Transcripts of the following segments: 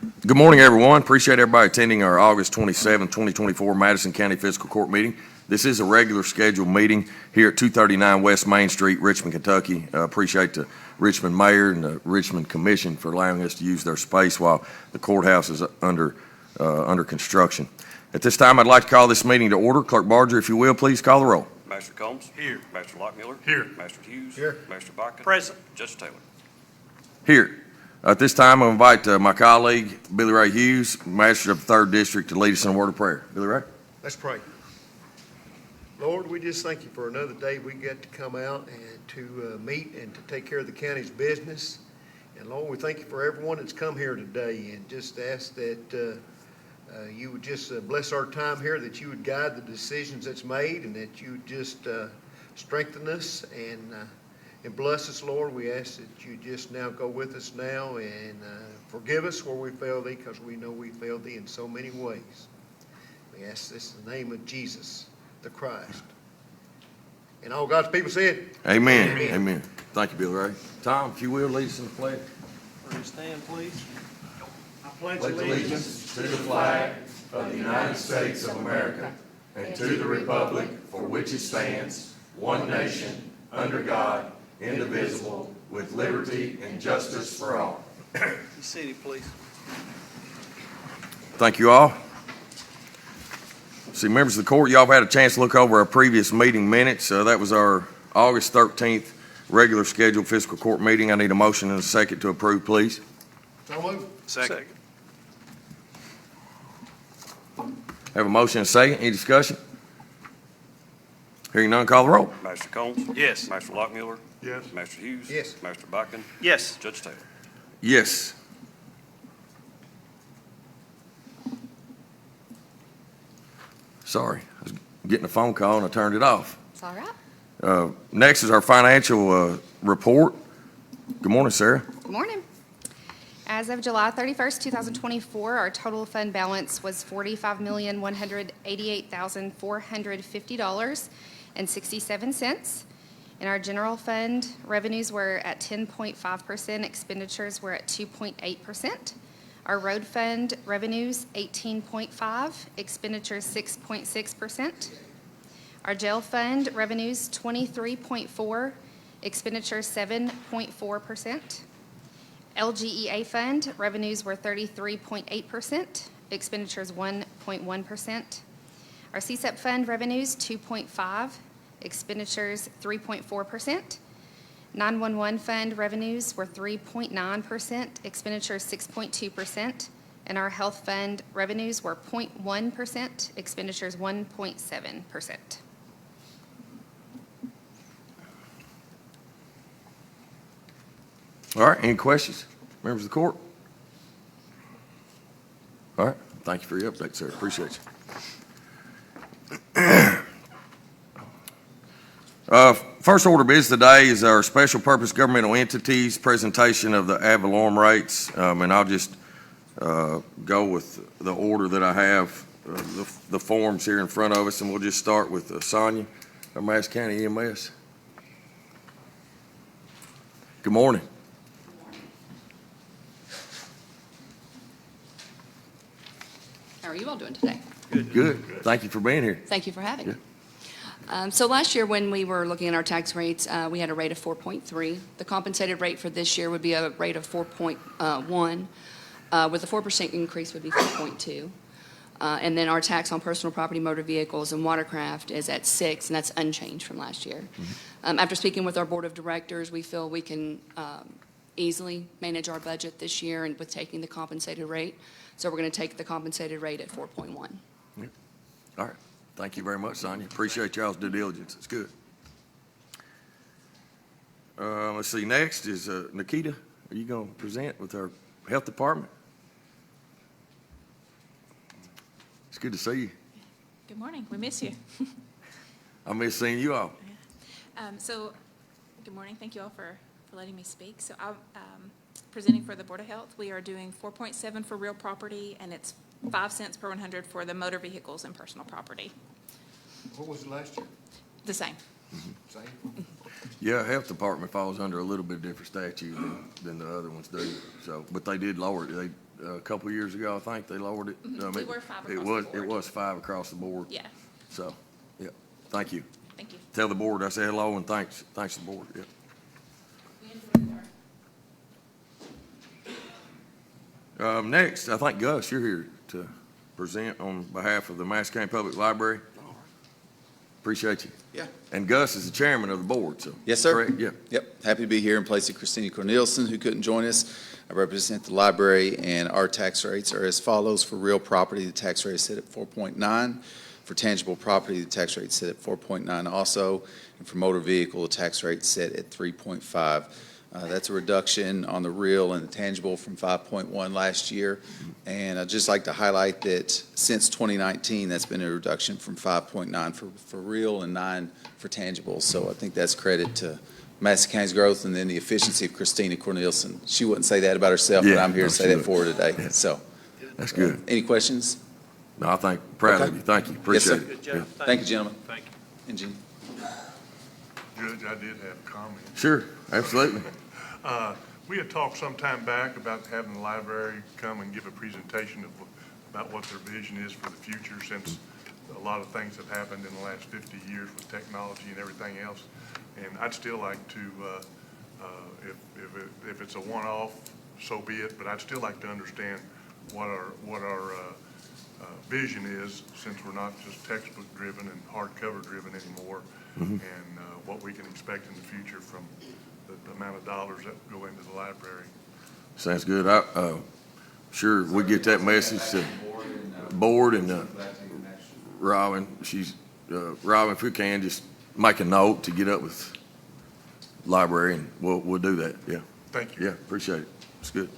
Good morning, everyone. Appreciate everybody attending our August 27, 2024 Madison County Fiscal Court meeting. This is a regular scheduled meeting here at 239 West Main Street, Richmond, Kentucky. Appreciate the Richmond Mayor and the Richmond Commission for allowing us to use their space while the courthouse is under construction. At this time, I'd like to call this meeting to order. Clerk Barger, if you will, please call the roll. Master Combs. Here. Master Lockmiller. Here. Master Hughes. Here. Master Bakken. Present. Judge Taylor. Here. At this time, I invite my colleague, Billy Ray Hughes, Magistrate of the 3rd District, to lead us in a word of prayer. Billy Ray. Let's pray. Lord, we just thank you for another day we get to come out and to meet and to take care of the county's business. And Lord, we thank you for everyone that's come here today, and just ask that you would just bless our time here, that you would guide the decisions that's made, and that you would just strengthen us and bless us, Lord. We ask that you just now go with us now and forgive us where we failed thee, because we know we failed thee in so many ways. We ask this in the name of Jesus, the Christ. And all God's people said, Amen. Amen. Amen. Thank you, Billy Ray. Tom, if you will, lead us in the pledge. Stand, please. I Pledge allegiance to the flag of the United States of America and to the republic for which it stands, one nation, under God, indivisible, with liberty and justice for all. Be seated, please. Thank you all. See, members of the court, y'all have had a chance to look over our previous meeting minutes. That was our August 13th regular scheduled fiscal court meeting. I need a motion and a second to approve, please. so moved. Second. Have a motion and a second. Any discussion? Hearing none, call the roll. Master Combs. Yes. Master Lockmiller. Yes. Master Hughes. Yes. Master Bakken. Yes. Judge Taylor. Yes. Sorry, I was getting a phone call and I turned it off. It's all right. Next is our financial report. Good morning, Sarah. Good morning. As of July 31st, 2024, our total fund balance was $45,188,450.67. And our general fund revenues were at 10.5%, expenditures were at 2.8%. Our road fund revenues 18.5%, expenditures 6.6%. Our jail fund revenues 23.4%, expenditures 7.4%. LGEA fund revenues were 33.8%, expenditures 1.1%. Our CSEP fund revenues 2.5%, expenditures 3.4%. 911 fund revenues were 3.9%, expenditures 6.2%. And our health fund revenues were 0.1%, expenditures 1.7%. All right, any questions, members of the court? All right, thank you for your update, sir. Appreciate you. First order of business today is our special purpose governmental entities presentation of the ad valorem rates, and I'll just go with the order that I have, the forms here in front of us, and we'll just start with Sonia, our Madison County EMS. Good morning. How are you all doing today? Good. Thank you for being here. Thank you for having me. So last year when we were looking at our tax rates, we had a rate of 4.3. The compensated rate for this year would be a rate of 4.1, with a 4% increase would be 4.2. And then our tax on personal property, motor vehicles, and watercraft is at 6, and that's unchanged from last year. After speaking with our board of directors, we feel we can easily manage our budget this year and with taking the compensated rate. So we're going to take the compensated rate at 4.1. All right. Thank you very much, Sonia. Appreciate y'all's due diligence. It's good. Let's see. Next is Nikita. Are you going to present with our health department? It's good to see you. Good morning. We miss you. I miss seeing you all. Good morning. Thank you all for letting me speak. So I'm presenting for the Board of Health. We are doing 4.7 for real property, and it's 5 cents per 100 for the motor vehicles and personal property. What was it last year? The same. Same? Yeah, health department falls under a little bit different statute than the other ones do. So, but they did lower it. a couple years ago, I think they lowered it. We were 5 It across was, the board. it was 5 across the board. Yeah, So, yeah, thank you. thank you. Tell the board I say hello and thanks the board, yeah. Next, I think Gus, you're here to present on behalf of the Madison County Public Library. Appreciate you. Yeah. And Gus is the chairman of the board, so. Yes, sir. Correct? Yeah. Yep, happy to be here in place of Christina Cornelison, who couldn't join us. I represent the library, and our tax rates are as follows. For real property, the tax rate is set at 4.9. For tangible property, the tax rate is set at 4.9 also. And for motor vehicle, the tax rate is set at 3.5. That's a reduction on the real and the tangible from 5.1 last year. And I'd just like to highlight that since 2019, that's been a reduction from 5.9 for real and 9 for tangible. So I think that's credit to Madison County's growth and then the efficiency of Christina Cornelison. She wouldn't say that about herself, but Yeah, I'm here no, to say she that would. for her today. Yeah. So, That's good. any questions? No, I think, proud of Okay. you. Thank you. Yes, sir. Appreciate it. Good job. Thank you, gentlemen. Thank you. And Jean. Judge, I did have a comment. Sure, absolutely. We had talked some time back about having the library come and give a presentation about what their vision is for the future, since a lot of things have happened in the last 50 years with technology and everything else. And I'd still like to, if it's a one-off, so be it, but I'd still like to understand what our vision is, since we're not just textbook driven and hardcover driven anymore, and what we can expect in the future from the amount of dollars that go into the library. Sounds good. Sure, we get that message to the board and Robin. Robin, if we can, just make a note to get up with library, and we'll do that, yeah. Thank you. Yeah, appreciate it. It's good.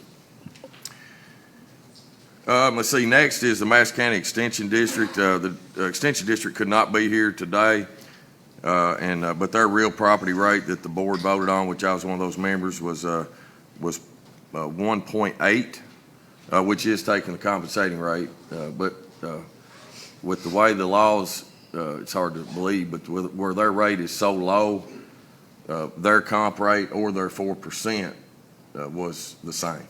Let's see, next is the Madison County Extension District. The Extension District could not be here today, but their real property rate that the board voted on, which I was one of those members, was 1.8, which is taking the compensating rate. But with the way the laws, it's hard to believe, but where their rate is so low, their comp rate or their 4% was the same.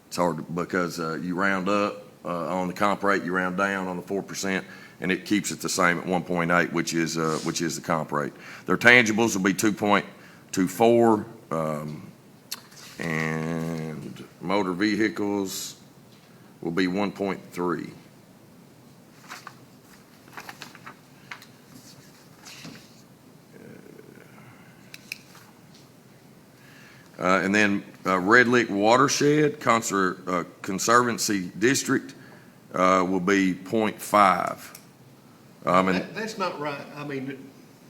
It's hard because you round up on the comp rate, you round down on the 4%, and it keeps it the same at 1.8, which is the comp rate. Their tangibles will be 2.24, and motor vehicles will be 1.3. And then Red Lick Watershed Conservancy District will be 0.5. That's not right. I mean,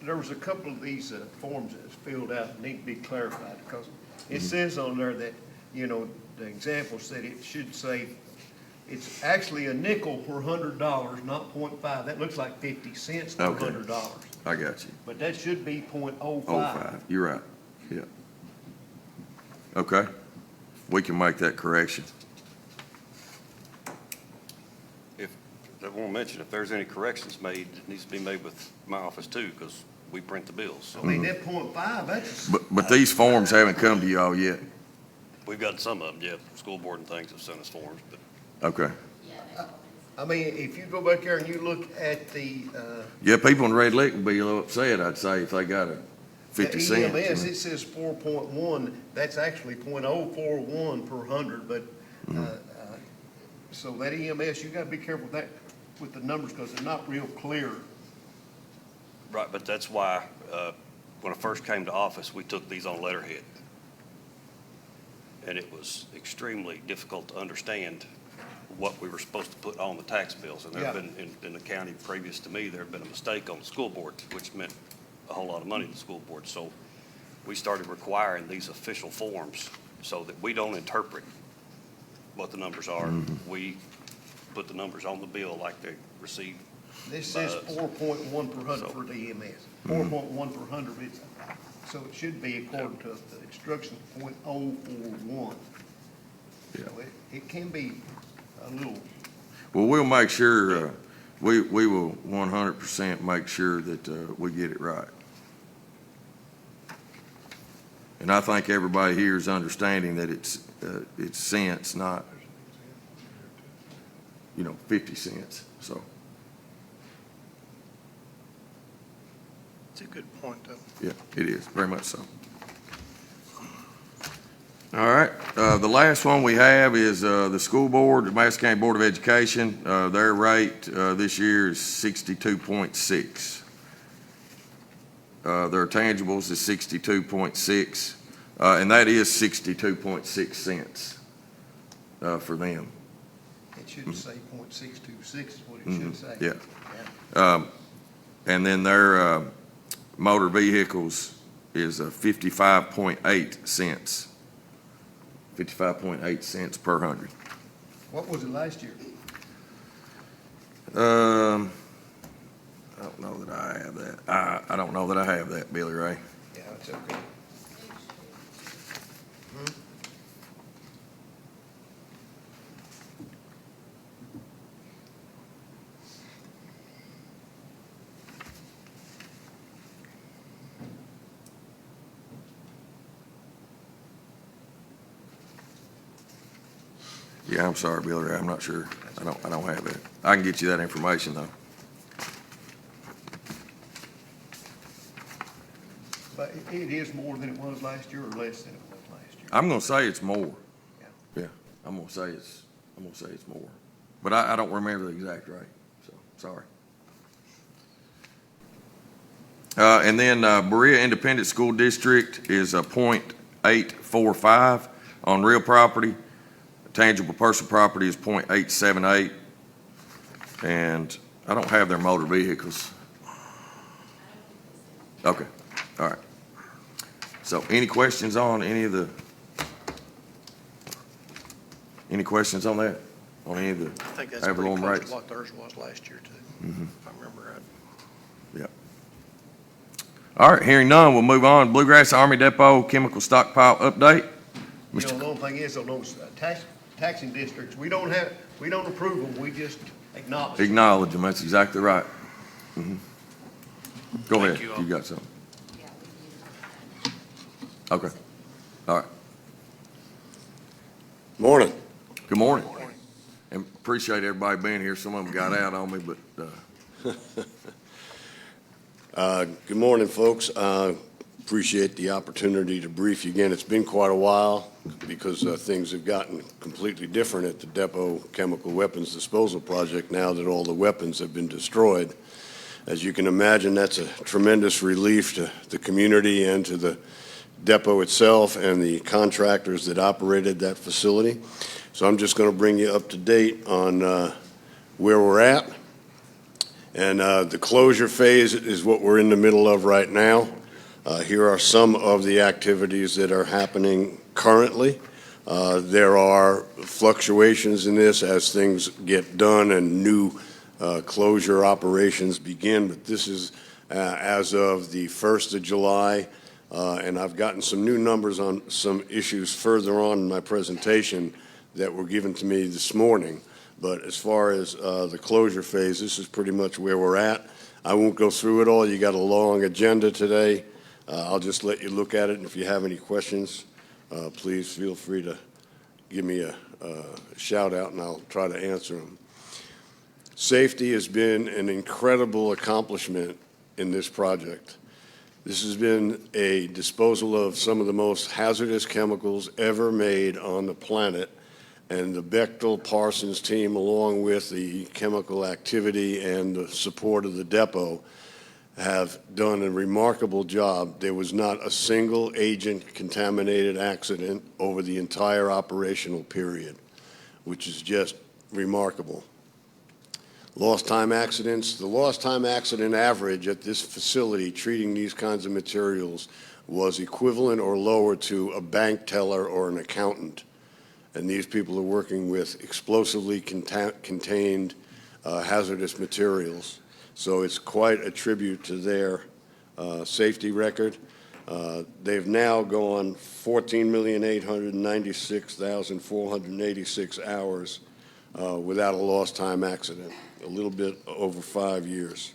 there was a couple of these forms that's filled out that need to be clarified, because it says on there that, you know, the example said it should say it's actually a nickel per $100, not 0.5. That looks like 50 cents per Okay. $100. I got you. But that should be 0.05. 0.5. You're right. Yeah. Okay. We can make that correction. I want to mention, if there's any corrections made, it needs to be made with my office too, because we print the bills. So I mean, that 0.5, that's, But these forms haven't come to y'all yet. we've got some of them, yeah. School board and things have sent us forms, but Okay. I mean, if you go back there and you look at the, Yeah, people in Red Lick would be a little upset, I'd say, if they got a 50 the cents. EMS, it says 4.1, that's actually 0.041 per 100, but, so that EMS, you gotta be careful with that, with the numbers, because they're not real clear. right, but that's why, when I first came to office, we took these on letterhead. And it was extremely difficult to understand what we were supposed to put on the tax bills. And there have Yeah. been, in the county previous to me, there had been a mistake on the school board, which meant a whole lot of money to the school board. So we started requiring these official forms so that we don't interpret what the numbers are. We put the numbers on the bill like they received. This says 4.1 per 100 for the EMS, 4.1 per 100, so it should be according to the instructions, 0.041. Yeah. So it can be a little, Well, we'll make sure, we will 100% make sure that we get it right. And I think everybody here is understanding that it's cents, not 50 cents. So, It's a good point, though. yeah, it is, very much so. All right, the last one we have is the school board, the Madison County Board of Education. Their rate this year is 62.6. Their tangibles is 62.6, and that is 62.6 cents for them. It shouldn't say .626 is what it should say. Yeah. And then their motor vehicles is 55.8 cents. 55.8 cents per 100. What was it last year? I don't know that I have that. I don't know that I have that, Billy Ray. Yeah, it's okay. Yeah, I'm sorry, Billy Ray. I'm not sure. I don't have it. I can get you that information though. But it is more than it was last year or less than it was last year? I'm gonna say it's more. Yeah. Yeah, I'm gonna say it's more. But I don't remember the exact rate, so, sorry. And then Berea Independent School District is a .845 on real property. Tangible personal property is .878. And I don't have their motor vehicles. Okay, all right. So any questions on any questions on that? On any of the I think that's ad pretty valorem close rates? to what theirs was last year, too, if I remember right. Yeah. All right, hearing none, we'll move on. Bluegrass Army Depot Chemical Stockpile Update. You know, the only thing is, on those taxing districts, we don't approve them, we just acknowledge them. Acknowledge them, that's exactly right. Mhm. Go Thank ahead, you all. you got something. Okay, all right. Morning. Good morning. And appreciate everybody being here. Some of them got out on me, but, Good morning, folks. Appreciate the opportunity to brief you again. It's been quite a while because things have gotten completely different at the Depot Chemical Weapons Disposal Project now that all the weapons have been destroyed. As you can imagine, that's a tremendous relief to the community and to the depot itself and the contractors that operated that facility. So I'm just going to bring you up to date on where we're at. And the closure phase is what we're in the middle of right now. Here are some of the activities that are happening currently. There are fluctuations in this as things get done and new closure operations begin, but this is as of the 1st of July, and I've gotten some new numbers on some issues further on in my presentation that were given to me this morning. But as far as the closure phase, this is pretty much where we're at. I won't go through it all. You got a long agenda today. I'll just let you look at it, and if you have any questions, please feel free to give me a shout out, and I'll try to answer them. Safety has been an incredible accomplishment in this project. This has been a disposal of some of the most hazardous chemicals ever made on the planet, and the Bechtel Parsons team, along with the chemical activity and the support of the depot, have done a remarkable job. There was not a single agent contaminated accident over the entire operational period, which is just remarkable. Lost time accidents, the lost time accident average at this facility treating these kinds of materials was equivalent or lower to a bank teller or an accountant. And these people are working with explosively contained hazardous materials. So it's quite a tribute to their safety record. They've now gone 14,896,486 hours without a lost time accident, a little bit over 5 years.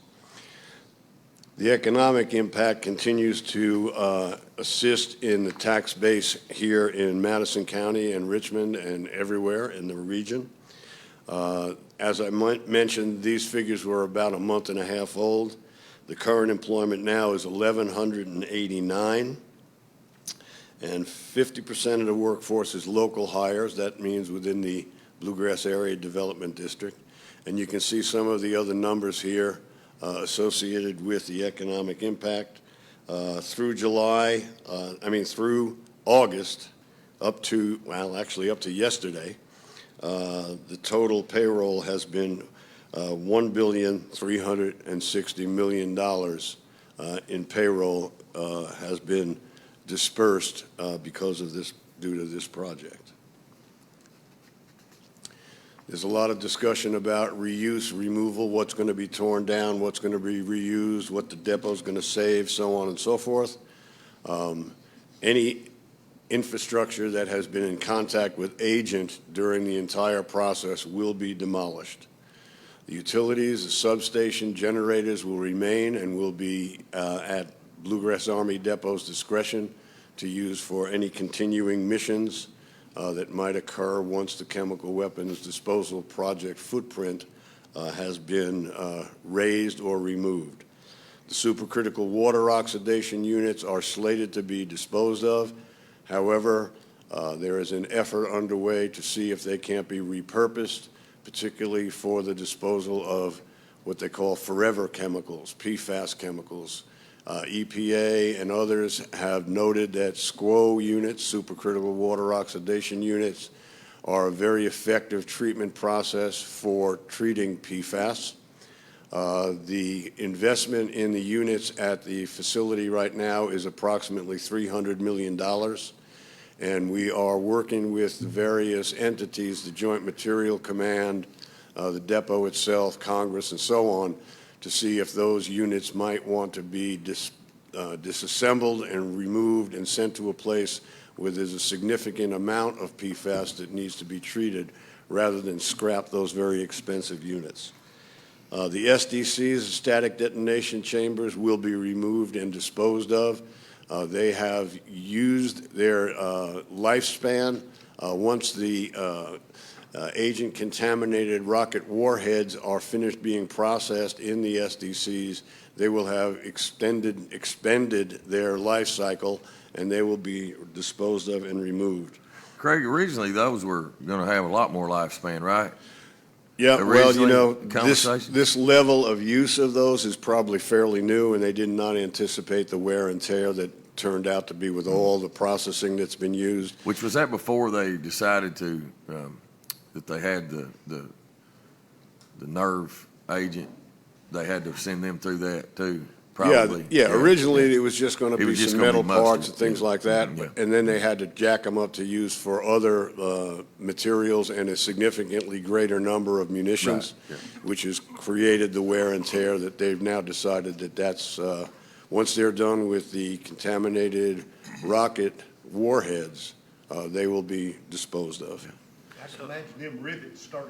The economic impact continues to assist in the tax base here in Madison County and Richmond and everywhere in the region. As I mentioned, these figures were about a month and a half old. The current employment now is 1,189, and 50% of the workforce is local hires. That means within the Bluegrass Area Development District. And you can see some of the other numbers here associated with the economic impact. Through August, up to yesterday, the total payroll has been $1,360 million in payroll has been dispersed because of this, due to this project. There's a lot of discussion about reuse, removal, what's going to be torn down, what's going to be reused, what the depot's going to save, so on and so forth. Any infrastructure that has been in contact with agent during the entire process will be demolished. The utilities, the substation, generators will remain and will be at Bluegrass Army Depot's discretion to use for any continuing missions that might occur once the chemical weapons disposal project footprint has been raised or removed. The supercritical water oxidation units are slated to be disposed of. However, there is an effort underway to see if they can't be repurposed, particularly for the disposal of what they call forever chemicals, PFAS chemicals. EPA and others have noted that SCWO units, supercritical water oxidation units, are a very effective treatment process for treating PFAS. The investment in the units at the facility right now is approximately $300 million, and we are working with the various entities, the Joint Material Command, the depot itself, Congress, and so on, to see if those units might want to be disassembled and removed and sent to a place where there's a significant amount of PFAS that needs to be treated rather than scrap those very expensive units. The SDCs, the static detonation chambers, will be removed and disposed of. They have used their lifespan. Once the agent-contaminated rocket warheads are finished being processed in the SDCs, they will have expended their life cycle, and they will be disposed of and removed. Craig, originally those were going to have a lot more lifespan, right? Yeah, well, you know, Conversation? this level of use of those is probably fairly new, and they did not anticipate the wear and tear that turned out to be with all the processing that's been used. Which was that before they decided to, that they had the nerve agent, they had to send them through that too, probably. Yeah, originally it was just going to It be was just some gonna be metal parts mustard, and things yeah. like that, Yeah. and then they had to jack them up to use for other materials and a significantly greater number of munitions, Right, which has created the wear and tear that they've now decided that that's, once they're done with the contaminated rocket warheads, they will be disposed of. I can imagine them rivets start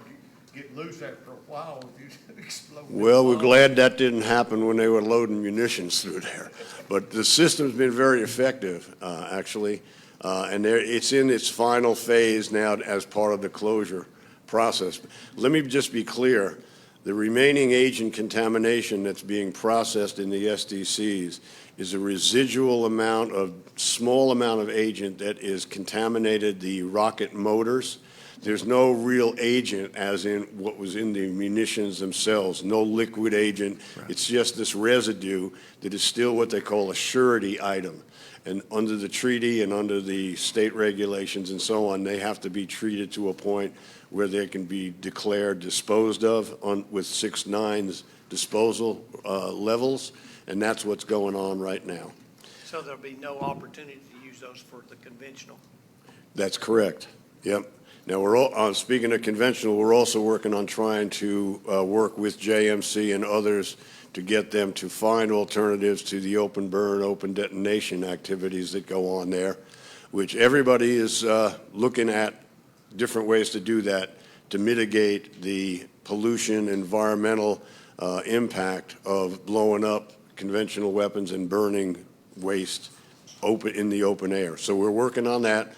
getting loose after a while if you explode. Well, we're glad that didn't happen when they were loading munitions through there. But the system's been very effective, actually, and it's in its final phase now as part of the closure process. Let me just be clear. The remaining agent contamination that's being processed in the SDCs is a residual amount of, small amount of agent that is contaminated the rocket motors. There's no real agent, as in what was in the munitions themselves, no liquid agent. Right. It's just this residue that is still what they call a surety item. And under the treaty and under the state regulations and so on, they have to be treated to a point where they can be declared disposed of with 6(9)s disposal levels, and that's what's going on right now. So there'll be no opportunity to use those for the conventional? That's correct. Yep. Now, we're all, speaking of conventional, we're also working on trying to work with JMC and others to get them to find alternatives to the open burn, open detonation activities that go on there, which everybody is looking at different ways to do that to mitigate the pollution, environmental impact of blowing up conventional weapons and burning waste in the open air. So we're working on that,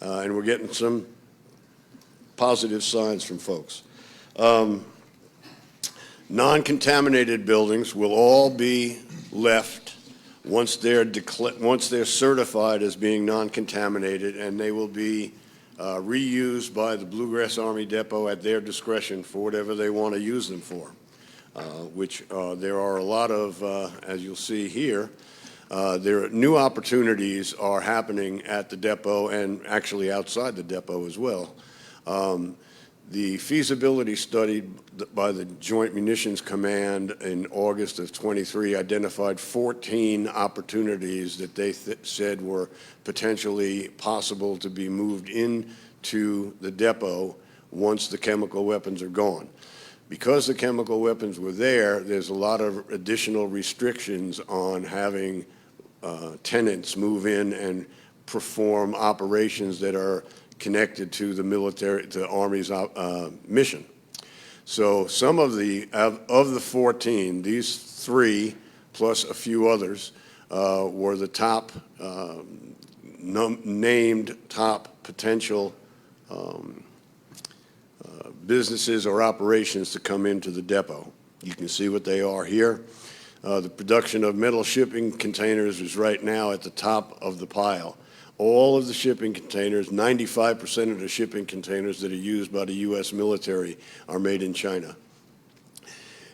and we're getting some positive signs from folks. Non-contaminated buildings will all be left once they're certified as being non-contaminated, and they will be reused by the Bluegrass Army Depot at their discretion for whatever they want to use them for, which there are a lot of, as you'll see here, new opportunities are happening at the depot and actually outside the depot as well. The feasibility study by the Joint Munitions Command in August of '23 identified 14 opportunities that they said were potentially possible to be moved into the depot once the chemical weapons are gone. Because the chemical weapons were there, there's a lot of additional restrictions on having tenants move in and perform operations that are connected to the military, to the Army's mission. So some of the 14, these 3 plus a few others were the top named top potential businesses or operations to come into the depot. You can see what they are here. The production of metal shipping containers is right now at the top of the pile. All of the shipping containers, 95% of the shipping containers that are used by the U.S. military are made in China.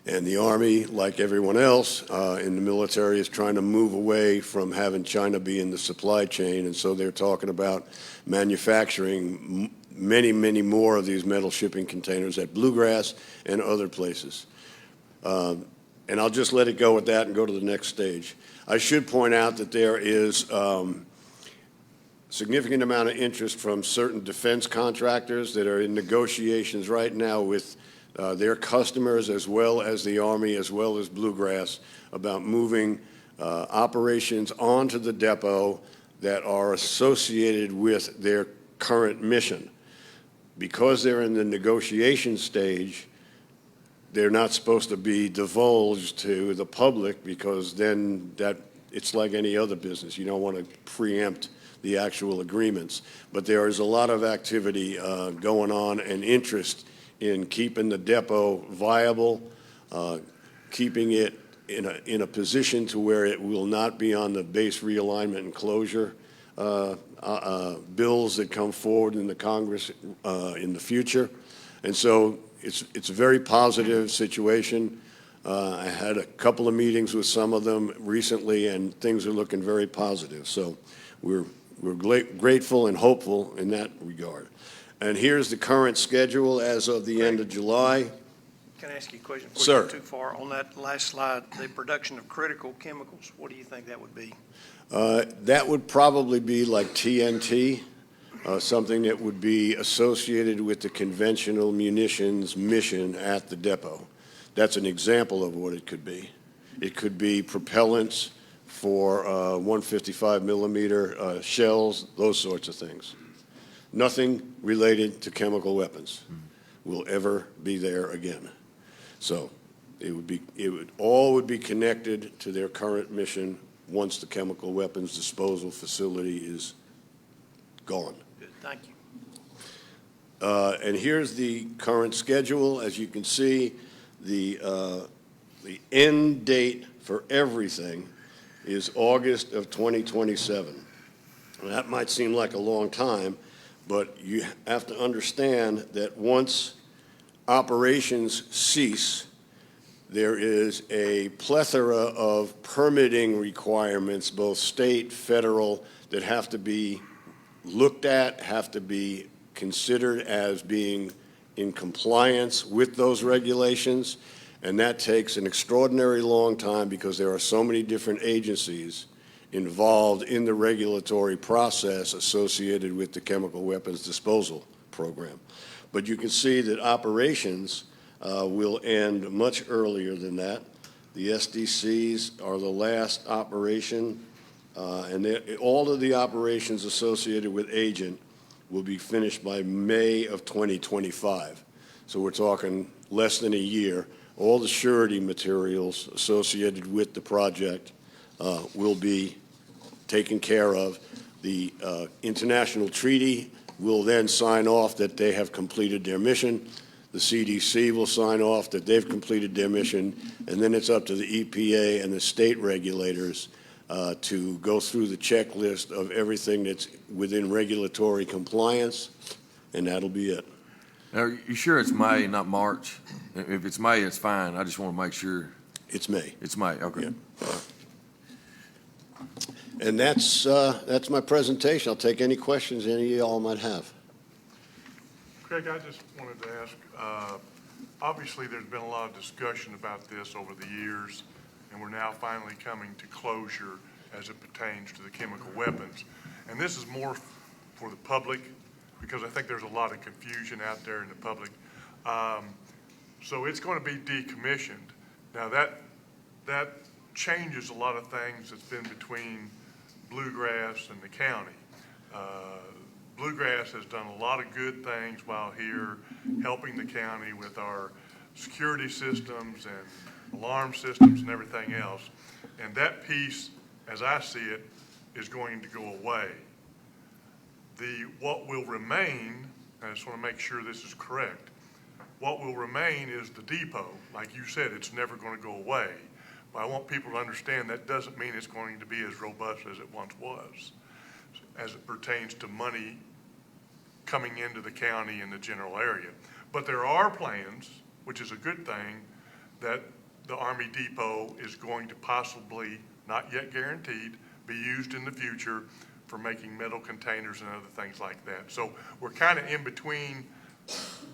And the Army, like everyone else in the military, is trying to move away from having China be in the supply chain, and so they're talking about manufacturing many, many more of these metal shipping containers at Bluegrass and other places. And I'll just let it go with that and go to the next stage. I should point out that there is significant amount of interest from certain defense contractors that are in negotiations right now with their customers, as well as the Army, as well as Bluegrass, about moving operations onto the depot that are associated with their current mission. Because they're in the negotiation stage, they're not supposed to be divulged to the public, because then it's like any other business. You don't want to preempt the actual agreements. But there is a lot of activity going on and interest in keeping the depot viable, keeping it in a position to where it will not be on the base realignment and closure bills that come forward in the Congress in the future. And so it's a very positive situation. I had a couple of meetings with some of them recently, and things are looking very positive. So we're grateful and hopeful in that regard. And here's the current schedule as of the end of July. Can I ask you a question before Sir. you go too far? On that last slide, the production of critical chemicals, what do you think that would be? That would probably be like TNT, something that would be associated with the conventional munitions mission at the depot. That's an example of what it could be. It could be propellants for 155 millimeter shells, those sorts of things. Nothing related to chemical weapons will ever be there again. So it would all be connected to their current mission once the chemical weapons disposal facility is gone. Good, thank you. And here's the current schedule. As you can see, the end date for everything is August of 2027. And that might seem like a long time, but you have to understand that once operations cease, there is a plethora of permitting requirements, both state, federal, that have to be looked at, have to be considered as being in compliance with those regulations. And that takes an extraordinary long time, because there are so many different agencies involved in the regulatory process associated with the chemical weapons disposal program. But you can see that operations will end much earlier than that. The SDCs are the last operation, and all of the operations associated with Agent will be finished by May of 2025. So we're talking less than a year. All the surety materials associated with the project will be taken care of. The international treaty will then sign off that they have completed their mission. The CDC will sign off that they've completed their mission, and then it's up to the EPA and the state regulators to go through the checklist of everything that's within regulatory compliance, and that'll be it. Now, you sure it's May, not March? If it's May, it's fine. I just want to make sure. It's May. It's May, okay. Yeah. And that's my presentation. I'll take any questions any of y'all might have. Craig, I just wanted to ask, obviously, there's been a lot of discussion about this over the years, and we're now finally coming to closure as it pertains to the chemical weapons. And this is more for the public, because I think there's a lot of confusion out there in the public. So it's going to be decommissioned. Now, that changes a lot of things that's been between Bluegrass and the county. Bluegrass has done a lot of good things while here, helping the county with our security systems and alarm systems and everything else. And that piece, as I see it, is going to go away. What will remain, I just want to make sure this is correct, what will remain is the depot. Like you said, it's never going to go away. But I want people to understand that doesn't mean it's going to be as robust as it once was, as it pertains to money coming into the county and the general area. But there are plans, which is a good thing, that the Army Depot is going to possibly, not yet guaranteed, be used in the future for making metal containers and other things like that. So we're kind of in between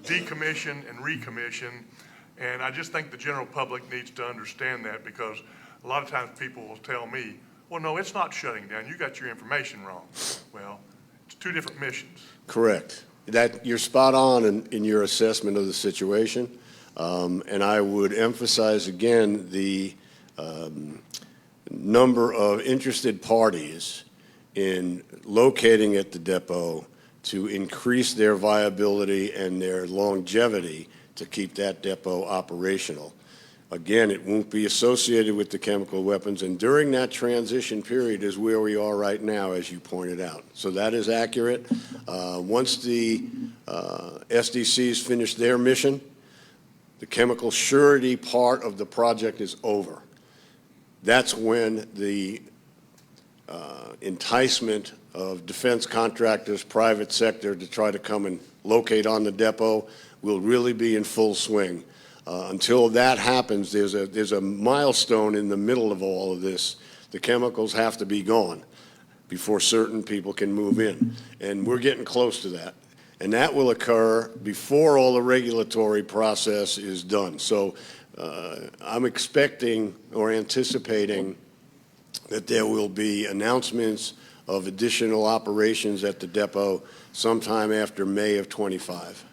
decommission and recommission, and I just think the general public needs to understand that, because a lot of times people will tell me, well, no, it's not shutting down. You got your information wrong. Well, it's two different missions. Correct. You're spot on in your assessment of the situation. And I would emphasize again the number of interested parties in locating at the depot to increase their viability and their longevity to keep that depot operational. Again, it won't be associated with the chemical weapons, and during that transition period is where we are right now, as you pointed out. So that is accurate. Once the SDCs finish their mission, the chemical surety part of the project is over. That's when the enticement of defense contractors, private sector, to try to come and locate on the depot will really be in full swing. Until that happens, there's a milestone in the middle of all of this. The chemicals have to be gone before certain people can move in. And we're getting close to that. And that will occur before all the regulatory process is done. So I'm expecting or anticipating that there will be announcements of additional operations at the depot sometime after May of '25.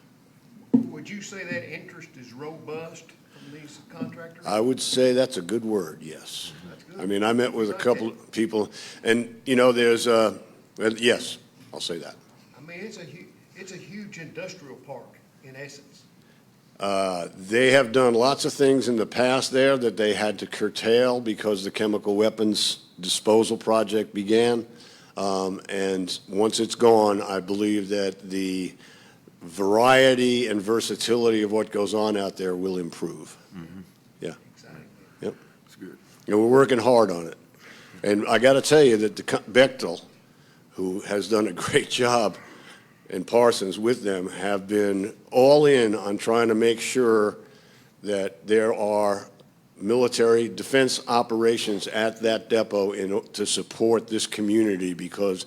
Would you say that interest is robust from these contractors? I would say that's a good word, yes. That's good. I mean, I met with a couple of people, and, you know, there's yes, I'll say that. I mean, it's a huge industrial park, in essence. They have done lots of things in the past there that they had to curtail because the chemical weapons disposal project began. And once it's gone, I believe that the variety and versatility of what goes on out there will improve. Mm-hmm. Yeah. Exciting. Yep. That's good. And we're working hard on it. And I got to tell you that Bechtel, who has done a great job, and Parsons with them, have been all in on trying to make sure that there are military defense operations at that depot to support this community, because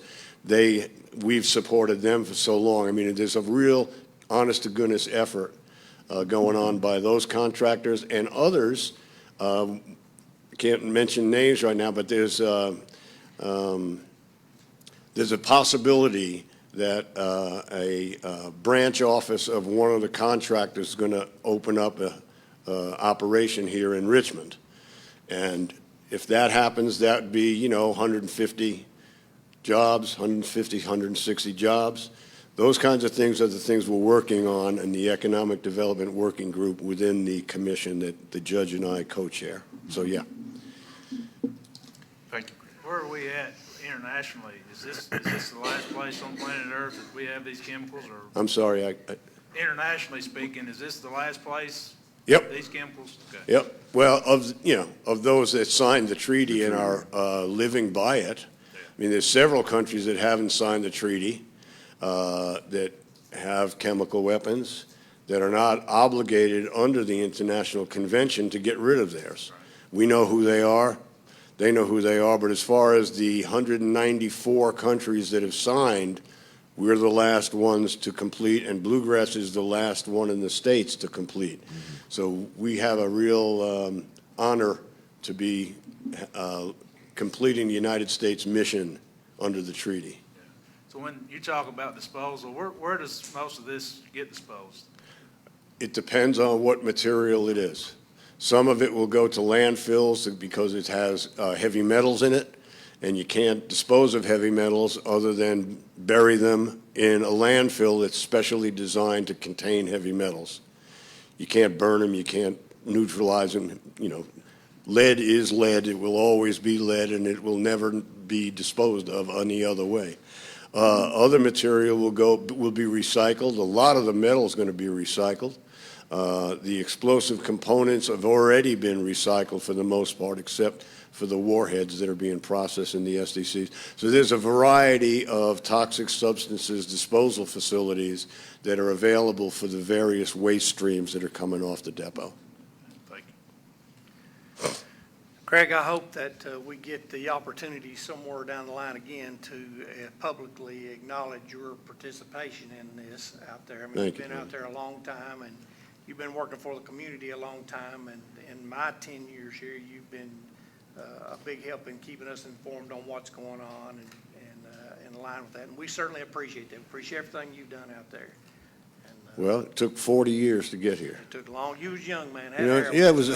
we've supported them for so long. I mean, there's a real honest-to-goodness effort going on by those contractors and others. I can't mention names right now, but there's a possibility that a branch office of one of the contractors is going to open up a operation here in Richmond. And if that happens, that would be, 150 jobs, 150, 160 jobs. Those kinds of things are the things we're working on in the Economic Development Working Group within the commission that the judge and I co-chair. So, yeah. Thank you. Where are we at internationally? Is this the last place on planet Earth that we have these chemicals, or I'm sorry, internationally speaking, is this the last place? Yep. These chemicals? Okay. Yep. Well, of those that signed the treaty and are living by it, I mean, there's several countries that haven't signed the treaty that have chemical weapons that are not obligated under the International Convention to get rid of theirs. We know who they are. They know who they are. But as far as the 194 countries that have signed, we're the last ones to complete, and Bluegrass is the last one in the States to complete. Mm-hmm. So we have a real honor to be completing the United States mission under the treaty. So when you talk about disposal, where does most of this get disposed? It depends on what material it is. Some of it will go to landfills because it has heavy metals in it, and you can't dispose of heavy metals other than bury them in a landfill that's specially designed to contain heavy metals. You can't burn them, you can't neutralize them. You know, lead is lead, it will always be lead, and it will never be disposed of any other way. Other material will be recycled. A lot of the metal is going to be recycled. The explosive components have already been recycled for the most part, except for the warheads that are being processed in the SDCs. So there's a variety of toxic substances disposal facilities that are available for the various waste streams that are coming off the depot. Thank you. Craig, I hope that we get the opportunity somewhere down the line again to publicly acknowledge your participation in this out there. I mean, Thank you've been you, out there a long time, and you've been working for the community a long time, and in my 10 years here, you've been a big help in keeping us informed on what's going on and in line with that. And we certainly appreciate that. Appreciate everything you've done out there. And, Well, it took 40 years to get here. it took long. You was young, man. You know, yeah, it was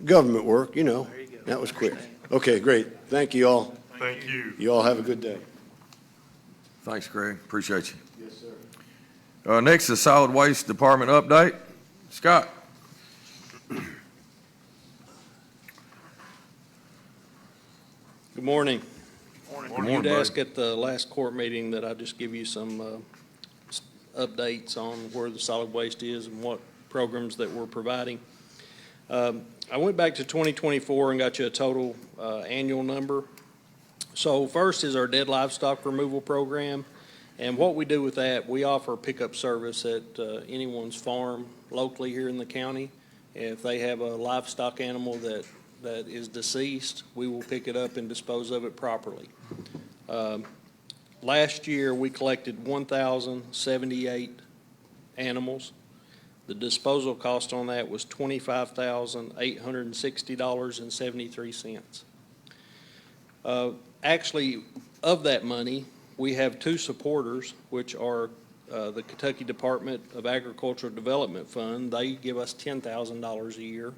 government work, you know. There you go. That was quick. Understand. Okay, great. Thank you all. Thank you. You all have a good day. Thanks, Craig. Appreciate you. Yes, sir. Next is Solid Waste Department update. Scott. Good morning. Morning, You'd buddy. ask at the last court meeting that I just give you some updates on where the solid waste is and what programs that we're providing. I went back to 2024 and got you a total annual number. So first is our dead livestock removal program. And what we do with that, we offer pickup service at anyone's farm locally here in the county. If they have a livestock animal that is deceased, we will pick it up and dispose of it properly. Last year, we collected 1,078 animals. The disposal cost on that was $25,860.73. Actually, of that money, we have two supporters, which are the Kentucky Department of Agricultural Development Fund. They give us $10,000 a year.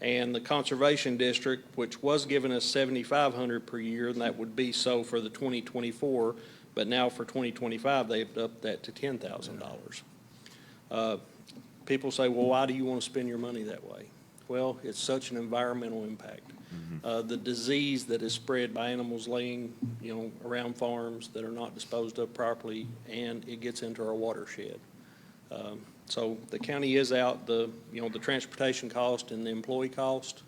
And the Conservation District, which was giving us $7,500 per year, and that would be so for the 2024, but now for 2025, they've upped that to $10,000. People say, well, why do you want to spend your money that way? Well, it's such an environmental impact. The disease that is spread by animals laying, around farms that are not disposed of properly, and it gets into our watershed. So the county is out the transportation cost and the employee cost,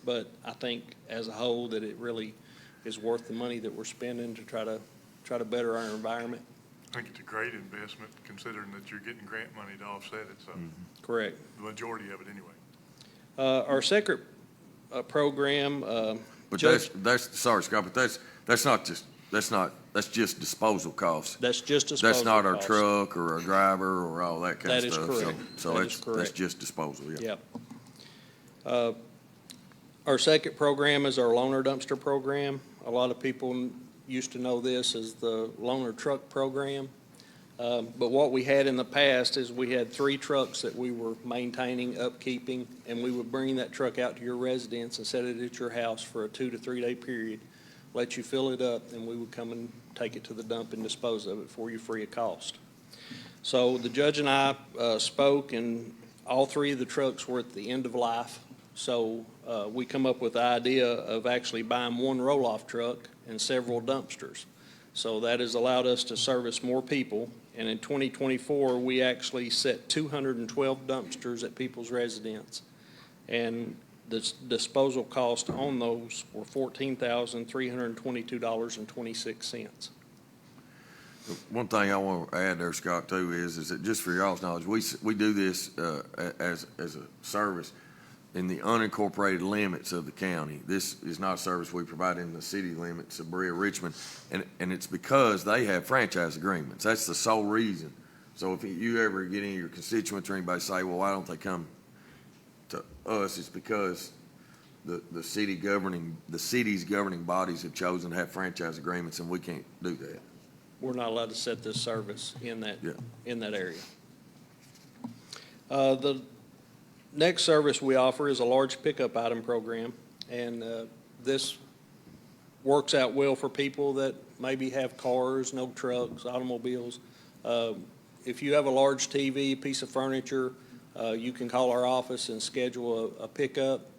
but I think as a whole that it really is worth the money that we're spending to try to better our environment. I think it's a great investment considering that you're getting grant money to offset it, so. Correct. The majority of it anyway. Our second program, But Judge- that's sorry, Scott, but that's just disposal costs. that's just disposal That's not our costs. truck or our driver or all that kind That of is stuff. correct. So That is that's correct. just disposal, yeah. Yep. Our second program is our loaner dumpster program. A lot of people used to know this as the loaner truck program. But what we had in the past is we had 3 trucks that we were maintaining, upkeeping, and we would bring that truck out to your residence and set it at your house for a 2 to 3 day period, let you fill it up, and we would come and take it to the dump and dispose of it for you free of cost. So the judge and I spoke, and all 3 of the trucks were at the end of life. So we come up with the idea of actually buying 1 roll-off truck and several dumpsters. So that has allowed us to service more people And in 2024, we actually set 212 dumpsters at people's residence. And the disposal cost on those were $14,322.26. One thing I want to add there, Scott, too, is that just for y'all's knowledge, we do this as a service in the unincorporated limits of the county. This is not a service we provide in the city limits of Berea, Richmond, and it's because they have franchise agreements. That's the sole reason. So if you ever get any of your constituents or anybody say, well, why don't they come to us, it's because the city's governing bodies have chosen to have franchise agreements, and we can't do that. We're not allowed to set this service in that area. The next service we offer is a large pickup item program, and this works out well for people that maybe have cars, no trucks, automobiles. If you have a large TV, piece of furniture, you can call our office and schedule a pickup.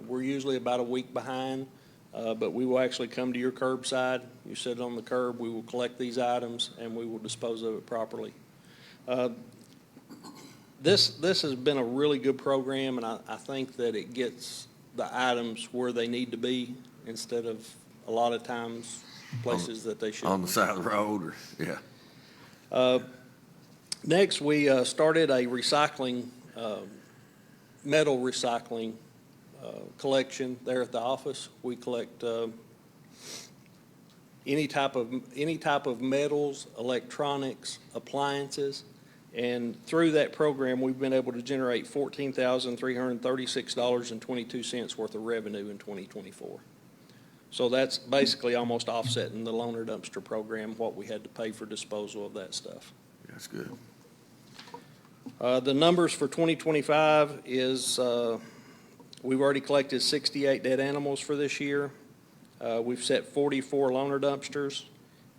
We're usually about a week behind, but we will actually come to your curbside. You sit on the curb, we will collect these items, and we will dispose of it properly. This has been a really good program, and I think that it gets the items where they need to be instead of a lot of times places that they shouldn't. On the side of the road, or, yeah. Next, we started a metal recycling collection there at the office. We collect any type of metals, electronics, appliances, and through that program, we've been able to generate $14,336.22 worth of revenue in 2024. So that's basically almost offsetting the loaner dumpster program, what we had to pay for disposal of that stuff. That's good. The numbers for 2025 is we've already collected 68 dead animals for this year. We've set 44 loaner dumpsters.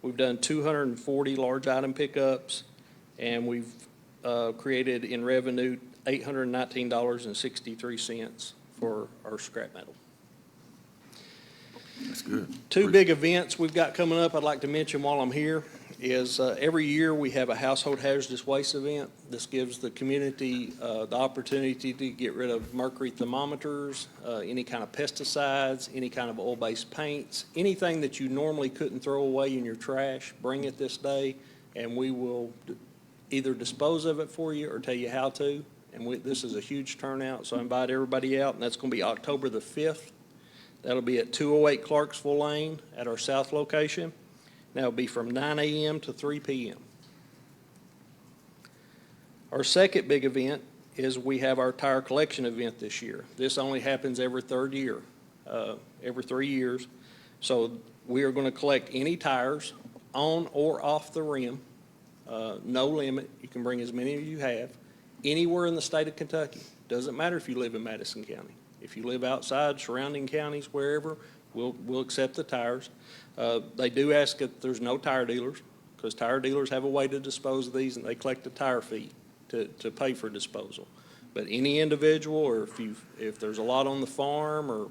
We've done 240 large item pickups, and we've created in revenue $819.63 for our scrap metal. That's good. Two big events we've got coming up I'd like to mention while I'm here is every year we have a household hazardous waste event. This gives the community the opportunity to get rid of mercury thermometers, any kind of pesticides, any kind of oil-based paints, anything that you normally couldn't throw away in your trash, bring it this day, and we will either dispose of it for you or tell you how to. And this is a huge turnout, so I invite everybody out, and that's going to be October the 5th. That'll be at 208 Clarksville Lane at our south location. That'll be from 9 a.m. to 3 p.m. Our second big event is we have our tire collection event this year. This only happens every third year, every 3 years. So we are going to collect any tires on or off the rim, no limit. You can bring as many as you have, anywhere in the state of Kentucky. Doesn't matter if you live in Madison County. If you live outside, surrounding counties, wherever, we'll accept the tires. They do ask if there's no tire dealers, because tire dealers have a way to dispose of these, and they collect a tire fee to pay for disposal. But any individual, or if there's a lot on the farm, or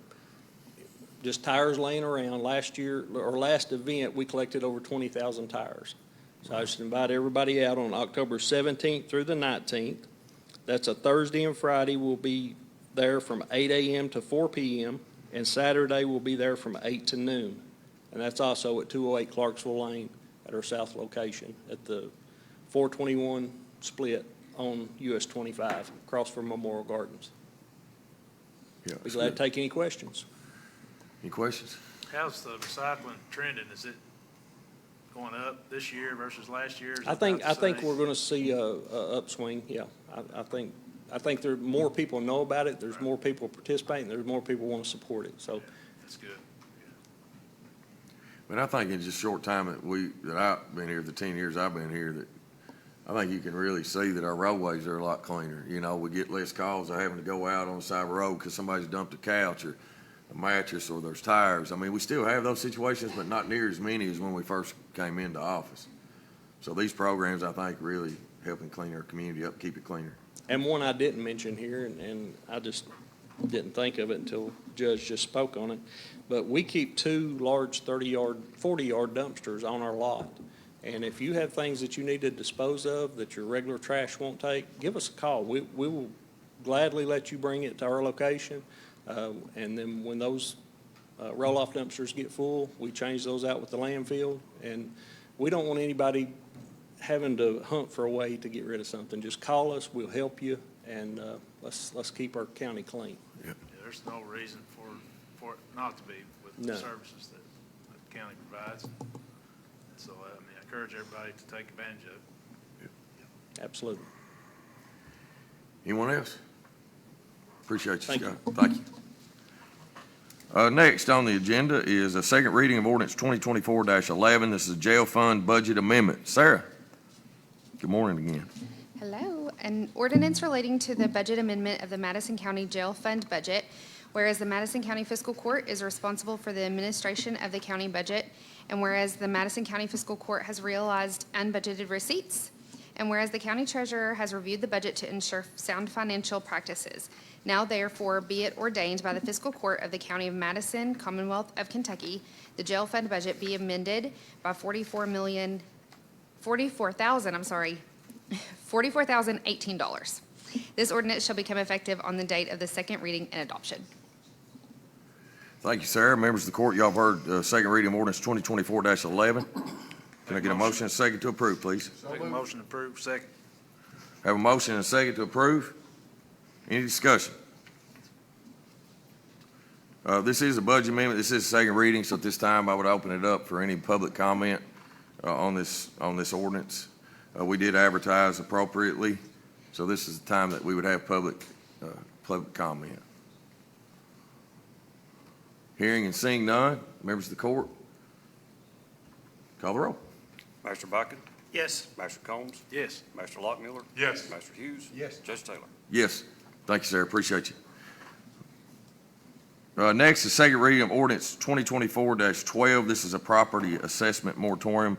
just tires laying around, last event, we collected over 20,000 tires. So I just invite everybody out on October 17th through the 19th. That's a Thursday and Friday. We'll be there from 8 a.m. to 4 p.m., and Saturday we'll be there from 8 to noon. And that's also at 208 Clarksville Lane at our south location at the 421 split on US 25 across from Memorial Gardens. Yeah, Be glad to take any questions. Any questions? How's the recycling trending? Is it going up this year versus last year? Is it I think about the same? we're going to see a upswing. Yeah, I think there more people know about it. There's more people participating. There's more people want to support it. So That's good. But I think in just a short time that I've been here, the 10 years I've been here, that I think you can really see that our roadways are a lot cleaner. You know, we get less calls of having to go out on the side of the road because somebody's dumped a couch or a mattress or there's tires. I mean, we still have those situations, but not near as many as when we first came into office. So these programs, I think, really helping clean our community up, keep it cleaner. And one I didn't mention here, and I just didn't think of it until the Judge just spoke on it, but we keep two large 40-yard dumpsters on our lot. And if you have things that you need to dispose of that your regular trash won't take, give us a call. We will gladly let you bring it to our location. And then when those roll-off dumpsters get full, we change those out with the landfill. And we don't want anybody having to hunt for a way to get rid of something. Just call us, we'll help you, and let's keep our county clean. Yeah, there's no reason for it not to be with No. the services that the county provides. So, I mean, I encourage everybody to take advantage of it. Absolutely. Anyone else? Appreciate you, Thank you. Scott. Thank you. Next on the agenda is a second reading of ordinance 2024-11. This is a jail fund budget amendment. Sarah, good morning again. Hello. An ordinance relating to the budget amendment of the Madison County Jail Fund budget, whereas the Madison County Fiscal Court is responsible for the administration of the county budget, and whereas the Madison County Fiscal Court has realized unbudgeted receipts, and whereas the county treasurer has reviewed the budget to ensure sound financial practices, now therefore be it ordained by the Fiscal Court of the County of Madison, Commonwealth of Kentucky, the jail fund budget be amended by $44,018. This ordinance shall become effective on the date of the second reading and adoption. Thank you, Sarah. Members of the court, y'all have heard second reading of ordinance 2024-11. Can I get a motion and a second to approve, please? Make a motion to approve, second. Have a motion and a second to approve. Any discussion? This is a budget amendment. This is a second reading, so at this time I would open it up for any public comment on this ordinance. We did advertise appropriately, so this is the time that we would have public comment. Hearing and seeing none, members of the court, call the roll. Master Buckin, Yes. Master Combs, Yes. Master Lockmiller, Yes. Master Hughes. Yes. Judge Taylor. Yes. Thank you, sir. Appreciate you. Next is second reading of ordinance 2024-12. This is a property assessment moratorium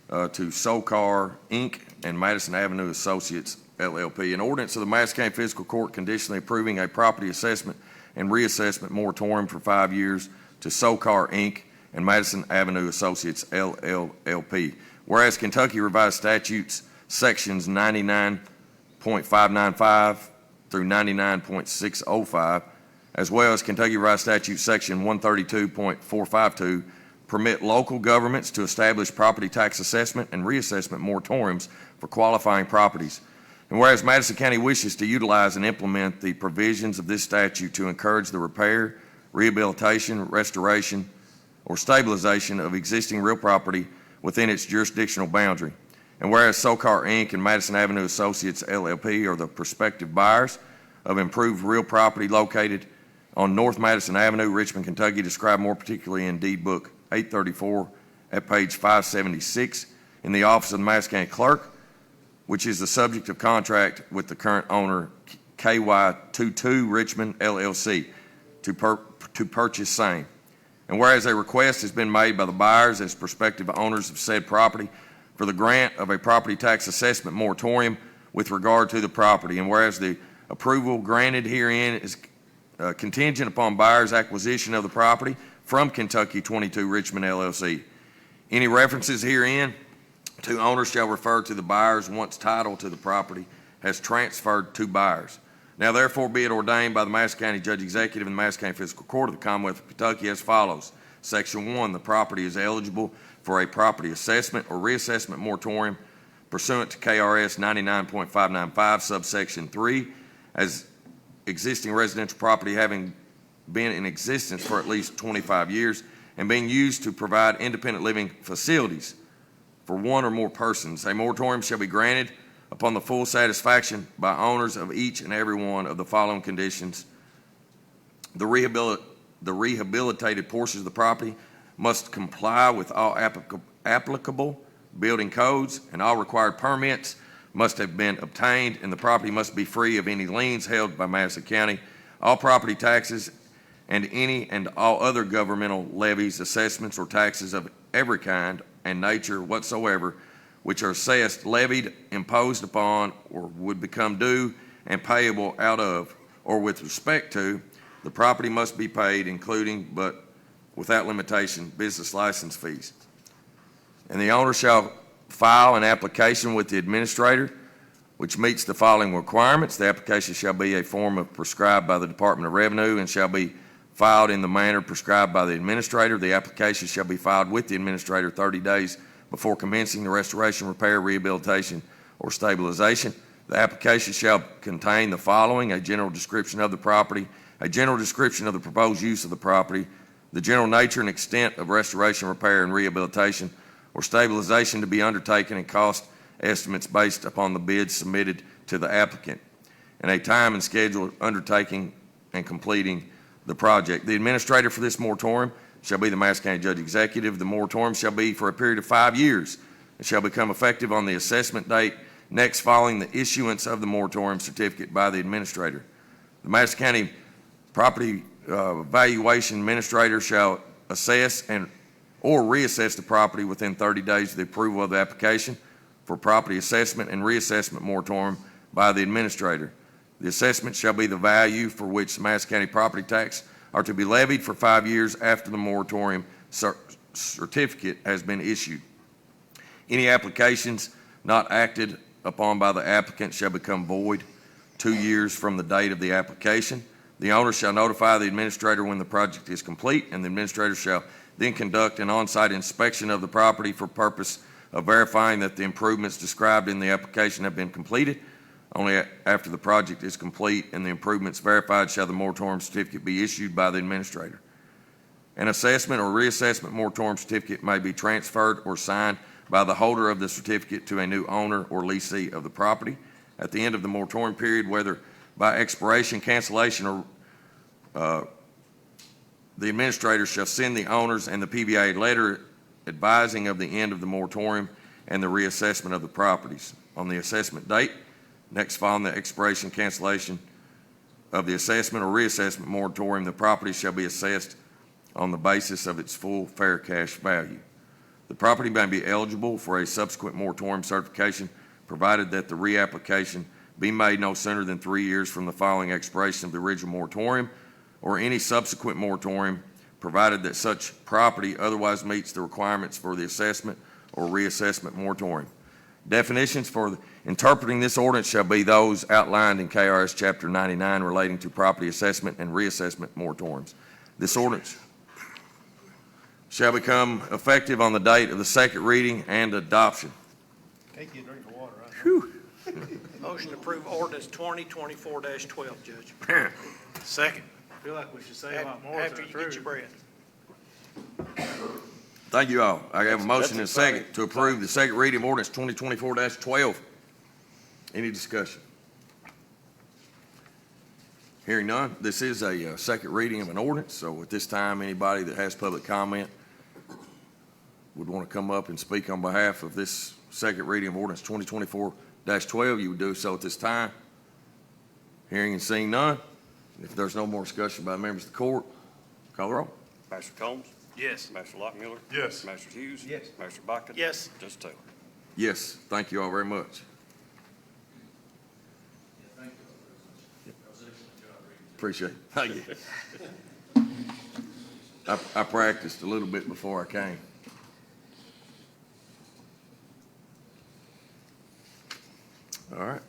to SoCar, Inc. and Madison Avenue Associates, LLP. An ordinance of the Madison County Fiscal Court conditionally approving a property assessment and reassessment moratorium for 5 years to SoCar, Inc. and Madison Avenue Associates, LLP. Whereas Kentucky Revised Statutes, Sections 99.595 through 99.605, as well as Kentucky Revised Statute Section 132.452, permit local governments to establish property tax assessment and reassessment moratoriums for qualifying properties. And whereas Madison County wishes to utilize and implement the provisions of this statute to encourage the repair, rehabilitation, restoration, or stabilization of existing real property within its jurisdictional boundary. And whereas SoCar, Inc. and Madison Avenue Associates, LLP are the prospective buyers of improved real property located on North Madison Avenue, Richmond, Kentucky, described more particularly in Deed Book 834 at page 576 in the Office of the Madison County Clerk, which is the subject of contract with the current owner, KY22 Richmond, LLC, to purchase same. And whereas a request has been made by the buyers as prospective owners of said property for the grant of a property tax assessment moratorium with regard to the property, and whereas the approval granted herein is contingent upon buyer's acquisition of the property from Kentucky 22 Richmond, LLC. Any references herein to owners shall refer to the buyers once title to the property has transferred to buyers. Now therefore be it ordained by the Madison County Judge Executive and the Madison County Fiscal Court of the Commonwealth of Kentucky as follows. Section 1, the property is eligible for a property assessment or reassessment moratorium pursuant to KRS 99.595 subsection 3 as existing residential property having been in existence for at least 25 years and being used to provide independent living facilities for one or more persons. A moratorium shall be granted upon the full satisfaction by owners of each and every one of the following conditions. The rehabilitated portions of the property must comply with all applicable building codes, and all required permits must have been obtained, and the property must be free of any liens held by Madison County. All property taxes and any and all other governmental levies, assessments, or taxes of every kind and nature whatsoever, which are assessed, levied, imposed upon, or would become due and payable out of, or with respect to, the property must be paid, including, but without limitation, business license fees. And the owner shall file an application with the administrator which meets the following requirements. The application shall be a form prescribed by the Department of Revenue and shall be filed in the manner prescribed by the administrator. The application shall be filed with the administrator 30 days before commencing the restoration, repair, rehabilitation, or stabilization. The application shall contain the following: a general description of the property, a general description of the proposed use of the property, the general nature and extent of restoration, repair, and rehabilitation or stabilization to be undertaken, and cost estimates based upon the bids submitted to the applicant, and a time and schedule undertaking and completing the project. The administrator for this moratorium shall be the Madison County Judge Executive. The moratorium shall be for a period of 5 years and shall become effective on the assessment date next following the issuance of the moratorium certificate by the administrator. The Madison County Property Valuation Administrator shall assess or reassess the property within 30 days of the approval of the application for property assessment and reassessment moratorium by the administrator. The assessment shall be the value for which the Madison County property tax are to be levied for 5 years after the moratorium certificate has been issued. Any applications not acted upon by the applicant shall become void 2 years from the date of the application. The owner shall notify the administrator when the project is complete, and the administrator shall then conduct an on-site inspection of the property for purpose of verifying that the improvements described in the application have been completed. Only after the project is complete and the improvements verified shall the moratorium certificate be issued by the administrator. An assessment or reassessment moratorium certificate may be transferred or signed by the holder of the certificate to a new owner or leasee of the property. At the end of the moratorium period, whether by expiration, cancellation, or the administrator shall send the owners and the PVA a letter advising of the end of the moratorium and the reassessment of the properties. On the assessment date, next following the expiration, cancellation of the assessment or reassessment moratorium, the property shall be assessed on the basis of its full fair cash value. The property may be eligible for a subsequent moratorium certification, provided that the reapplication be made no sooner than 3 years from the following expiration of the original moratorium or any subsequent moratorium, provided that such property otherwise meets the requirements for the assessment or reassessment moratorium. Definitions for interpreting this ordinance shall be those outlined in KRS Chapter 99 relating to property assessment and reassessment moratoriums. This ordinance shall become effective on the date of the second reading and adoption. Take you a drink of water, right? Motion to approve ordinance 2024-12, Judge. Second. I feel like we should say a lot more. After you get your breath. Thank you all. I have a motion and a second to approve the second reading of ordinance 2024-12. Any discussion? Hearing none, this is a second reading of an ordinance, so at this time, anybody that has public comment would want to come up and speak on behalf of this second reading of ordinance 2024-12, you would do so at this time. Hearing and seeing none, if there's no more discussion by members of the court, call the roll. Master Combs? Yes. Master Lockmiller? Yes. Master Hughes? Yes. Master Bucket? Yes. Judge Taylor? Yes, thank you all very much. Appreciate it. Thank you. I practiced a little bit before I came. All right.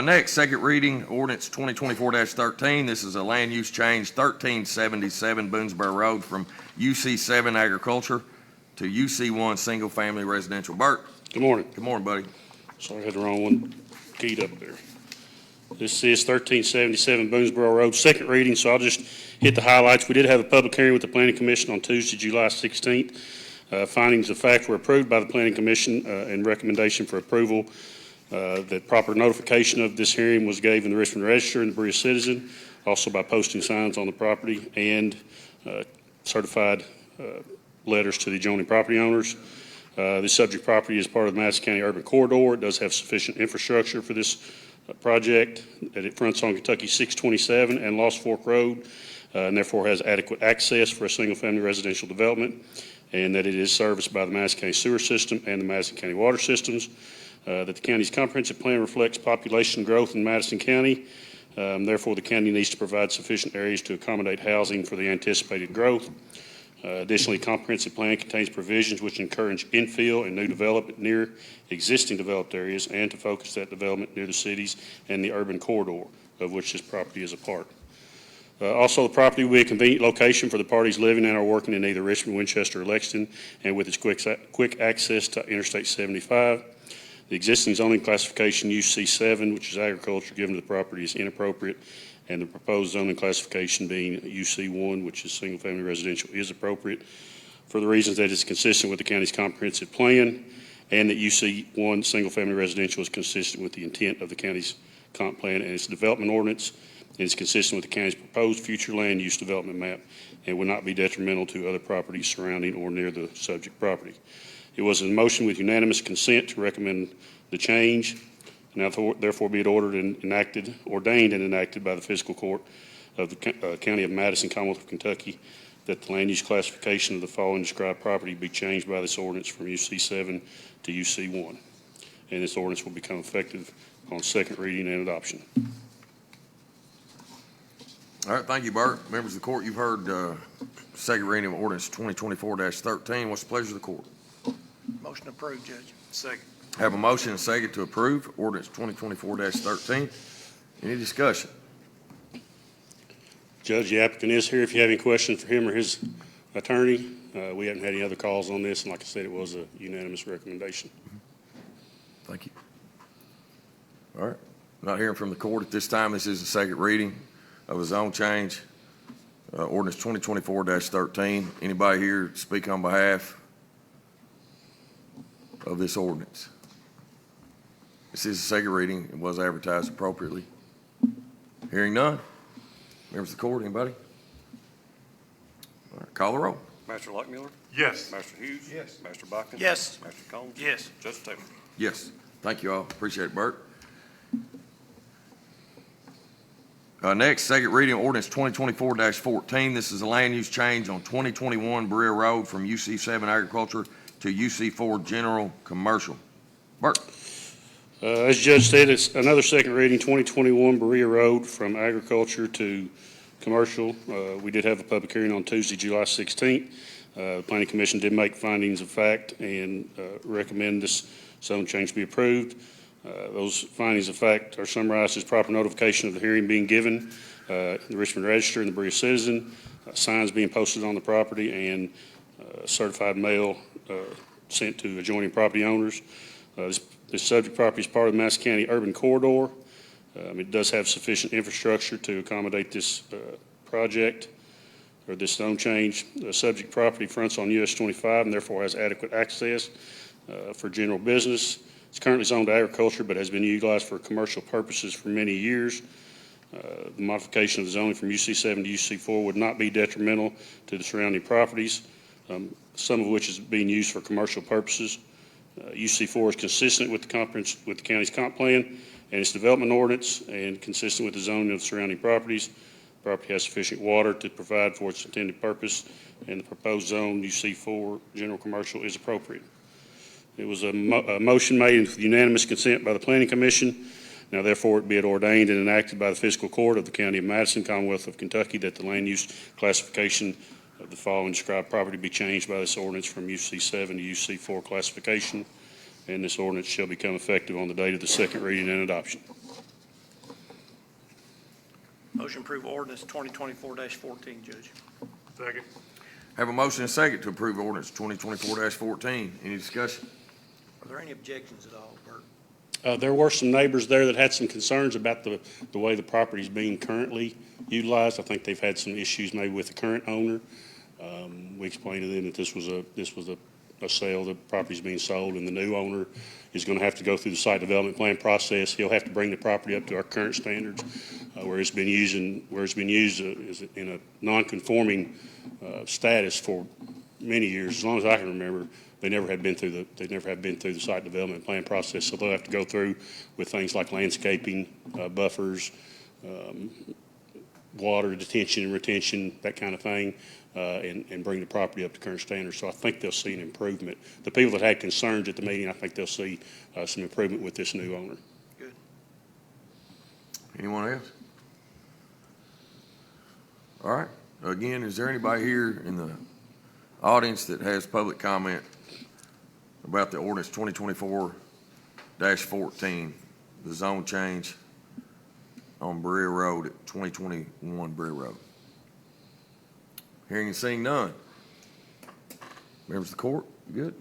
Next, second reading, ordinance 2024-13. This is a land use change, 1377 Boonesboro Road from UC7 Agriculture to UC1 Single Family Residential. Bert. Good morning. Good morning, buddy. Sorry, I had the wrong one keyed up there. This is 1377 Boonesboro Road, second reading, so I'll just hit the highlights. We did have a public hearing with the Planning Commission on Tuesday, July 16th. Findings of fact were approved by the Planning Commission and recommendation for approval. That proper notification of this hearing was gave in the Richmond Register and the Berea Citizen, also by posting signs on the property and certified letters to the adjoining property owners. The subject property is part of the Madison County Urban Corridor. It does have sufficient infrastructure for this project, that it fronts on Kentucky 627 and Lost Fork Road, and therefore has adequate access for a single-family residential development, and that it is serviced by the Madison County Sewer System and the Madison County Water Systems. That the county's comprehensive plan reflects population growth in Madison County, Therefore, the county needs to provide sufficient areas to accommodate housing for the anticipated growth. Additionally, comprehensive plan contains provisions which encourage infill and new development near existing developed areas and to focus that development near the cities and the urban corridor of which this property is a part. Also, the property will be a convenient location for the parties living and or working in either Richmond, Winchester, or Lexington, and with its quick access to Interstate 75. The existing zoning classification UC7, which is agriculture, given to the property is inappropriate, and the proposed zoning classification being UC1, which is single-family residential, is appropriate for the reasons that it's consistent with the county's comprehensive plan, and that UC1, single-family residential, is consistent with the intent of the county's comp plan and its development ordinance, and is consistent with the county's proposed future land use development map, and will not be detrimental to other properties surrounding or near the subject property. It was a motion with unanimous consent to recommend the change. Now therefore be it ordered and ordained and enacted by the Fiscal Court of the County of Madison, Commonwealth of Kentucky, that the land use classification of the following described property be changed by this ordinance from UC7 to UC1. And this ordinance will become effective on second reading and adoption. All right, thank you, Bert. Members of the court, you've heard second reading of ordinance 2024-13. What's the pleasure of the court? Motion approved, Judge. Second. Have a motion and a second to approve ordinance 2024-13. Any discussion? Judge, the applicant is here if you have any questions for him or his attorney. We haven't had any other calls on this, and like I said, it was a unanimous recommendation. Thank you. All right, not hearing from the court at this time. This is the second reading of a zone change, ordinance 2024-13. Anybody here speak on behalf of this ordinance? This is the second reading. It was advertised appropriately. Hearing none. Members of the court, anybody? All right, call the roll. Master Lockmiller? Yes. Master Hughes? Yes. Master Bachman? Yes. Master Combs? Yes. Judge Taylor? Yes. Thank you all. Appreciate it, Bert. Next, second reading of ordinance 2024-14. This is a land use change on 2021 Berea Road from UC7 Agriculture to UC4 General Commercial. Bert. As Judge said, it's another second reading, 2021 Berea Road from agriculture to commercial. We did have a public hearing on Tuesday, July 16th. The Planning Commission did make findings of fact and recommend this zone change be approved. Those findings of fact are summarized as proper notification of the hearing being given in the Richmond Register and the Berea Citizen, signs being posted on the property, and certified mail sent to adjoining property owners. This subject property is part of the Madison County urban corridor. It does have sufficient infrastructure to accommodate this project or this zone change. The subject property fronts on US 25 and therefore has adequate access for general business. It's currently zoned to agriculture but has been utilized for commercial purposes for many years. The modification of the zoning from UC7 to UC4 would not be detrimental to the surrounding properties, some of which is being used for commercial purposes. UC4 is consistent with the county's comp plan and its development ordinance and consistent with the zoning of the surrounding properties. The property has sufficient water to provide for its intended purpose, and the proposed zone UC4 general commercial is appropriate. It was a motion made with unanimous consent by the Planning Commission. Now therefore it be it ordained and enacted by the Fiscal Court of the County of Madison, Commonwealth of Kentucky, that the land use classification of the following described property be changed by this ordinance from UC7 to UC4 classification, and this ordinance shall become effective on the date of the second reading and adoption. Motion approve ordinance 2024-14, Judge. Second. Have a motion and a second to approve ordinance 2024-14. Any discussion? Are there any objections at all, Bert? There were some neighbors there that had some concerns about the way the property is being currently utilized. I think they've had some issues maybe with the current owner. We explained to them that this was a sale, the property's being sold, and the new owner is going to have to go through the site development plan process. He'll have to bring the property up to our current standards, where it's been used is in a non-conforming status for many years, as long as I can remember. They never have been through the site development plan process, so they'll have to go through with things like landscaping, buffers, water detention and retention, that kind of thing, and bring the property up to current standards. So I think they'll see an improvement. The people that had concerns at the meeting, I think they'll see some improvement with this new owner. Good. Anyone else? All right. Again, is there anybody here in the audience that has public comment about the ordinance 2024-14, the zone change on Berea Road at 2021 Berea Road? Hearing and seeing none. Members of the court, you good?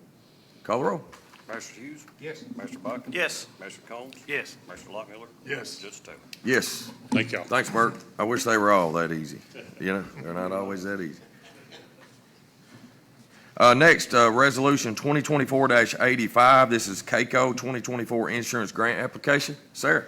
Call the roll. Master Hughes? Yes. Master Bucking? Yes. Master Combs? Yes. Master Lockmiller? Yes. Judge Taylor? Yes. Thank y'all. Thanks, Bert. I wish they were all that easy. You know, they're not always that easy. Next, Resolution 2024-85. This is CAECO 2024 Insurance Grant Application. Sarah?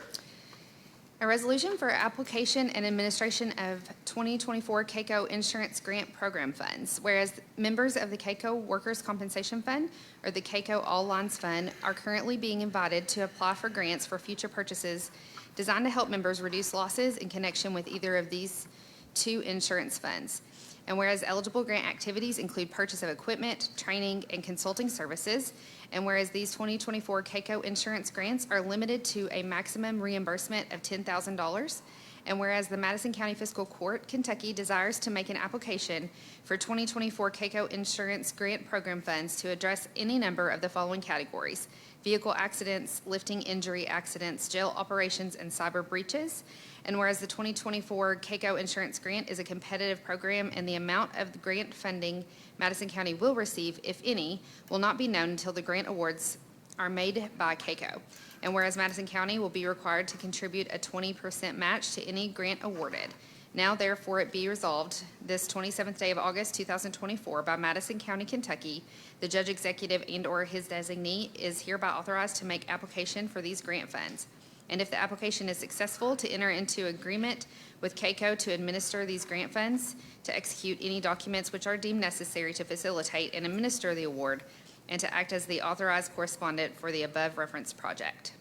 A resolution for application and administration of 2024 CAECO Insurance Grant Program funds, whereas members of the CAECO Workers' Compensation Fund or the CAECO All Lines Fund are currently being invited to apply for grants for future purchases designed to help members reduce losses in connection with either of these two insurance funds. And whereas eligible grant activities include purchase of equipment, training, and consulting services, and whereas these 2024 CAECO insurance grants are limited to a maximum reimbursement of $10,000, and whereas the Madison County Fiscal Court, Kentucky desires to make an application for 2024 CAECO insurance grant program funds to address any number of the following categories: vehicle accidents, lifting injury accidents, jail operations, and cyber breaches. And whereas the 2024 CAECO insurance grant is a competitive program and the amount of the grant funding Madison County will receive, if any, will not be known until the grant awards are made by CAECO. And whereas Madison County will be required to contribute a 20% match to any grant awarded. Now therefore it be resolved this 27th day of August 2024 by Madison County, Kentucky, the judge executive and/or his designee is hereby authorized to make application for these grant funds. And if the application is successful, to enter into agreement with CAECO to administer these grant funds, to execute any documents which are deemed necessary to facilitate and administer the award, and to act as the authorized correspondent for the above referenced project.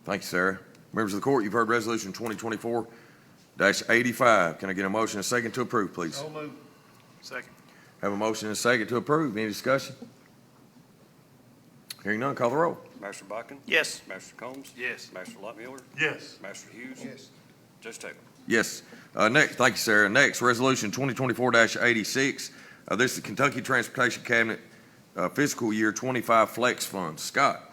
Thank you, Sarah. Members of the court, you've heard Resolution 2024-85. Can I get a motion and a second to approve, please? So moved. Second. Have a motion and a second to approve. Any discussion? Hearing none, call the roll. Master Bucking? Yes. Master Combs? Yes. Master Lockmiller? Yes. Master Hughes? Yes. Judge Taylor? Yes. Next, thank you, Sarah. Next, Resolution 2024-86. This is the Kentucky Transportation Cabinet Fiscal Year 25 Flex Funds. Scott?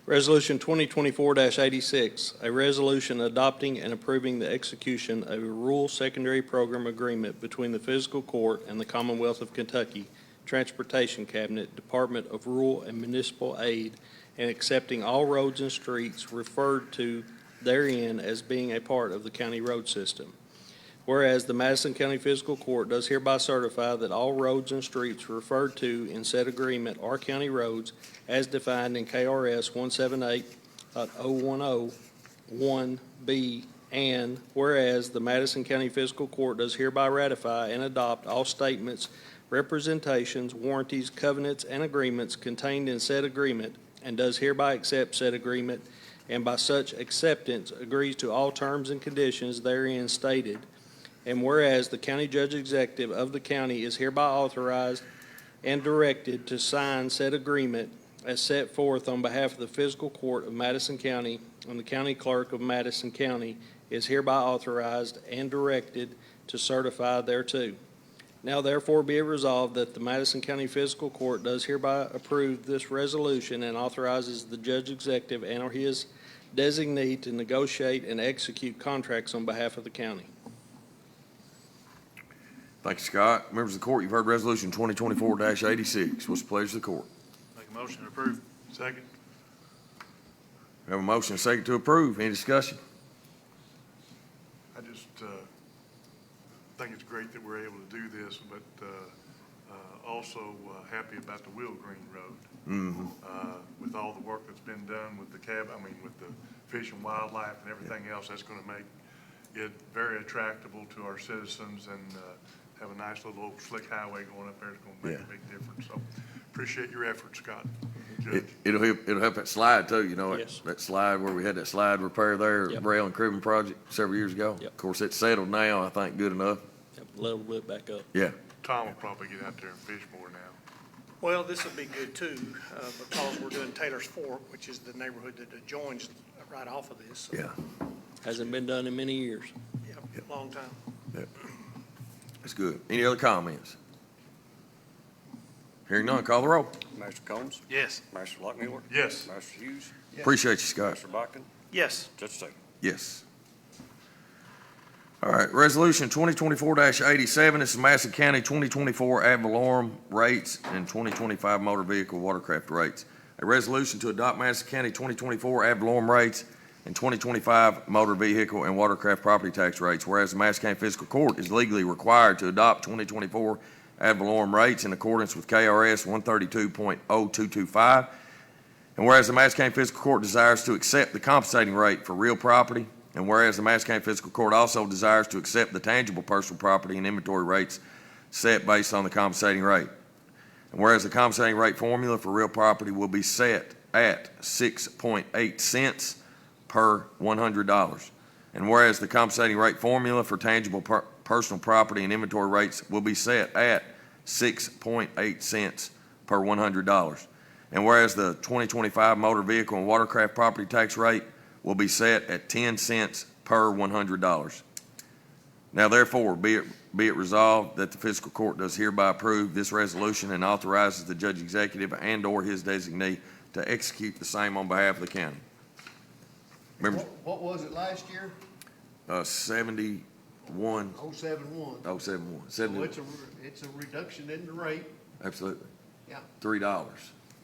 Resolution 2024-86, a resolution adopting and approving the execution of a rural secondary program agreement between the Fiscal Court and the Commonwealth of Kentucky Transportation Cabinet, Department of Rural and Municipal Aid, and accepting all roads and streets referred to therein as being a part of the county road system. Whereas the Madison County Fiscal Court does hereby certify that all roads and streets referred to in said agreement are county roads as defined in KRS 178.010(1)B, and whereas the Madison County Fiscal Court does hereby ratify and adopt all statements, representations, warranties, covenants, and agreements contained in said agreement, and does hereby accept said agreement, and by such acceptance agrees to all terms and conditions therein stated. And whereas the county judge executive of the county is hereby authorized and directed to sign said agreement as set forth on behalf of the Fiscal Court of Madison County, and the county clerk of Madison County is hereby authorized and directed to certify thereto. Now therefore be it resolved that the Madison County Fiscal Court does hereby approve this resolution and authorizes the judge executive and or his designee to negotiate and execute contracts on behalf of the county. Thank you, Scott. Members of the court, you've heard Resolution 2024-86. What's the pleasure of the court? Make a motion to approve. Second. We have a motion and a second to approve. Any discussion? I just think it's great that we're able to do this, but also happy about the Will Green Road. With all the work that's been done with the with the fish and wildlife and everything else, that's going to make it very attractable to our citizens, and have a nice little old slick highway going up there. It's going to make a big difference. So appreciate your efforts, Scott. It'll help that slide too, you know, Yes. that slide where we had that slide repair there, Yep. Braille and Cribbin project several years ago. Yep. Of course, it's settled now, I think, good enough. Level it back up. Yeah. Tom will probably get out there and fish more now. Well, this will be good too, because we're doing Taylor's Fork, which is the neighborhood that adjoins right off of this. So, Yeah. Hasn't been done in many years. yeah, Long time. That's good. Any other comments? Hearing none, call the roll. Master Combs? Yes. Master Lockmiller? Yes. Master Hughes? Appreciate you, Scott. Master Botkin? Yes. Judge Taylor? Yes. All right, Resolution 2024-87, this is Madison County 2024 ad valorem rates and 2025 motor vehicle watercraft rates. A resolution to adopt Madison County 2024 ad valorem rates and 2025 motor vehicle and watercraft property tax rates, whereas the Madison County Fiscal Court is legally required to adopt 2024 ad valorem rates in accordance with KRS 132.0225, and whereas the Madison County Fiscal Court desires to accept the compensating rate for real property, and whereas the Madison County Fiscal Court also desires to accept the tangible personal property and inventory rates set based on the compensating rate. And whereas the compensating rate formula for real property will be set at 6.8 cents per $100. And whereas the compensating rate formula for tangible personal property and inventory rates will be set at 6.8 cents per $100. And whereas the 2025 motor vehicle and watercraft property tax rate will be set at 10 cents per $100. Now therefore, be it resolved that the fiscal court does hereby approve this resolution and authorizes the judge executive and/or his designee to execute the same on behalf of the county. Remember, What was it last year? 71, 071. 071, So 70, it's a reduction in the rate. absolutely. Yeah. $3,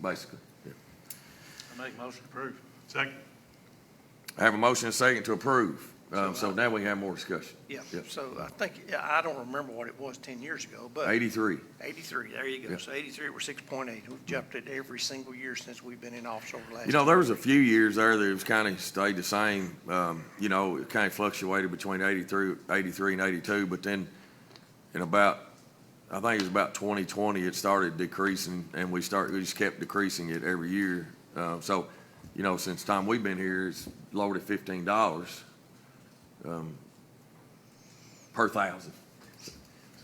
basically. Yeah. I make motion to approve. Second. I have a motion and a second to approve. So now we have more discussion. Yeah, Yep. so I think, yeah, I don't remember what it was 10 years ago, but 83. 83, there you go. Yeah. So 83, we're 6.8. We've jumped it every single year since we've been in office over the last. You know, there was a few years there that it was kind of stayed the same. You know, it kind of fluctuated between 83 and 82, but then in about, I think it was about 2020, it started decreasing, and we just kept decreasing it every year. So, you know, since the time we've been here, it's lowered at $15 per thousand.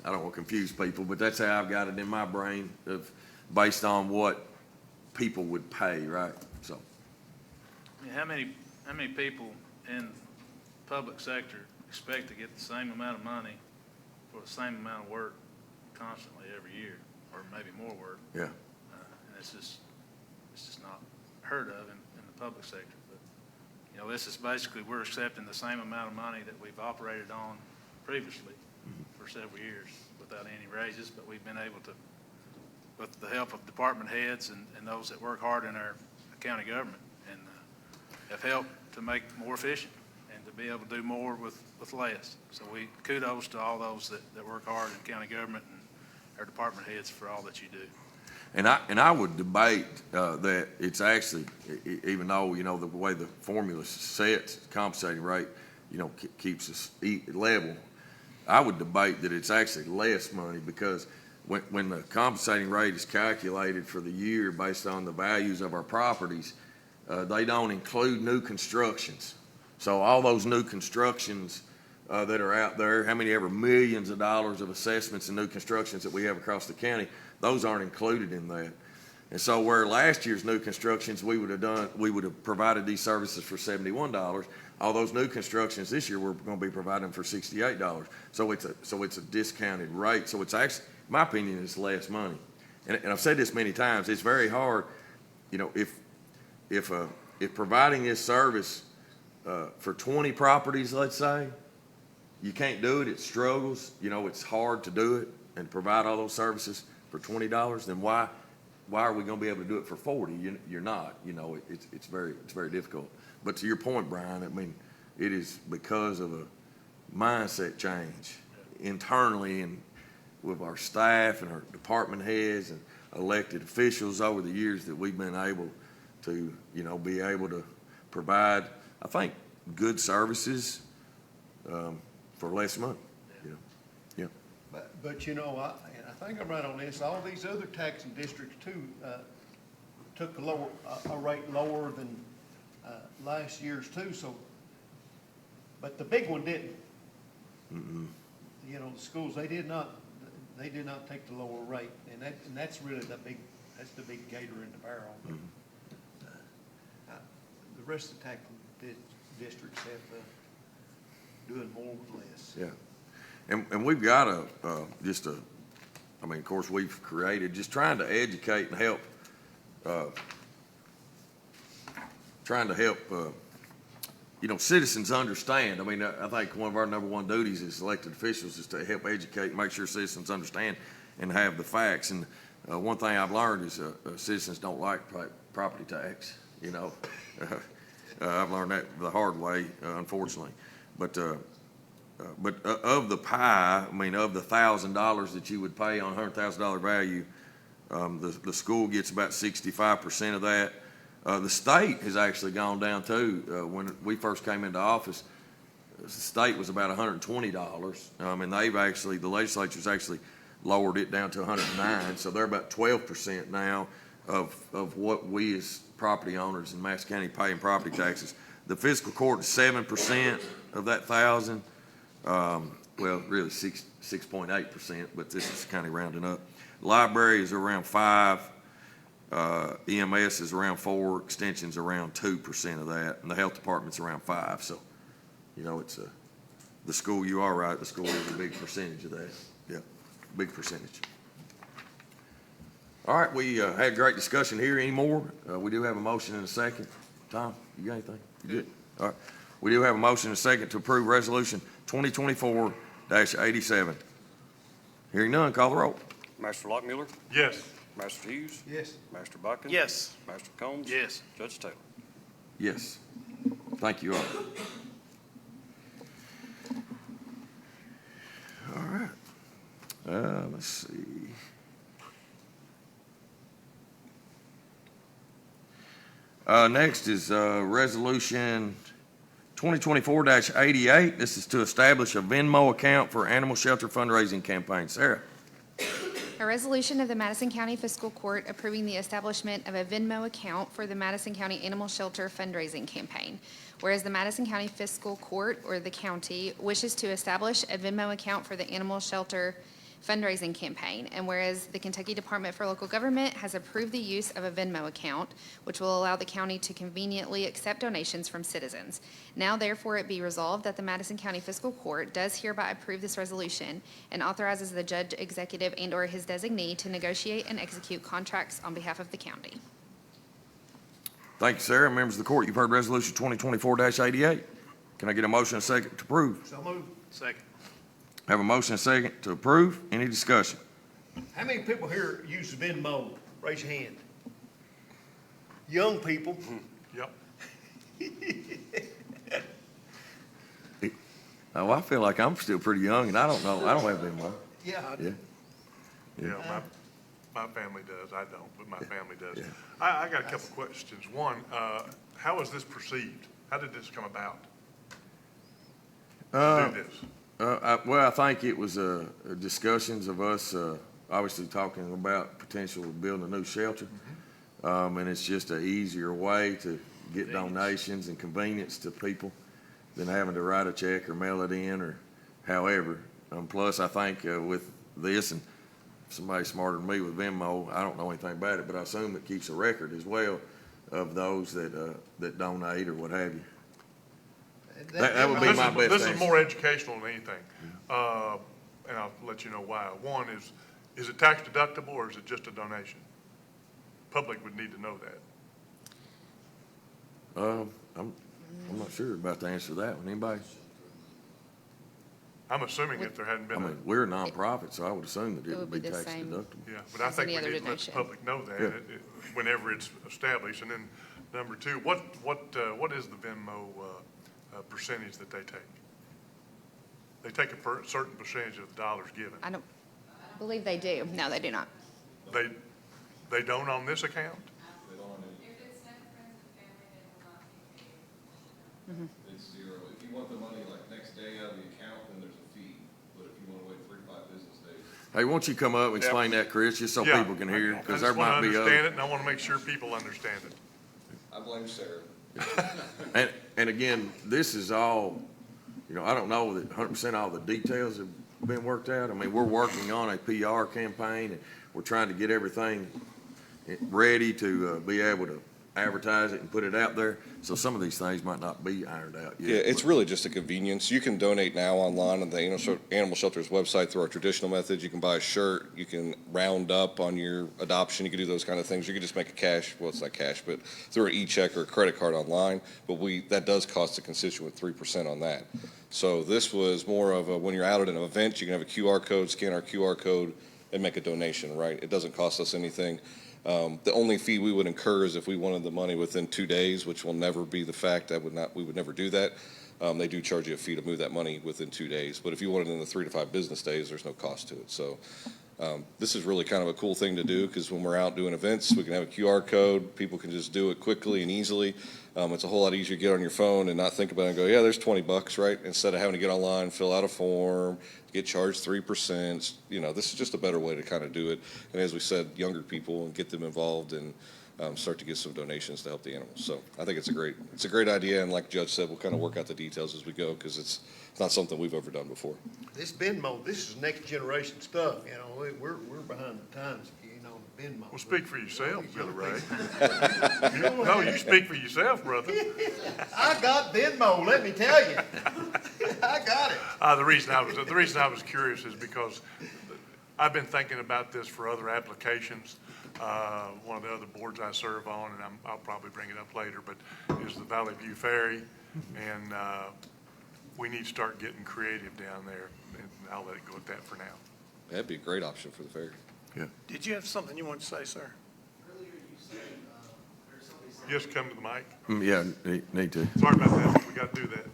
I don't want to confuse people, but that's how I've got it in my brain of based on what people would pay, right? So. I mean, how many people in the public sector expect to get the same amount of money for the same amount of work constantly every year, or maybe more work? Yeah. And it's just not heard of in the public sector. But, you know, this is basically, we're accepting the same amount of money that we've operated on previously for several years without any raises, but we've been able to, with the help of department heads and those that work hard in our county government, and have helped to make it more efficient and to be able to do more with less. So kudos to all those that work hard in county government and our department heads for all that you do. And I would debate that it's actually, even though, you know, the way the formula sets, the compensating rate, you know, keeps us level, I would debate that it's actually less money because when the compensating rate is calculated for the year based on the values of our properties, they don't include new constructions. So all those new constructions that are out there, how many ever millions of dollars of assessments and new constructions that we have across the county, those aren't included in that. And so where last year's new constructions, we would have provided these services for $71. All those new constructions this year, we're going to be providing for $68. So it's a discounted rate. So it's actually, in my opinion, it's less money. And I've said this many times, it's very hard, you know, if providing this service for 20 properties, let's say, you can't do it, it struggles, you know, it's hard to do it and provide all those services for $20, then why are we going to be able to do it for 40? You're not, you know, it's very difficult. But to your point, Brian, I mean, it is because of a mindset change internally and with our staff and our department heads and elected officials over the years that we've been able to, you know, be able to provide, I think, good services for less money, you know. Yeah. But you know, and I think I'm right on this, all these other taxing districts too, took a rate lower than last year's too, so, but the big one didn't. Mm-mm. You know, the schools, they did not take the lower rate, and that's really the big gator in the barrel. Mm-hmm. The rest of the taxing districts have, doing more with less. Yeah. And we've got I mean, of course, we've created, just trying to educate and help, citizens understand. I mean, I think one of our number one duties as elected officials is to help educate, make sure citizens understand and have the facts. And one thing I've learned is citizens don't like property tax, you know. I've learned that the hard way, unfortunately. But of the pie, I mean, of the $1,000 that you would pay on $100,000 value, the school gets about 65% of that. The state has actually gone down too. When we first came into office, the state was about $120. And the legislature's actually lowered it down to 109. So they're about 12% now of what we as property owners in Madison County pay in property taxes. The fiscal court is 7% of that 1,000. Well, really 6.8%, but this is kind of rounding up. Library is around 5. EMS is around 4. Extension's around 2% of that, and the health department's around 5. So, you know, it's the school. You are right. The school is a big percentage of that. Yeah, big percentage. All right, we had great discussion here. Any more? We do have a motion and a second. Tom, you got anything? You good? All right. We do have a motion and a second to approve resolution 2024-87. Hearing none, call the roll. Master Lockmuller, Yes. Master Hughes, Yes. Master Bucking. Yes. Master Combs. Yes. Judge Taylor. Yes. Thank you all. All right. Let's see. Next is resolution 2024-88. This is to establish a Venmo account for animal shelter fundraising campaign. Sarah. A resolution of the Madison County Fiscal Court approving the establishment of a Venmo account for the Madison County Animal Shelter fundraising campaign. Whereas the Madison County Fiscal Court, or the county, wishes to establish a Venmo account for the animal shelter fundraising campaign, and whereas the Kentucky Department for Local Government has approved the use of a Venmo account, which will allow the county to conveniently accept donations from citizens. Now therefore it be resolved that the Madison County Fiscal Court does hereby approve this resolution and authorizes the judge, executive, and/or his designee to negotiate and execute contracts on behalf of the county. Thank you, Sarah. Members of the court, you've heard resolution 2024-88. Can I get a motion and a second to approve? So moved. Second. Have a motion and a second to approve. Any discussion? How many people here use Venmo? Raise your hand. Young people. Yep. Oh, I feel like I'm still pretty young, and I don't know. I don't have Venmo. Yeah. Yeah. Yeah, my family does. I don't, but my family does. Yeah. I got a couple questions. One, how was this perceived? How did this come about? To do this? Well, I think it was discussions of us obviously talking about potential of building a new shelter. And it's just an easier way to get donations and convenience to people than having to write a check or mail it in or however. Plus, I think with this, and somebody smarter than me with Venmo, I don't know anything about it, but I assume it keeps a record as well of those that donate or what have you. That would be my best This answer. is more educational than anything. And I'll let you know why. One is it tax deductible or is it just a donation? Public would need to know that. I'm not sure about the answer to that one. Anybody? I'm assuming if there hadn't I been mean, we're a nonprofit, so I would assume that it would be the tax same. deductible. yeah, but I as think any we other need to let the donation. public know that Yeah. whenever it's established. And then number two, what is the Venmo percentage that they take? They take a certain percentage of the dollars given. I don't believe they do. No, they do not. They don't on this account? If it's sent to friends and family, they will not be paid. It's zero. If you want the money like next day out of the account, then there's a fee. But if you want to wait 3 to 5 business days. Hey, won't you come up and explain that, Chris, just so Yeah. people can hear? Because I there might be just want to understand others. it, and I want to make sure people understand it. I blame Sarah. And again, this is all, I don't know that 100% all the details have been worked out. I mean, we're working on a PR campaign, and we're trying to get everything ready to be able to advertise it and put it out there. So some of these things might not be ironed out yet. Yeah, it's really just a convenience. You can donate now online on the Animal Shelter's website through our traditional methods. You can buy a shirt, you can round up on your adoption, you can do those kind of things. You can just make a cash, well, it's not cash, but through an e-check or a credit card online. But that does cost the constituent 3% on that. So this was more of a, when you're out at an event, you can have a QR code, scan our QR code, and make a donation, right? It doesn't cost us anything. The only fee we would incur is if we wanted the money within 2 days, which will never be the fact. We would never do that. They do charge you a fee to move that money within 2 days. But if you want it in the 3 to 5 business days, there's no cost to it. So this is really kind of a cool thing to do, because when we're out doing events, we can have a QR code. People can just do it quickly and easily. It's a whole lot easier to get on your phone and not think about it and go, yeah, there's $20, right? Instead of having to get online, fill out a form, get charged 3%. This is just a better way to kind of do it. And as we said, younger people, and get them involved and start to get some donations to help the animals. So I think it's a great idea. And like Judge said, we'll kind of work out the details as we go, because it's not something we've ever done before. This Venmo, this is next generation stuff, we're behind the times, Venmo. Well, speak for yourself, Billy Ray. No, you speak for yourself, brother. I got Venmo, let me tell you. I got it. The reason I was curious is because I've been thinking about this for other applications. One of the other boards I serve on, and I'll probably bring it up later, but is the Valley View Ferry, and we need to start getting creative down there, and I'll let it go at that for now. That'd be a great option for the ferry. Yeah. Did you have something you wanted to say, sir? Earlier you said, or somebody said. Just come to the mic. Yeah, need to. Sorry about that. We got to do that.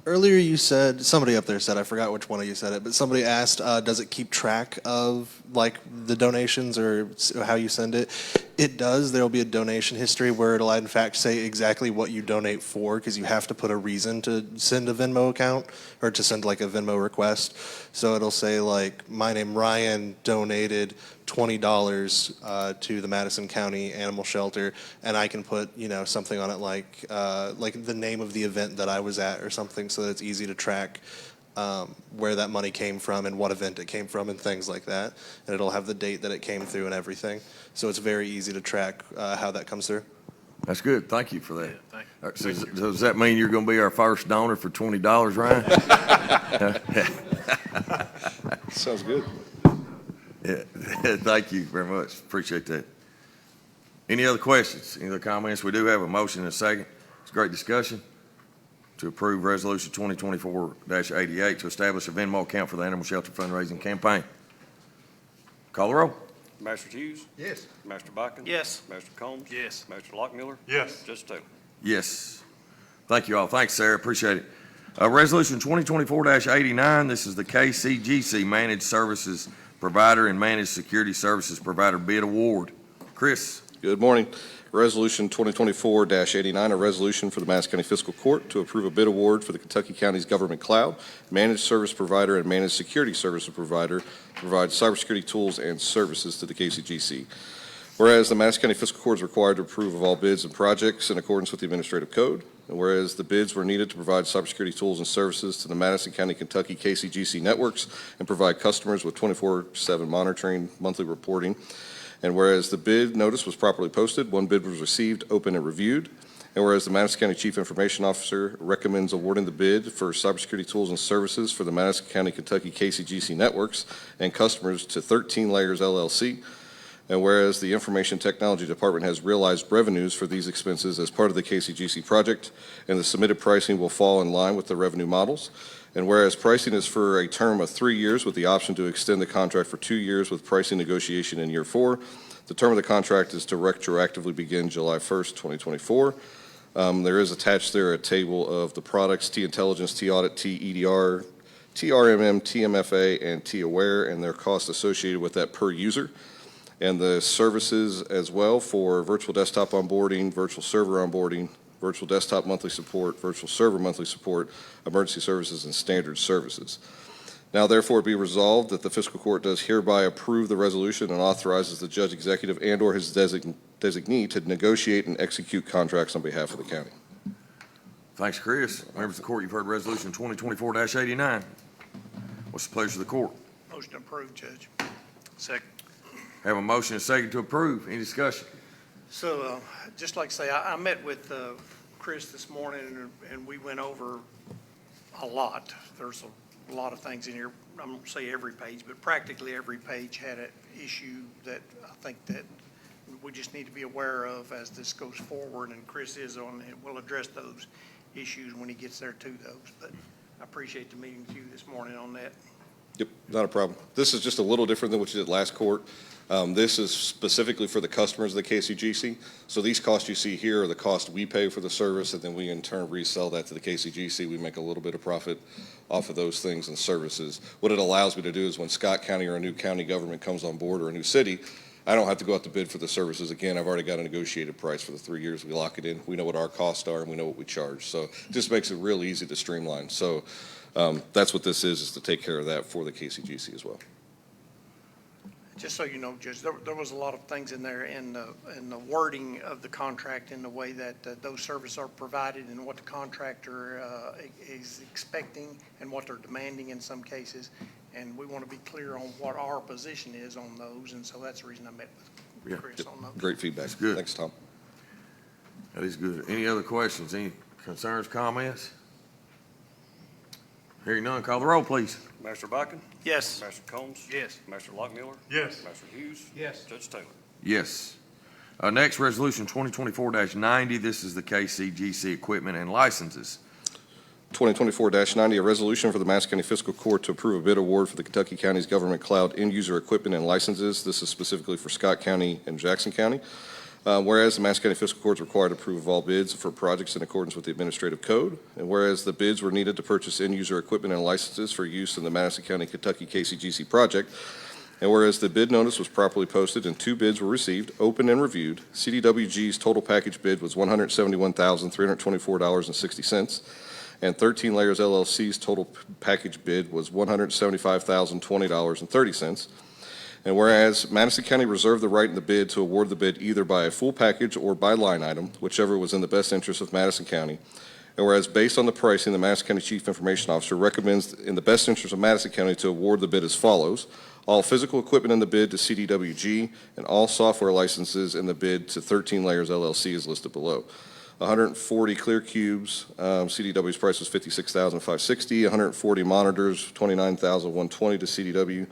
Earlier you said, somebody up there said, I forgot which one of you said it, but somebody asked, does it keep track of like the donations or how you send it? It does. There will be a donation history where it'll in fact say exactly what you donate for, because you have to put a reason to send a Venmo account or to send like a Venmo request. So it'll say like, my name Ryan donated $20 to the Madison County Animal Shelter, and I can put something on it like the name of the event that I was at or something, so that it's easy to track where that money came from and what event it came from and things like that. And it'll have the date that it came through and everything. So it's very easy to track how that comes through. That's good. Thank you for that. Yeah, thank you. All right, so does that mean you're going to be our first donor for $20, Ryan? Sounds good. Yeah, thank you very much. Appreciate that. Any other questions? Any other comments? We do have a motion and a second. It's a great discussion to approve Resolution 2024-88 to establish a Venmo account for the Animal Shelter Fundraising Campaign. Call the roll. Master Hughes? Yes. Master Botkin? Yes. Master Combs? Yes. Master Lockmiller? Yes. Judge Taylor? Yes. Thank you all. Thanks, Sarah. Appreciate it. Resolution 2024-89, this is the KCGC Managed Services Provider and Managed Security Services Provider Bid Award. Chris. Good morning. Resolution 2024-89, a resolution for the Madison County Fiscal Court to approve a bid award for the Kentucky County's Government Cloud, Managed Service Provider, and Managed Security Service Provider to provide cybersecurity tools and services to the KCGC. Whereas the Madison County Fiscal Court is required to approve of all bids and projects in accordance with the Administrative Code, and whereas the bids were needed to provide cybersecurity tools and services to the Madison County, Kentucky KCGC networks and provide customers with 24/7 monitoring, monthly reporting, and whereas the bid notice was properly posted, one bid was received, opened, and reviewed. And whereas the Madison County Chief Information Officer recommends awarding the bid for cybersecurity tools and services for the Madison County, Kentucky KCGC networks and customers to 13 Layers LLC. And whereas the Information Technology Department has realized revenues for these expenses as part of the KCGC project, and the submitted pricing will fall in line with the revenue models. And whereas pricing is for a term of 3 years with the option to extend the contract for 2 years with pricing negotiation in year 4, the term of the contract is to retroactively begin July 1st, 2024. There is attached there a table of the products, T-Intelligence, T-Audit, T-EDR, TRMM, TMFA, and T-Aware, and their costs associated with that per user. And the services as well for virtual desktop onboarding, virtual server onboarding, virtual desktop monthly support, virtual server monthly support, emergency services, and standard services. Now therefore be resolved that the Fiscal Court does hereby approve the resolution and authorizes the judge executive and/or his designee to negotiate and execute contracts on behalf of the county. Thanks, Chris. Members of the court, you've heard Resolution 2024-89. What's the pleasure of the court? Motion approved, Judge. Second. Have a motion and a second to approve. Any discussion? So, just like I say, I met with Chris this morning, and we went over a lot. There's a lot of things in here. I won't say every page, but practically every page had an issue that I think that we just need to be aware of as this goes forward, and Chris is on, and we'll address those issues when he gets there to those. But I appreciate the meeting with you this morning on that. Yep, not a problem. This is just a little different than what you did last court. This is specifically for the customers of the KCGC. So these costs you see here are the cost we pay for the service, and then we in turn resell that to the KCGC. We make a little bit of profit off of those things and services. What it allows me to do is when Scott County or a new county government comes on board or a new city, I don't have to go out to bid for the services again. I've already got a negotiated price for the 3 years. We lock it in. We know what our costs are, and we know what we charge. So it just makes it real easy to streamline. So that's what this is to take care of that for the KCGC as well. Just so you know, Judge, there was a lot of things in there in the wording of the contract, in the way that those services are provided and what the contractor is expecting and what they're demanding in some cases. And we want to be clear on what our position is on those, and so that's the reason I met with Chris on those. Great feedback. That's good. Thanks, Tom. That is good. Any other questions, any concerns, comments? Hearing none, call the roll, please. Master Buchan? Yes. Master Combs? Yes. Master Lockmiller? Yes. Master Hughes? Yes. Judge Taylor? Yes. Next, Resolution 2024-90. This is the KCGC equipment and licenses. 2024-90, a resolution for the Madison County Fiscal Court to approve a bid award for the Kentucky County's Government Cloud end-user equipment and licenses. This is specifically for Scott County and Jackson County. Whereas the Madison County Fiscal Court is required to approve of all bids for projects in accordance with the administrative code, and whereas the bids were needed to purchase end-user equipment and licenses for use in the Madison County, Kentucky KCGC project, and whereas the bid notice was properly posted and 2 bids were received, opened, and reviewed, CDWG's total package bid was $171,324.60, and 13 Layers LLC's total package bid was $175,020.30. And whereas Madison County reserved the right in the bid to award the bid either by a full package or by line item, whichever was in the best interest of Madison County. And whereas based on the pricing, the Madison County Chief Information Officer recommends in the best interest of Madison County to award the bid as follows. All physical equipment in the bid to CDWG and all software licenses in the bid to 13 Layers LLC is listed below. 140 clear cubes, CDW's price was $56,560. 140 monitors, $29,120 to CDW.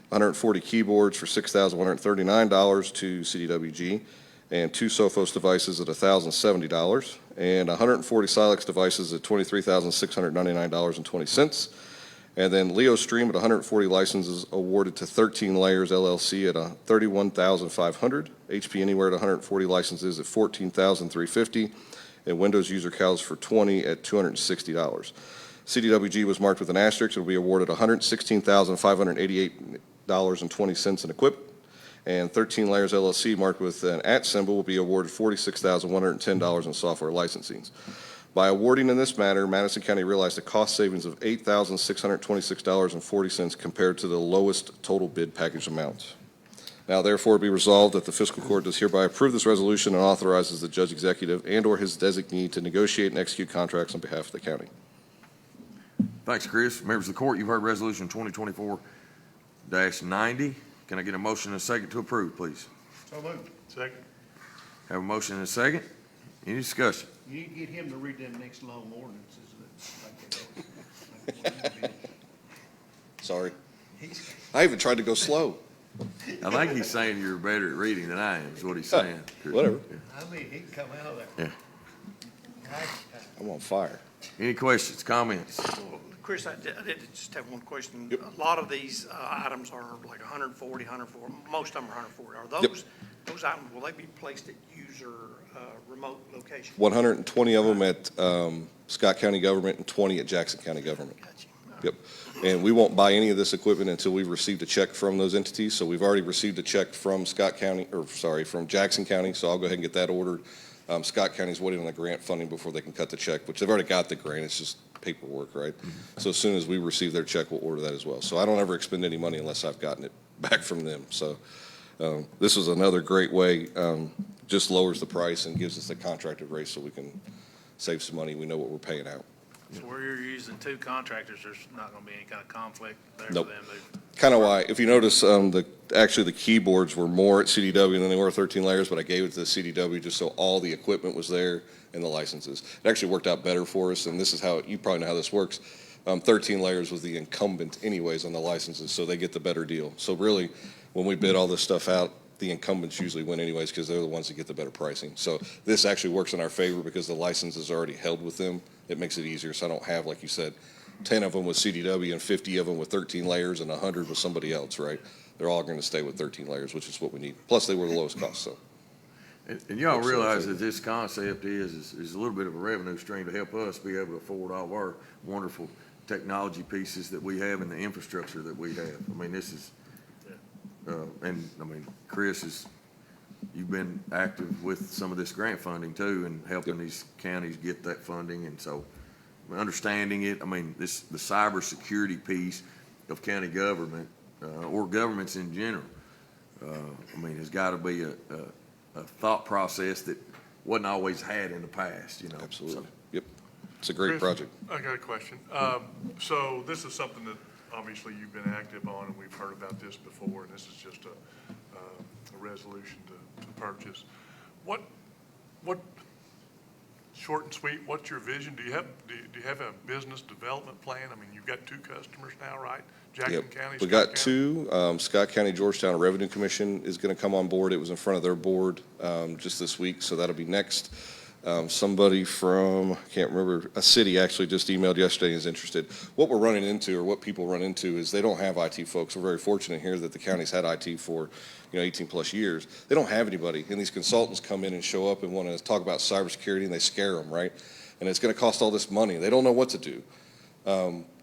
140 keyboards for $6,139 to CDWG, and 2 Sophos devices at $1,070, and 140 Silex devices at $23,699.20. And then Leo Stream at 140 licenses awarded to 13 Layers LLC at $31,500, HP Anywhere at 140 licenses at $14,350, and Windows User Cows for 20 at $260. CDWG was marked with an asterisk and will be awarded $116,588.20 in equipment, and 13 Layers LLC marked with an @ symbol will be awarded $46,110 in software licensing. By awarding in this manner, Madison County realized a cost savings of $8,626.40 compared to the lowest total bid package amounts. Now therefore be resolved that the Fiscal Court does hereby approve this resolution and authorizes the Judge Executive and/or his designee to negotiate and execute contracts on behalf of the county. Thanks, Chris. Members of the court, you've heard Resolution 2024-90. Can I get a motion and a second to approve, please? So moved. Second. Have a motion and a second. Any discussion? You need to get him to read them next long ordinances that. Sorry. I even tried to go slow. I think he's saying you're better at reading than I am, is what he's saying. Whatever. I mean, he can come out of there. Yeah. I'm on fire. Any questions, comments? Chris, I did just have one question. A lot of these items are like 140, 140, most of them are 140. Are those items, will they be placed at user remote locations? 120 of them at Scott County Government and 20 at Jackson County Government. Gotcha. Yep. And we won't buy any of this equipment until we've received a check from those entities. So we've already received a check from from Jackson County, so I'll go ahead and get that ordered. Scott County's waiting on the grant funding before they can cut the check, which they've already got the grant. It's just paperwork, right? So as soon as we receive their check, we'll order that as well. So I don't ever expend any money unless I've gotten it back from them. So this was another great way, just lowers the price and gives us the contracted rate so we can save some money. We know what we're paying out. So where you're using 2 contractors, there's not going to be any kind of conflict there Nope. for them. kind of why, if you notice, actually the keyboards were more at CDW than they were 13 layers, but I gave it to the CDW just so all the equipment was there and the licenses. It actually worked out better for us, and this is how, you probably know how this works. 13 layers was the incumbent anyways on the licenses, so they get the better deal. So really, when we bid all this stuff out, the incumbents usually win anyways because they're the ones that get the better pricing. So this actually works in our favor because the license is already held with them. It makes it easier, so I don't have, like you said, 10 of them with CDW and 50 of them with 13 layers and 100 with somebody else, right? They're all going to stay with 13 layers, which is what we need. Plus, they were the lowest cost, so. And y'all realize that this concept is a little bit of a revenue stream to help us be able to afford all of our wonderful technology pieces that we have and the infrastructure that we have. I mean, this is, and I mean, Chris you've been active with some of this grant funding too and helping these counties get that funding. And so understanding it, I mean, the cybersecurity piece of county government or governments in general, I mean, has got to be a thought process that wasn't always had in the past, you know. Absolutely. So. Yep. It's a great Chris, project. I got a question. So this is something that obviously you've been active on, and we've heard about this before, and this is just a resolution to purchase. What, short and sweet, what's your vision? Do you have a business development plan? I mean, you've got 2 customers now, right? Jackson Yep. County, We Scott got County? 2. Scott County, Georgetown Revenue Commission is going to come on board. It was in front of their board just this week, so that'll be next. Somebody from, I can't remember, a city actually just emailed yesterday and is interested. What we're running into, or what people run into, is they don't have IT folks. We're very fortunate here that the county's had IT for 18 plus years. They don't have anybody, and these consultants come in and show up and want to talk about cybersecurity, and they scare them, right? And it's going to cost all this money. They don't know what to do.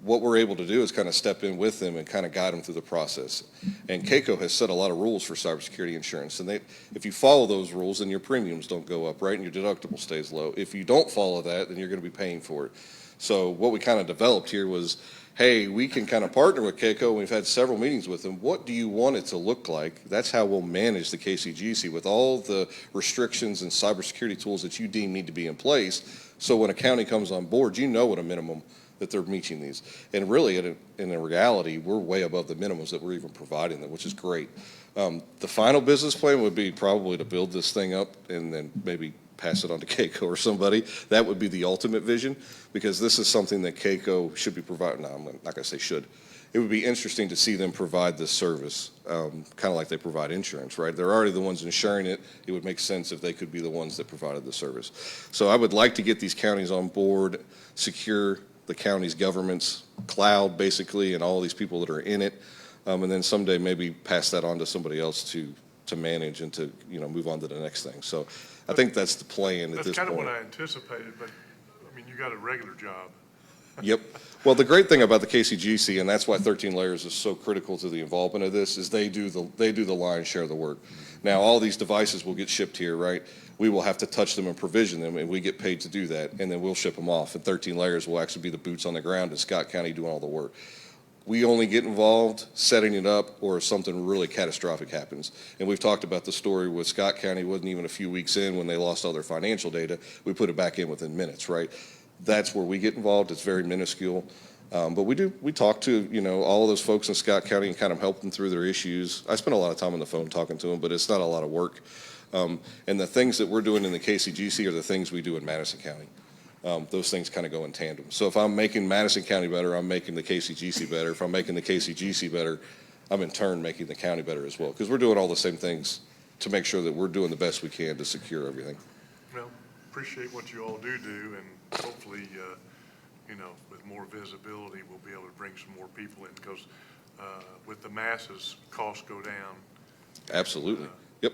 What we're able to do is kind of step in with them and kind of guide them through the process. And CAECO has set a lot of rules for cybersecurity insurance. And if you follow those rules, then your premiums don't go up, right? And your deductible stays low. If you don't follow that, then you're going to be paying for it. So what we kind of developed here was, hey, we can kind of partner with CAECO. We've had several meetings with them. What do you want it to look like? That's how we'll manage the KCGC with all the restrictions and cybersecurity tools that you deem need to be in place. So when a county comes on board, you know at a minimum that they're meeting these. And really, in reality, we're way above the minimums that we're even providing them, which is great. The final business plan would be probably to build this thing up and then maybe pass it on to CAECO or somebody. That would be the ultimate vision, because this is something that CAECO should be providing. No, I'm not going to say should. It would be interesting to see them provide this service, kind of like they provide insurance, right? They're already the ones insuring it. It would make sense if they could be the ones that provided the service. So I would like to get these counties on board, secure the county's government's cloud, basically, and all these people that are in it, and then someday maybe pass that on to somebody else to manage and to move on to the next thing. So I think that's the plan at this point. That's kind of what I anticipated, but I mean, you got a regular job. Yep. Well, the great thing about the KCGC, and that's why 13 layers is so critical to the involvement of this, is they do the lion's share of the work. Now, all these devices will get shipped here, right? We will have to touch them and provision them, and we get paid to do that, and then we'll ship them off. And 13 layers will actually be the boots on the ground in Scott County doing all the work. We only get involved setting it up or if something really catastrophic happens. And we've talked about the story with Scott County. It wasn't even a few weeks in when they lost all their financial data. We put it back in within minutes, right? That's where we get involved. It's very minuscule. But we talk to, all of those folks in Scott County and kind of help them through their issues. I spend a lot of time on the phone talking to them, but it's not a lot of work. And the things that we're doing in the KCGC are the things we do in Madison County. Those things kind of go in tandem. So if I'm making Madison County better, I'm making the KCGC better. If I'm making the KCGC better, I'm in turn making the county better as well. Because we're doing all the same things to make sure that we're doing the best we can to secure everything. Well, appreciate what you all do, and hopefully, with more visibility, we'll be able to bring some more people in, because with the masses, costs go down. Absolutely. Yep.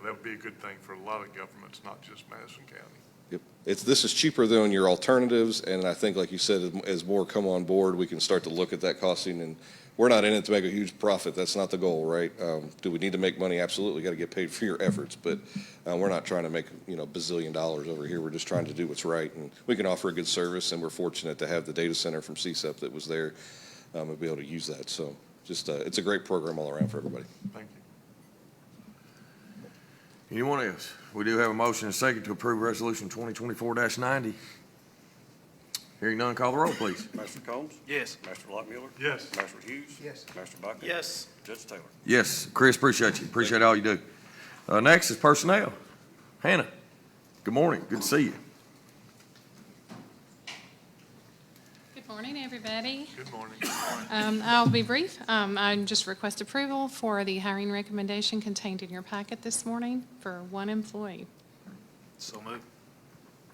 That would be a good thing for a lot of governments, not just Madison County. Yep. This is cheaper than your alternatives, and I think, like you said, as more come on board, we can start to look at that costing. And we're not in it to make a huge profit. That's not the goal, right? Do we need to make money? Absolutely. Got to get paid for your efforts, but we're not trying to make bazillion dollars over here. We're just trying to do what's right, and we can offer a good service. And we're fortunate to have the data center from CSEP that was there and be able to use that. So just it's a great program all around for everybody. Thank you. Anyone else? We do have a motion and a second to approve Resolution 2024-90. Hearing none, call the roll, please. Master Combs? Yes. Master Lockmiller? Yes. Master Hughes? Yes. Master Buckner? Yes. Judge Taylor? Yes, Chris, appreciate you. Appreciate all you do. Next is personnel. Hannah, good morning. Good to see you. Good morning, everybody. Good morning. I'll be brief. I just request approval for the hiring recommendation contained in your packet this morning for one employee. So moved.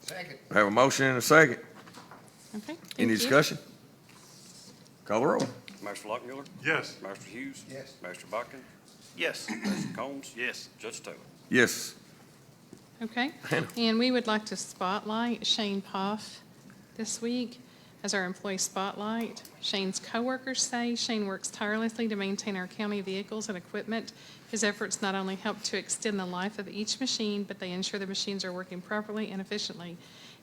Second. I have a motion and a second. Okay, thank Any you. discussion? Call the roll. Master Lockmiller? Yes. Master Hughes? Yes. Master Buckner? Yes. Master Combs? Yes. Judge Taylor? Yes. Okay, Hannah. and we would like to spotlight Shane Poff this week as our employee spotlight. Shane's coworkers say Shane works tirelessly to maintain our county vehicles and equipment. His efforts not only help to extend the life of each machine, but they ensure the machines are working properly and efficiently.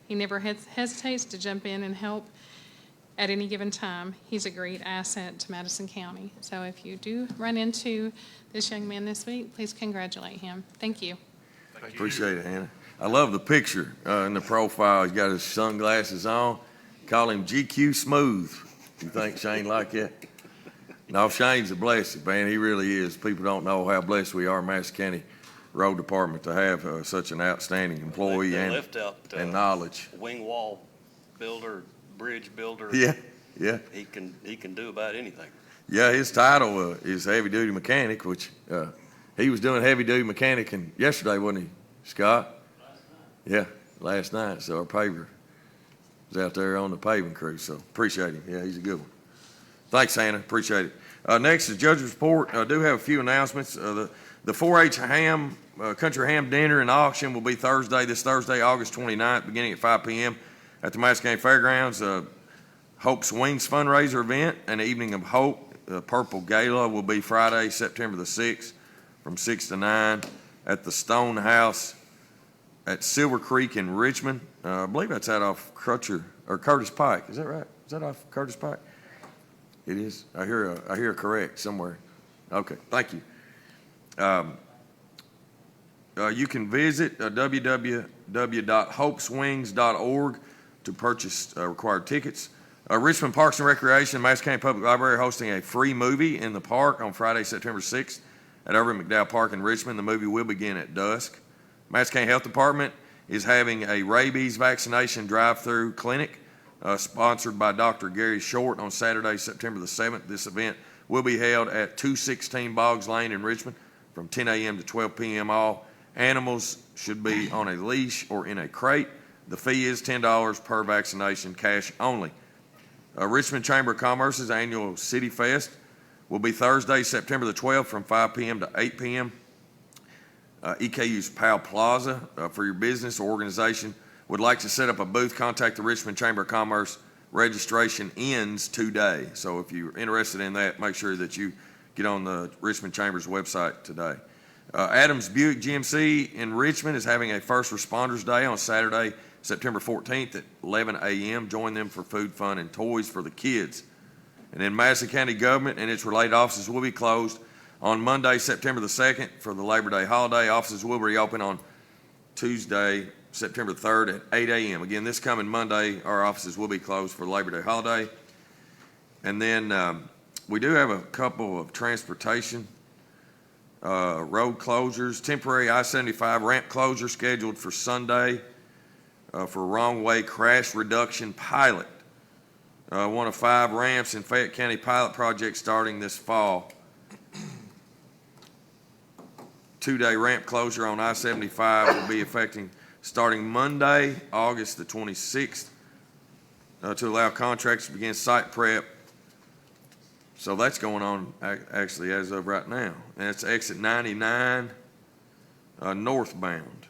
He never hesitates to jump in and help at any given time. He's a great asset to Madison County. So if you do run into this young man this week, please congratulate him. Thank you. Thank you. Appreciate it, Hannah. I love the picture in the profile. He's got his sunglasses on. Call him GQ Smooth. You think Shane like that? No, Shane's a blessing, man. He really is. People don't know how blessed we are in Madison County Road Department to have such an outstanding employee They and left out, and knowledge. wing wall builder, bridge builder. Yeah, yeah. He can do about anything. Yeah, his title is heavy-duty mechanic, which he was doing heavy-duty mechanic yesterday, wasn't he, Scott? Yeah, last night. So our paver was out there on the paving crew, so appreciate him. Yeah, he's a good one. Thanks, Hannah. Appreciate it. Next is judge's report. I do have a few announcements. The 4-H country ham dinner and auction will be this Thursday, August 29th, beginning at 5 p.m. at the Madison County Fairgrounds. Hope's Wings fundraiser event and Evening of Hope. The Purple Gala will be Friday, September the 6th from 6 to 9 at the Stone House at Silver Creek in Richmond. I believe that's out off Curtis Pike. Is that right? Is that off Curtis Pike? It is. I hear correct somewhere. Okay, thank you. You can visit www.hopeswings.org to purchase required tickets. Richmond Parks and Recreation, Madison County Public Library hosting a free movie in the park on Friday, September 6th at Irving McDowell Park in Richmond. The movie will begin at dusk. Madison County Health Department is having a rabies vaccination drive-through clinic sponsored by Dr. Gary Short on Saturday, September the 7th. This event will be held at 216 Boggs Lane in Richmond from 10 a.m. to 12 p.m. All animals should be on a leash or in a crate. The fee is $10 per vaccination, cash only. Richmond Chamber of Commerce's annual City Fest will be Thursday, September the 12th from 5 p.m. to 8 p.m. EKU's Powell Plaza. For your business or organization would like to set up a booth, contact the Richmond Chamber of Commerce. Registration ends today. So if you're interested in that, make sure that you get on the Richmond Chamber's website today. Adams Buick GMC in Richmond is having a First Responders Day on Saturday, September 14th at 11 a.m. Join them for food, fun, and toys for the kids. And then Madison County Government and its related offices will be closed on Monday, September the 2nd for the Labor Day holiday. Offices will reopen on Tuesday, September 3rd at 8 a.m. Again, this coming Monday, our offices will be closed for the Labor Day holiday. And then we do have a couple of transportation road closures. Temporary I-75 ramp closure scheduled for Sunday for wrong way crash reduction pilot. One of 5 ramps in Fayette County pilot project starting this fall. 2-day ramp closure on I-75 will be affecting starting Monday, August the 26th, to allow contractors to begin site prep. So that's going on actually as of right now. And it's exit 99 northbound.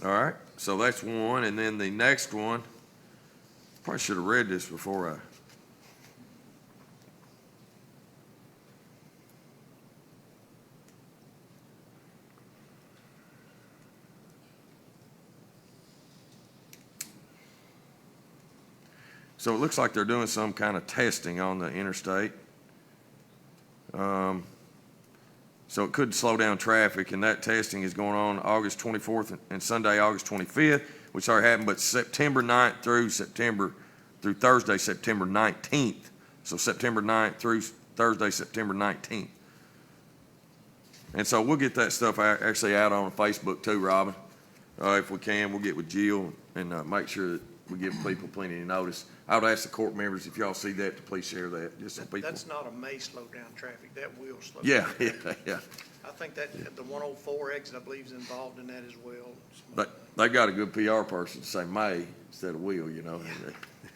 All right, so that's one. And then the next one, probably should have read this before I. So it looks like they're doing some kind of testing on the interstate. So it could slow down traffic, and that testing is going on August 24th and Sunday, August 25th, which already happened, but September 9th through Thursday, September 19th. So September 9th through Thursday, September 19th. And so we'll get that stuff actually out on Facebook too, Robin. If we can, we'll get with Jill and make sure that we give people plenty of notice. I would ask the court members, if y'all see that, to please share that, just so people. That's not a may slow down traffic, that will slow Yeah, down yeah, traffic. yeah. I think that the 104 exit, I believe, is involved in that as well. But they got a good PR person to say may instead of will, you know.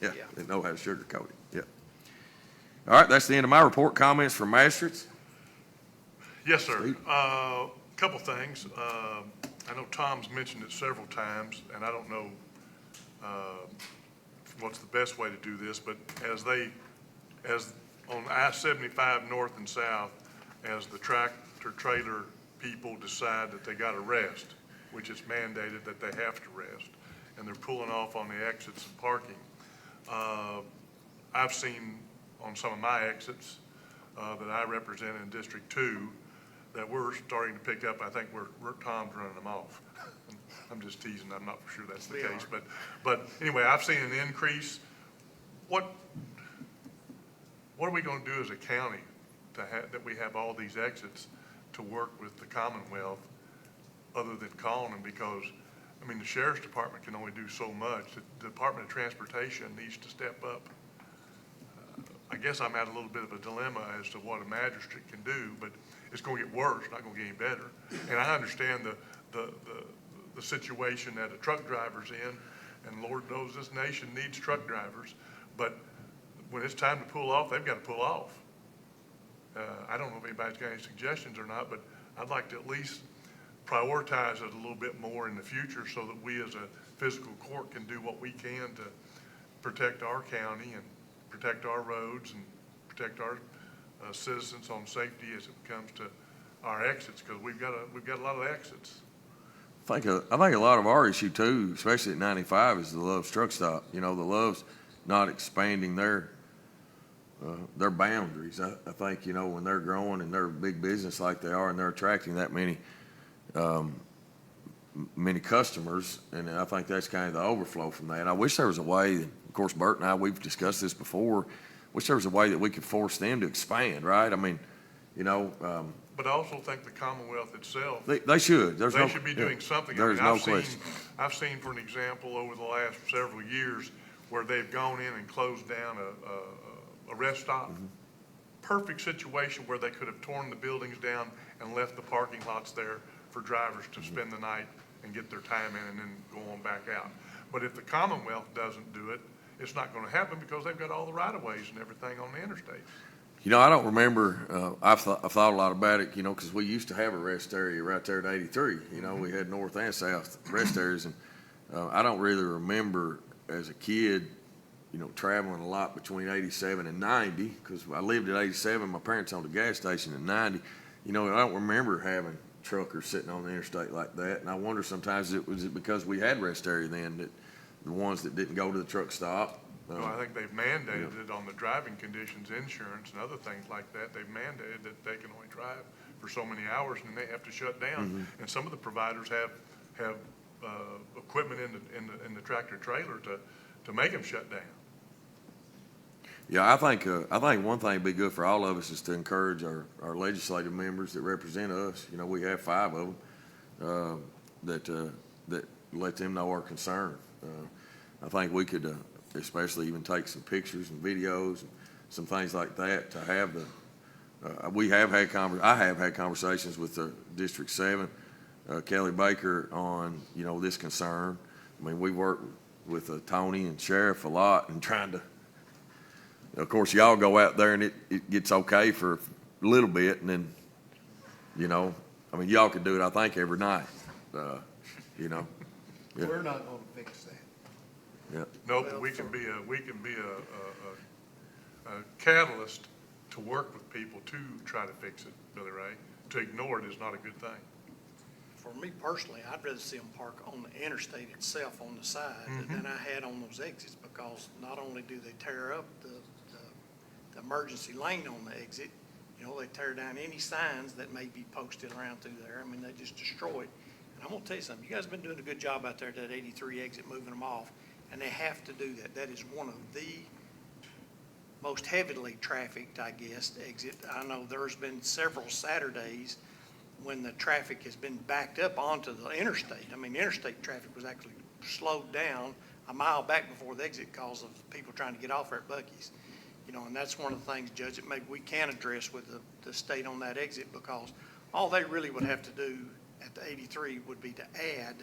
Yeah, Yeah. they know how to sugarcoat it, yeah. All right, that's the end of my report. Comments from magistrates? Yes, sir. Steve? Couple things. I know Tom's mentioned it several times, and I don't know what's the best way to do this, but as on I-75 north and south, as the tractor trailer people decide that they got to rest, which is mandated that they have to rest, and they're pulling off on the exits and parking. I've seen on some of my exits that I represent in District 2 that we're starting to pick up. I think Tom's running them off. I'm just teasing. I'm not for sure that's the case. But anyway, I've seen an increase. What are we going to do as a county that we have all these exits to work with the Commonwealth other than calling them? Because, I mean, the Sheriff's Department can only do so much. The Department of Transportation needs to step up. I guess I'm at a little bit of a dilemma as to what a magistrate can do, but it's going to get worse, not going to get any better. And I understand the situation that a truck driver's in, and Lord knows this nation needs truck drivers, but when it's time to pull off, they've got to pull off. I don't know if anybody's got any suggestions or not, but I'd like to at least prioritize it a little bit more in the future so that we as a fiscal court can do what we can to protect our county and protect our roads and protect our citizens on safety as it comes to our exits, because we've got a lot of exits. I think a lot of our issue too, especially at 95, is the Love's truck stop. You know, the Love's not expanding their boundaries. I think, you know, when they're growing and they're a big business like they are and they're attracting that many customers, and I think that's kind of the overflow from that. I wish there was a way, of course, Bert and I, we've discussed this before, wish there was a way that we could force them to expand, right? I mean, you know. But I also think the Commonwealth itself. They should. They should be doing something. There's no question. I've seen, for an example, over the last several years, where they've gone in and closed down a rest stop. Mm-hmm. Perfect situation where they could have torn the buildings down and left the parking lots there for drivers to spend the night and get their time in and then go on back out. But if the Commonwealth doesn't do it, it's not going to happen because they've got all the right-of-ways and everything on the interstate. You know, I don't remember, I've thought a lot about it, you know, because we used to have a rest area right there at 83. You know, we had north and south rest areas, and I don't really remember as a kid, you know, traveling a lot between 87 and 90, because I lived at 87. My parents owned a gas station at 90. You know, I don't remember having truckers sitting on the interstate like that, and I wonder sometimes was it because we had rest area then, that the ones that didn't go to the truck stop. Well, I think they've mandated it on the driving conditions, insurance, and other things like that. They've mandated that they can only drive for so many hours, and they have to shut down. Mm-hmm. And some of the providers have equipment in the tractor trailer to make them shut down. Yeah, I think one thing that'd be good for all of us is to encourage our legislative members that represent us. You know, we have 5 of them that let them know our concern. I think we could especially even take some pictures and videos and some things like that to have the. I have had conversations with the District 7, Kelly Baker, on, you know, this concern. I mean, we work with Tony and Sheriff a lot and trying to. Of course, y'all go out there and it gets okay for a little bit, and then, you know, I mean, y'all could do it, I think, every night, you know. Yeah. We're not going to fix that. Yeah. No, but we can be a catalyst to work with people to try to fix it, Billy Ray. To ignore it is not a good thing. For me personally, I'd rather see them park on the interstate itself on the side than I had on those exits, because not only do they tear up the emergency lane on the exit, You know, they tear down any signs that may be posted around through there. I mean, they just destroy it. And I'm gonna tell you something, you guys have been doing a good job out there at that 83 exit, moving them off, and they have to do that. That is one of the most heavily trafficked, I guess, exit. I know there's been several Saturdays when the traffic has been backed up onto the interstate. I mean, interstate traffic was actually slowed down a mile back before the exit because of people trying to get off there at Buc-ee's. You know, and that's one of the things, Judge, that maybe we can address with the state on that exit, because all they really would have to do at the 83 would be to add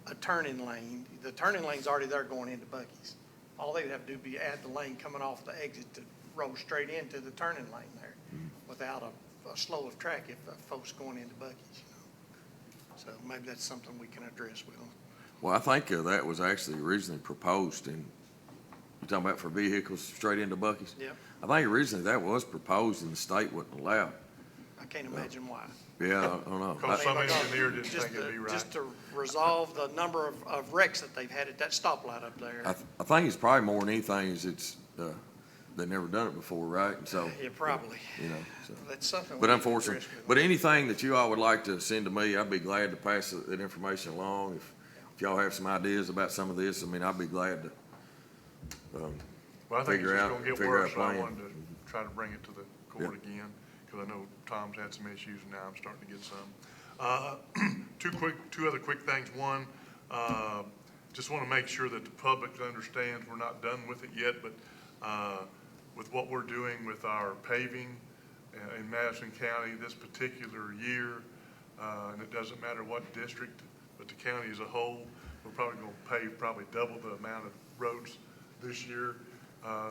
a turning lane. The turning lane's already there going into Buc-ee's. All they would have to do would be add the lane coming off the exit to roll straight into the turning lane there without a slow of track if folks going into Buc-ee's, you know. So maybe that's something we can address with them. Well, I think that was actually originally proposed in, you're talking about for vehicles straight into Buc-ee's? Yep. I think originally that was proposed and the state wouldn't allow it. I can't imagine why. Yeah, I don't know. Because some Because engineer didn't just think it'd be to- right. Just to resolve the number of wrecks that they've had at that stoplight up there. I think it's probably more than anything is it's, they've never done it before, right? And so, Yeah, probably. you know, so. That's something. But we can unfortunately, address with but them. anything that you all would like to send to me, I'd be glad to pass that information along. If y'all have some ideas about some of this, I mean, I'd be glad to, Well, I think it's figure just out- gonna get figure out worse, a so I plan. wanted to try to bring it to the court again, because I know Tom's had some issues, and now I'm starting to get some. Two other quick things. One, just want to make sure that the public understands we're not done with it yet, but with what we're doing with our paving in Madison County this particular year, and it doesn't matter what district, but the county as a whole, we're probably going to pave probably double the amount of roads this year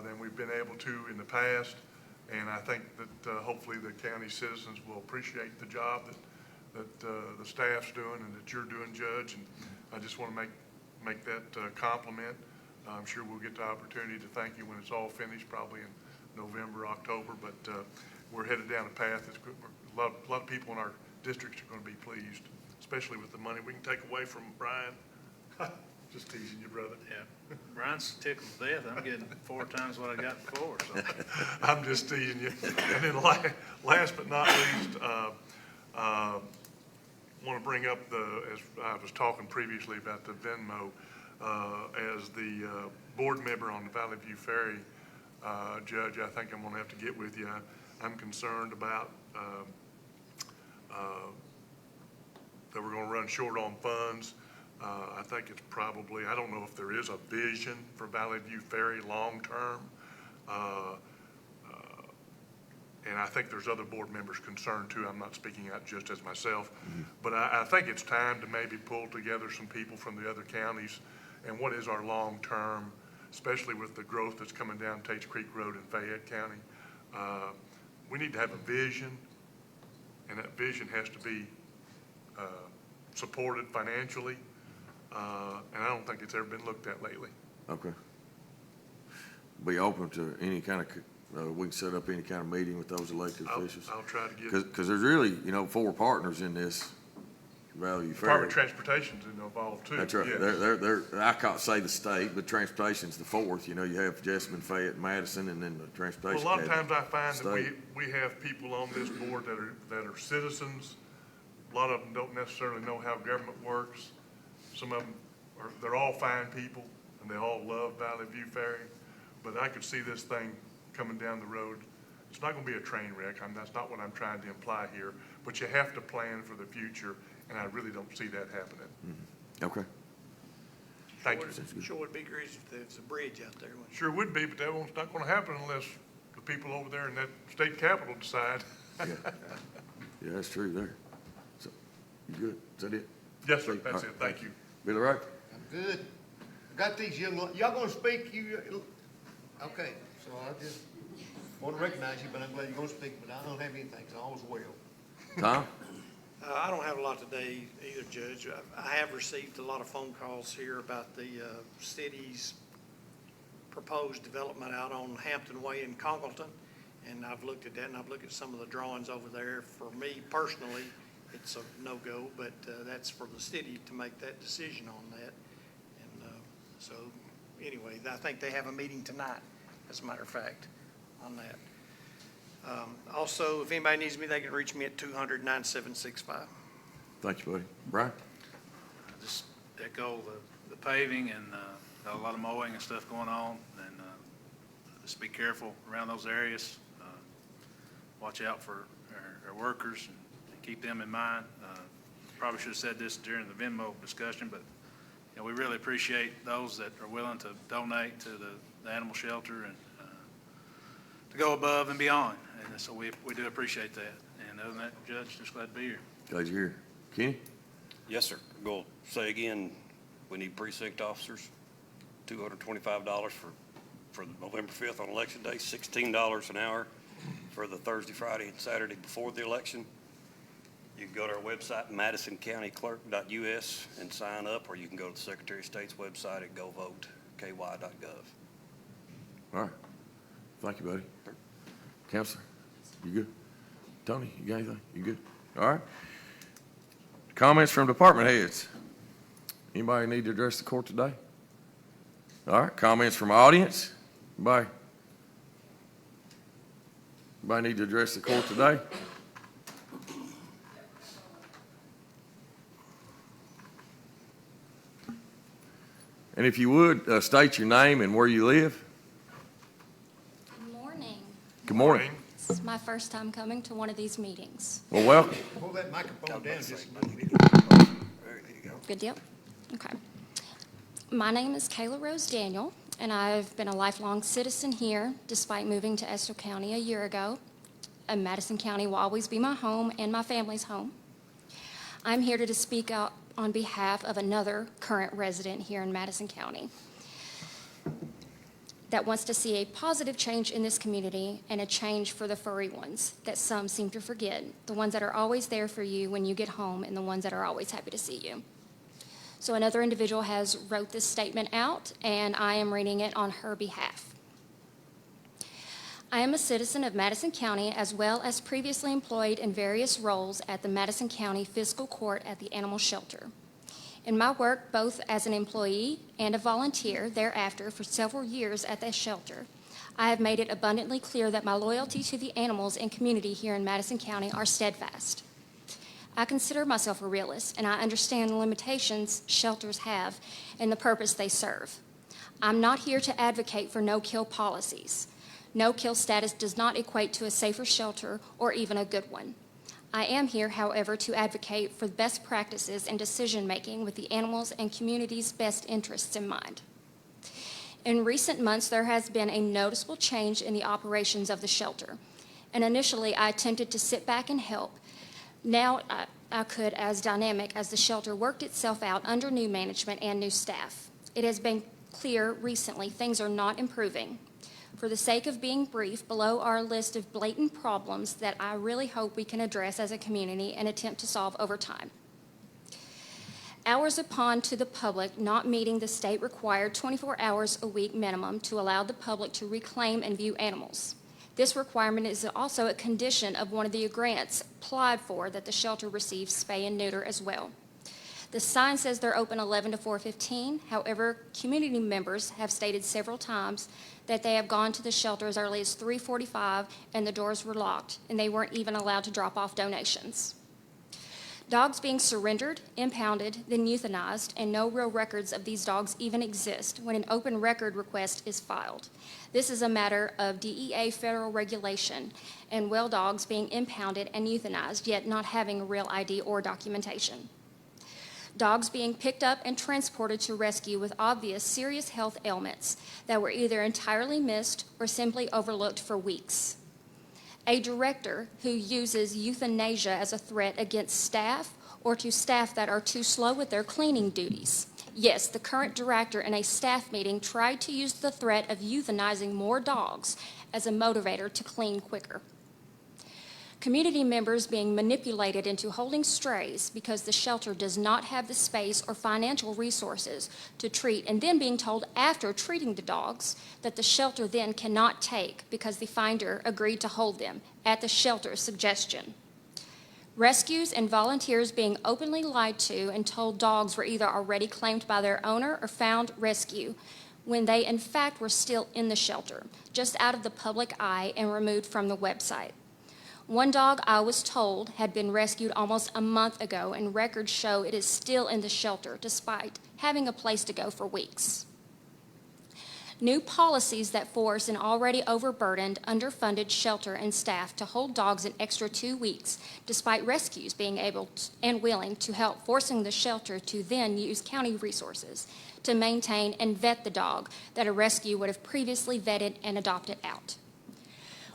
than we've been able to in the past. And I think that hopefully the county citizens will appreciate the job that the staff's doing and that you're doing, Judge. And I just want to make that compliment. I'm sure we'll get the opportunity to thank you when it's all finished, probably in November, October. But we're headed down a path that's good. A lot of people in our districts are going to be pleased, especially with the money we can take away from Brian. Just teasing you, brother. Yeah, Brian's tickled to death. I'm getting 4 times what I got before, so. I'm just teasing you. And then last but not least, want to bring up as I was talking previously about the Venmo, as the board member on the Valley View Ferry, Judge, I think I'm going to have to get with you. I'm concerned about that we're going to run short on funds. I think it's probably, I don't know if there is a vision for Valley View Ferry long-term. And I think there's other board members concerned too. I'm not speaking out just as myself. But I think it's time to maybe pull together some people from the other counties. And what is our long-term, especially with the growth that's coming down Tates Creek Road in Fayette County. We need to have a vision, and that vision has to be supported financially. And I don't think it's ever been looked at lately. Okay. Be open to any kind of, we can set up any kind of meeting with those elected officials. I'll try to get. Because there's really, 4 partners in this Valley View Ferry. Department of Transportation's involved too. That's right. Yes. They're, I can't say the state, but transportation's the 4th. You have Jessamine, Fayette, Madison, and then the transportation. Well, a lot of cabinet. times I find that State. we have people on this board that are citizens. A lot of them don't necessarily know how government works. Some of them they're all fine people, and they all love Valley View Ferry. But I could see this thing coming down the road. It's not going to be a train wreck. That's not what I'm trying to imply here. But you have to plan for the future, and I really don't see that happening. Okay. Thank you. Sure would be great if there's a bridge out there. Sure would be, but that one's not going to happen unless the people over there in that state capitol decide. Yeah, that's true there. So, you good? Is that it? Yes, sir. All That's right, it. Thank you. Billy Wright? I'm good. I got these young, y'all gonna speak? Okay, so I just want to recognize you, but I'm glad you're gonna speak, but I don't have anything, so all's well. Tom? I don't have a lot today either, Judge. I have received a lot of phone calls here about the city's proposed development out on Hampton Way in Congleton, and I've looked at that, and I've looked at some of the drawings over there. For me personally, it's a no-go, but that's for the city to make that decision on that. And so, anyway, I think they have a meeting tonight, as a matter of fact, on that. Also, if anybody needs me, they can reach me at 200-9765. Thank you, buddy. Brian? Just echo the paving and got a lot of mowing and stuff going on, and just be careful around those areas. Watch out for our workers and keep them in mind. Probably should have said this during the Venmo discussion, but we really appreciate those that are willing to donate to the animal shelter and to go above and beyond. And so we do appreciate that. And other than that, Judge, just glad to be here. Glad you're here. Kenny? Yes, sir. Go say again, we need precinct officers, $225 for November 5th on Election Day, $16 an hour for the Thursday, Friday, and Saturday before the election. You can go to our website, madisoncountyclerk.us, and sign up, or you can go to the Secretary of State's website at govoteky.gov. All right. Thank you, buddy. Counselor, you good? Tony, you got anything? You good? All right. Comments from department heads. Anybody need to address the court today? All right. Comments from audience? Anybody need to address the court today? And if you would, state your name and where you live. Good morning. Good morning. This is my first time coming to one of these meetings. Well, welcome. Pull that microphone down just a little bit. Good deal? Okay. My name is Kayla Rose Daniel, and I've been a lifelong citizen here despite moving to Estill County a year ago. And Madison County will always be my home and my family's home. I'm here to speak out on behalf of another current resident here in Madison County that wants to see a positive change in this community and a change for the furry ones that some seem to forget, the ones that are always there for you when you get home and the ones that are always happy to see you. So another individual has wrote this statement out, and I am reading it on her behalf. I am a citizen of Madison County, as well as previously employed in various roles at the Madison County Fiscal Court at the Animal Shelter. In my work, both as an employee and a volunteer thereafter for several years at that shelter, I have made it abundantly clear that my loyalty to the animals and community here in Madison County are steadfast. I consider myself a realist, and I understand the limitations shelters have and the purpose they serve. I'm not here to advocate for no-kill policies. No-kill status does not equate to a safer shelter or even a good one. I am here, however, to advocate for best practices and decision-making with the animals and community's best interests in mind. In recent months, there has been a noticeable change in the operations of the shelter, and initially I attempted to sit back and help. Now I could, as dynamic as the shelter worked itself out under new management and new staff. It has been clear recently things are not improving. For the sake of being brief, below are a list of blatant problems that I really hope we can address as a community and attempt to solve over time. Hours upon to the public not meeting the state-required 24 hours a week minimum to allow the public to reclaim and view animals. This requirement is also a condition of one of the grants applied for that the shelter receives spay and neuter as well. The sign says they're open 11 to 4:15. However, community members have stated several times that they have gone to the shelter as early as 3:45 and the doors were locked, and they weren't even allowed to drop off donations. Dogs being surrendered, impounded, then euthanized, and no real records of these dogs even exist when an open record request is filed. This is a matter of DEA federal regulation, and well dogs being impounded and euthanized, yet not having a real ID or documentation. Dogs being picked up and transported to rescue with obvious serious health ailments that were either entirely missed or simply overlooked for weeks. A director who uses euthanasia as a threat against staff or to staff that are too slow with their cleaning duties. Yes, the current director in a staff meeting tried to use the threat of euthanizing more dogs as a motivator to clean quicker. Community members being manipulated into holding strays because the shelter does not have the space or financial resources to treat, and then being told after treating the dogs that the shelter then cannot take because the finder agreed to hold them at the shelter's suggestion. Rescues and volunteers being openly lied to and told dogs were either already claimed by their owner or found rescue when they in fact were still in the shelter, just out of the public eye and removed from the website. One dog, I was told, had been rescued almost a month ago, and records show it is still in the shelter despite having a place to go for weeks. New policies that force an already overburdened, underfunded shelter and staff to hold dogs an extra 2 weeks, despite rescues being able and willing to help, forcing the shelter to then use county resources to maintain and vet the dog that a rescue would have previously vetted and adopted out.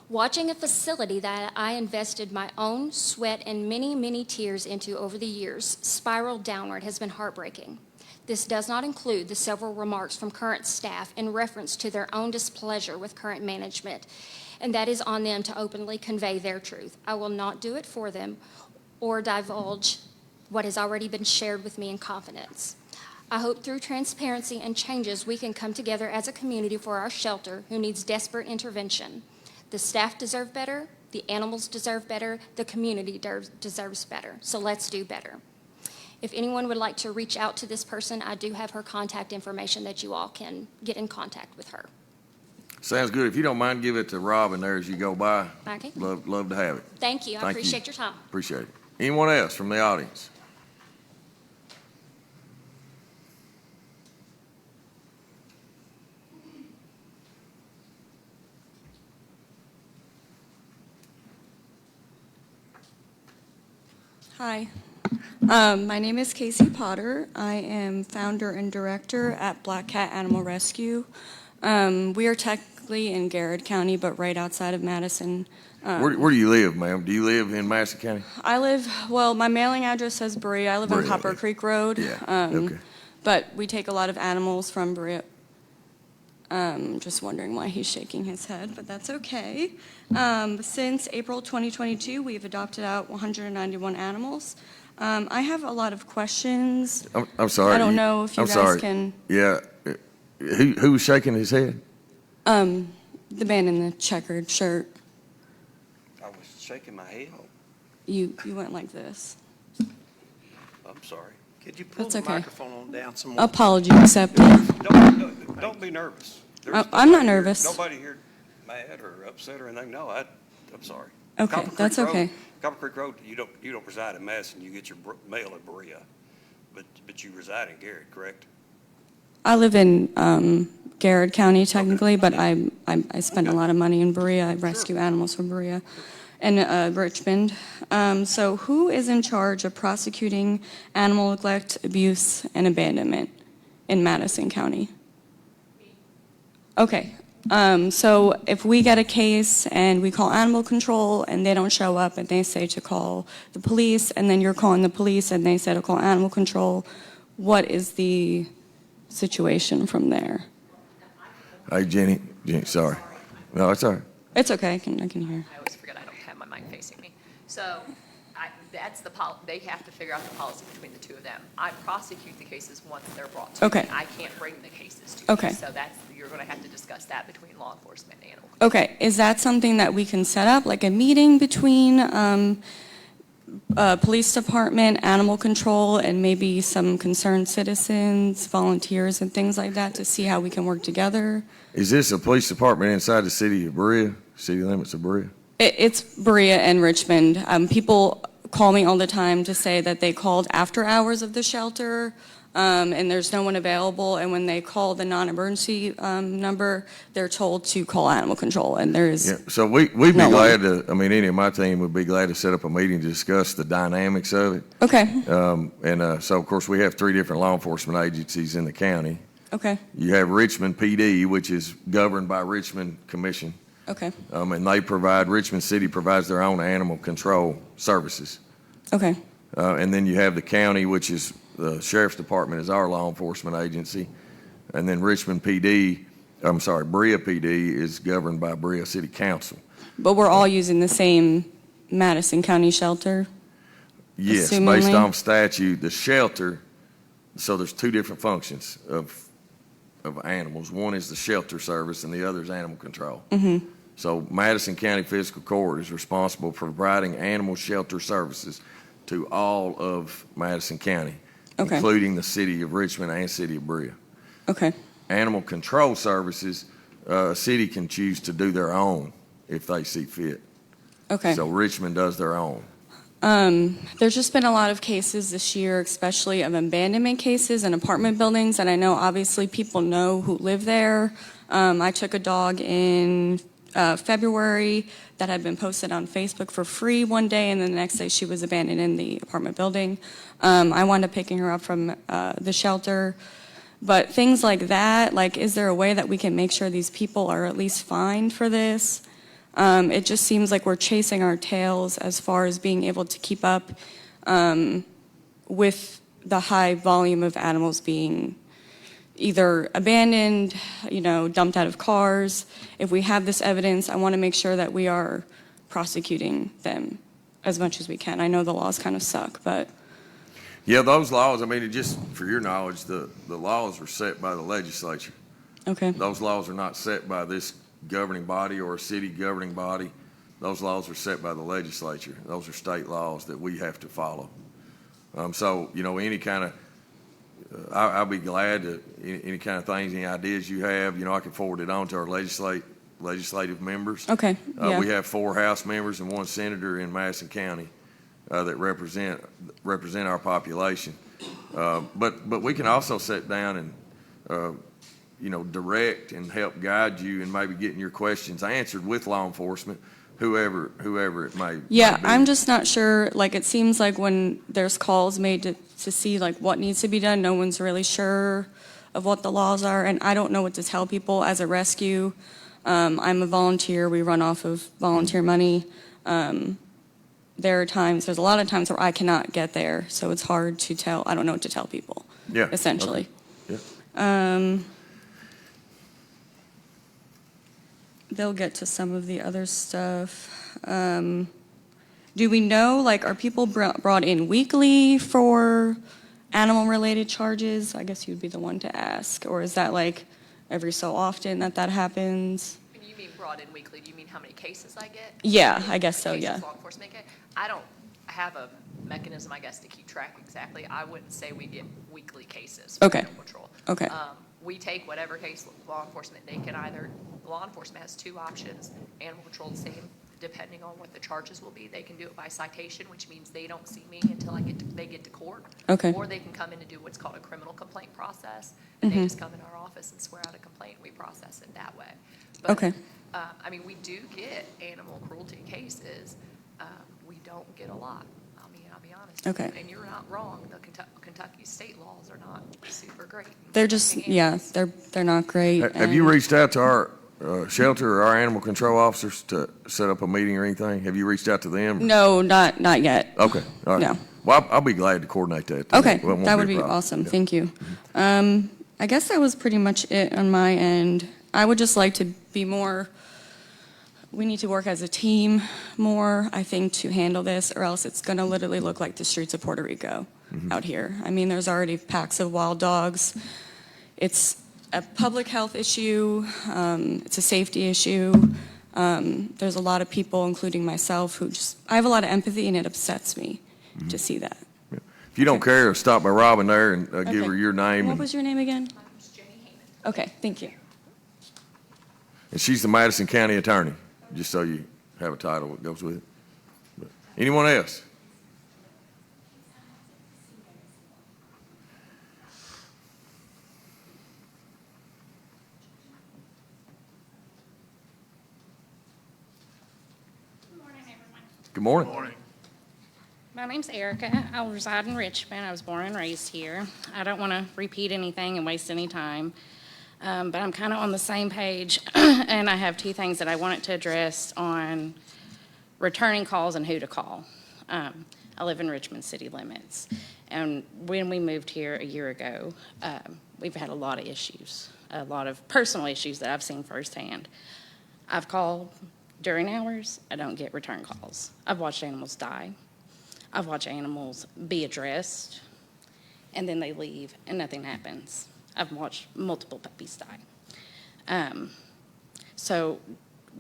Watching a facility that I invested my own sweat and many, many tears into over the years spiral downward has been heartbreaking. This does not include the several remarks from current staff in reference to their own displeasure with current management, and that is on them to openly convey their truth. I will not do it for them or divulge what has already been shared with me in confidence. I hope through transparency and changes we can come together as a community for our shelter who needs desperate intervention. The staff deserve better, the animals deserve better, the community deserves better. So let's do better. If anyone would like to reach out to this person, I do have her contact information that you all can get in contact with her. Sounds good. If you don't mind, give it to Robin there as you go by. Okay. Love to have it. Thank you. I appreciate your time. Appreciate it. Anyone else from the audience? Hi, my name is Casey Potter. I am founder and director at Black Cat Animal Rescue. We are technically in Garrett County, but right outside of Madison. Where do you live, ma'am? Do you live in Madison County? I live, well, my mailing address says Berea. I live on Berea, Copper okay. Creek Road. Yeah, okay. But we take a lot of animals from Berea. Just wondering why he's shaking his head, but that's okay. Since April 2022, we've adopted out 191 animals. I have a lot of questions. I'm sorry. I don't know if you I'm guys sorry. can. Yeah. Who was shaking his head? The man in the checkered shirt. I was shaking my head. You went like this. I'm sorry. Could you pull That's the okay. microphone on down some more? Apology accepted. Don't be nervous. I'm not nervous. Nobody here mad or upset or anything. No, I'm sorry. Okay, Copper Creek that's Road- okay. Copper Creek Road, you don't reside in Madison. You get your mail at Berea, but you reside in Garrett, correct? I live in Garrett County technically, but I spend a lot of money in Berea. I rescue animals from Berea and Richmond. So who is in charge of prosecuting animal neglect, abuse, and abandonment in Madison County? Okay. So if we get a case and we call animal control and they don't show up and they say to call the police, and then you're calling the police and they say to call animal control, what is the situation from there? Hey, Jenny, sorry. No, it's all right. It's okay. I can hear. I always forget I don't have my mic facing me. So that's they have to figure out the policy between the two of them. I prosecute the cases once they're brought to Okay. me. I can't bring the cases to Okay. you. So you're going to have to discuss that between law enforcement and animal. Okay. Is that something that we can set up, like a meeting between police department, animal control, and maybe some concerned citizens, volunteers, and things like that to see how we can work together? Is this a police department inside the city of Berea, city limits of Berea? It's Berea and Richmond. People call me all the time to say that they called after hours of the shelter, and there's no one available. And when they call the non-emergency number, they're told to call animal control, and there's Yeah, so we'd be no glad to, any of my team would be glad to set up a meeting to discuss the dynamics of it. Okay. So, of course, we have 3 different law enforcement agencies in the county. Okay. You have Richmond PD, which is governed by Richmond Commission. Okay. And Richmond City provides their own animal control services. Okay. And then you have the county, which is the sheriff's department is our law enforcement agency. And then Berea PD is governed by Berea City Council. But we're all using the same Madison County shelter? Yes, assumingly? based on statute, the shelter, so there's 2 different functions of animals. One is the shelter service and the other is animal control. Mm-hmm. So Madison County Fiscal Court is responsible for providing animal shelter services to all of Madison County, Okay. including the city of Richmond and city of Berea. Okay. animal control services, a city can choose to do their own if they see fit. Okay. So Richmond does their own. There's just been a lot of cases this year, especially of abandonment cases in apartment buildings, and I know obviously people know who live there. I took a dog in February that had been posted on Facebook for free one day, and then the next day she was abandoned in the apartment building. I wound up picking her up from the shelter. But things like that, like, is there a way that we can make sure these people are at least fined for this? It just seems like we're chasing our tails as far as being able to keep up with the high volume of animals being either abandoned, dumped out of cars. If we have this evidence, I want to make sure that we are prosecuting them as much as we can. I know the laws kind of suck, but... Yeah, those laws, I mean, just for your knowledge, the laws are set by the legislature. Okay. Those laws are not set by this governing body or a city governing body. Those laws are set by the legislature. Those are state laws that we have to follow. So, any kind of, I'll be glad to, any kind of things, any ideas you have, I can forward it on to our legislative members. Okay, yeah. We have 4 House members and 1 senator in Madison County that represent our population. But we can also sit down and, direct and help guide you and maybe getting your questions answered with law enforcement, whoever it may Yeah, be. I'm just not sure, like, it seems like when there's calls made to see, like, what needs to be done, no one's really sure of what the laws are, and I don't know what to tell people as a rescue. I'm a volunteer. We run off of volunteer money. There's a lot of times where I cannot get there, so it's hard to tell. I don't know what to tell people, Yeah. essentially. Okay. Yeah. They'll get to some of the other stuff. Do we know, like, are people brought in weekly for animal-related charges? I guess you'd be the one to ask. Or is that, like, every so often that happens? When you mean brought in weekly, do you mean how many cases I get? Yeah, I guess so, Cases yeah. law enforcement get? I don't have a mechanism, I guess, to keep track exactly. I wouldn't say we get weekly cases for Okay. animal control. Okay. We take whatever case law enforcement, law enforcement has 2 options, animal control the same, depending on what the charges will be. They can do it by citation, which means they don't see me until they get to court. Okay. Or they can come in and do what's called a criminal complaint process, and they just come in our office and swear out a complaint, and we process it that way. But, Okay. we do get animal cruelty cases. We don't get a lot. I'll be honest. Okay. And you're not wrong. The Kentucky state laws are not super great. They're just, yeah, they're not great. Have you and- reached out to our shelter or our animal control officers to set up a meeting or anything? Have you reached out to them? No, not yet. Okay, all right. No. Well, I'll be glad to coordinate that. Okay, It won't that a would be problem. awesome. Yeah. Thank you. I guess that was pretty much it on my end. I would just like to be more, we need to work as a team more, I think, to handle this, or else it's going to literally look like the streets of Puerto Rico out here. I mean, there's already packs of wild dogs. It's a public health issue. It's a safety issue. There's a lot of people, including myself, I have a lot of empathy, and it upsets me to see that. If you don't care, stop by Robin there and give Okay. her your name. What And was your name again? Okay, thank you. she's the Madison County Attorney, just so you have a title that goes with it. But anyone else? Good morning. My name's Erica. I reside in Richmond. I was born and raised here. I don't want to repeat anything and waste any time, but I'm kind of on the same page, and I have 2 things that I wanted to address on returning calls and who to call. I live in Richmond city limits, and when we moved here a year ago, we've had a lot of issues, a lot of personal issues that I've seen firsthand. I've called during hours. I don't get return calls. I've watched animals die. I've watched animals be addressed, and then they leave, and nothing happens. I've watched multiple puppies die. So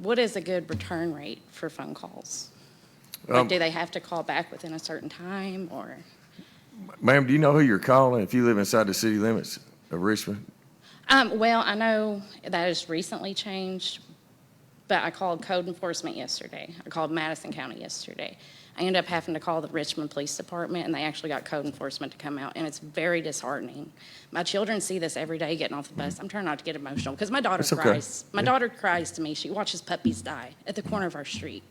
what is a good return rate for phone calls? Like, do they have to call back within a certain time, or? Ma'am, do you know who you're calling if you live inside the city limits of Richmond? Well, I know that has recently changed, but I called code enforcement yesterday. I called Madison County yesterday. I ended up having to call the Richmond Police Department, and they actually got code enforcement to come out, and it's very disheartening. My children see this every day getting off the bus. I'm trying not to get emotional, because my daughter That's okay. cries. My Yeah. daughter cries to me. She watches puppies die at the corner of our street.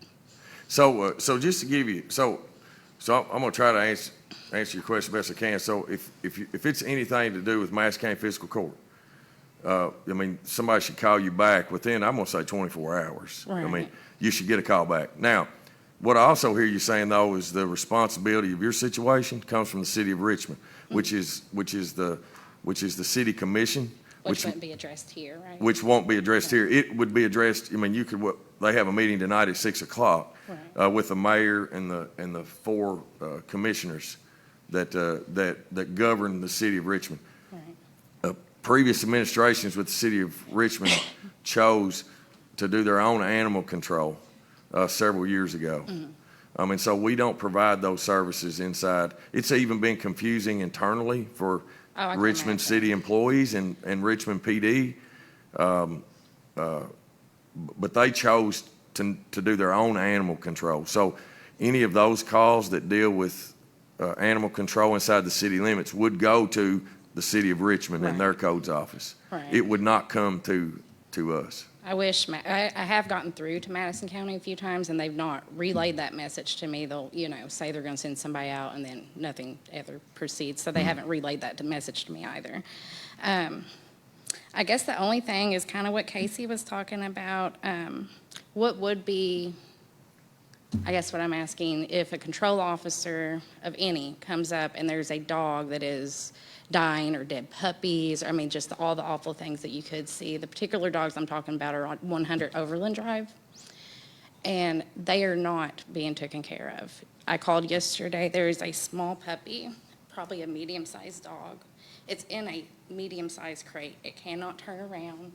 So just to give you, so I'm gonna try to answer your question best I can. So if it's anything to do with Madison County Fiscal Court, I mean, somebody should call you back within, I'm gonna say 24 hours. I mean, Right. you should get a call back. Now, what I also hear you saying though is the responsibility of your situation comes from the city of Richmond, which is the city commission, Which wouldn't be addressed here, right? which won't be addressed here. It would be addressed, I mean, they have a meeting tonight at 6 o'clock with the mayor and the four commissioners that govern the city of Richmond. Previous administrations with the city of Richmond chose to do their own animal control several years ago. And so we don't provide those services inside. It's even been confusing internally for I can Richmond imagine. city employees and Richmond PD. But they chose to do their own animal control. So any of those calls that deal with animal control inside the city limits would go to the city of Richmond and their codes office. Right. It would not come to us. I wish, I have gotten through to Madison County a few times, and they've not relayed that message to me. They'll, say they're gonna send somebody out, and then nothing ever proceeds, so they haven't relayed that message to me either. I guess the only thing is kind of what Casey was talking about. What would be, I guess what I'm asking, if a control officer of any comes up and there's a dog that is dying or dead puppies, I mean, just all the awful things that you could see. The particular dogs I'm talking about are on 100 Overland Drive, and they are not being taken care of. I called yesterday. There is a small puppy, probably a medium-sized dog. It's in a medium-sized crate. It cannot turn around.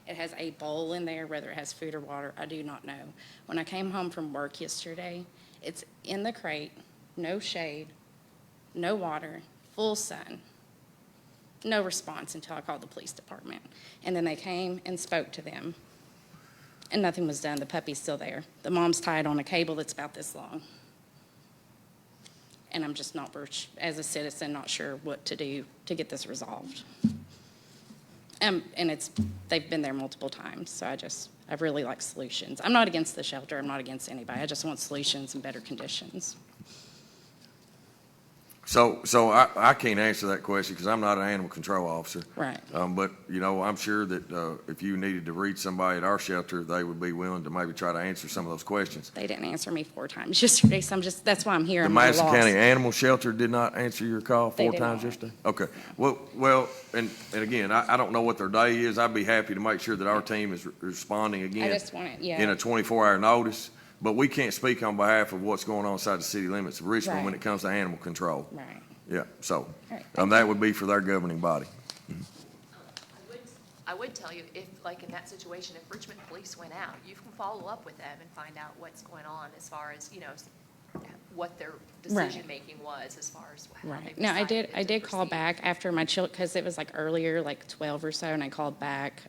It has a bowl in there, whether it has food or water, I do not know. When I came home from work yesterday, it's in the crate, no shade, no water, full sun. No response until I called the police department. And then they came and spoke to them. And nothing was done. The puppy's still there. The mom's tied on a cable that's about this long. And I'm just not, as a citizen, not sure what to do to get this resolved. And they've been there multiple times, so I really like solutions. I'm not against the shelter. I'm not against anybody. I just want solutions and better conditions. So I can't answer that question because I'm not an animal control officer. Right. But, I'm sure that if you needed to reach somebody at our shelter, they would be willing to maybe try to answer some of those questions. They didn't answer me 4 times yesterday, so that's why I'm here. The I'm at a Madison loss. County Animal Shelter did not answer your call They 4 did times not. yesterday? Okay. Well, and again, I don't know what their day is. I'd be happy to make sure that our team is responding again. I just want it, yeah. In a 24-hour notice. But we can't speak on behalf of what's going on inside the city limits of Richmond when Right. it comes to animal control. Right. Yeah, so, Right. that would be for their governing body. I would tell you, if, like in that situation, if Richmond Police went out, you can follow up with them and find out what's going on as far as, what their decision-making was as far as how Right. they No, I decided did to call proceed. back after my children, because it was like earlier, like 12 or so, and I called back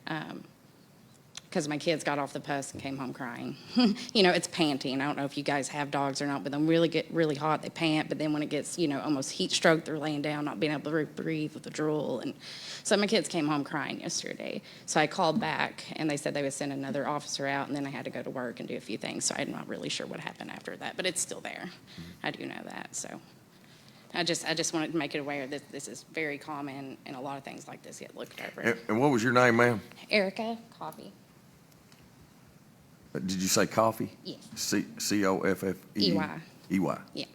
because my kids got off the bus and came home crying. It's panting. I don't know if you guys have dogs or not, but they get really hot, they pant, but then when it gets, almost heat stroke, they're laying down, not being able to breathe with the drool. And so my kids came home crying yesterday. So I called back, and they said they would send another officer out, and then I had to go to work and do a few things. So I'm not really sure what happened after that, but it's still there. I do know that, so. I just wanted to make it aware that this is very common, and a lot of things like this get looked over. And what was your name, ma'am? Erica Coffee. Did you say Coffee? Yes. Coffee? EY. EY. Yeah.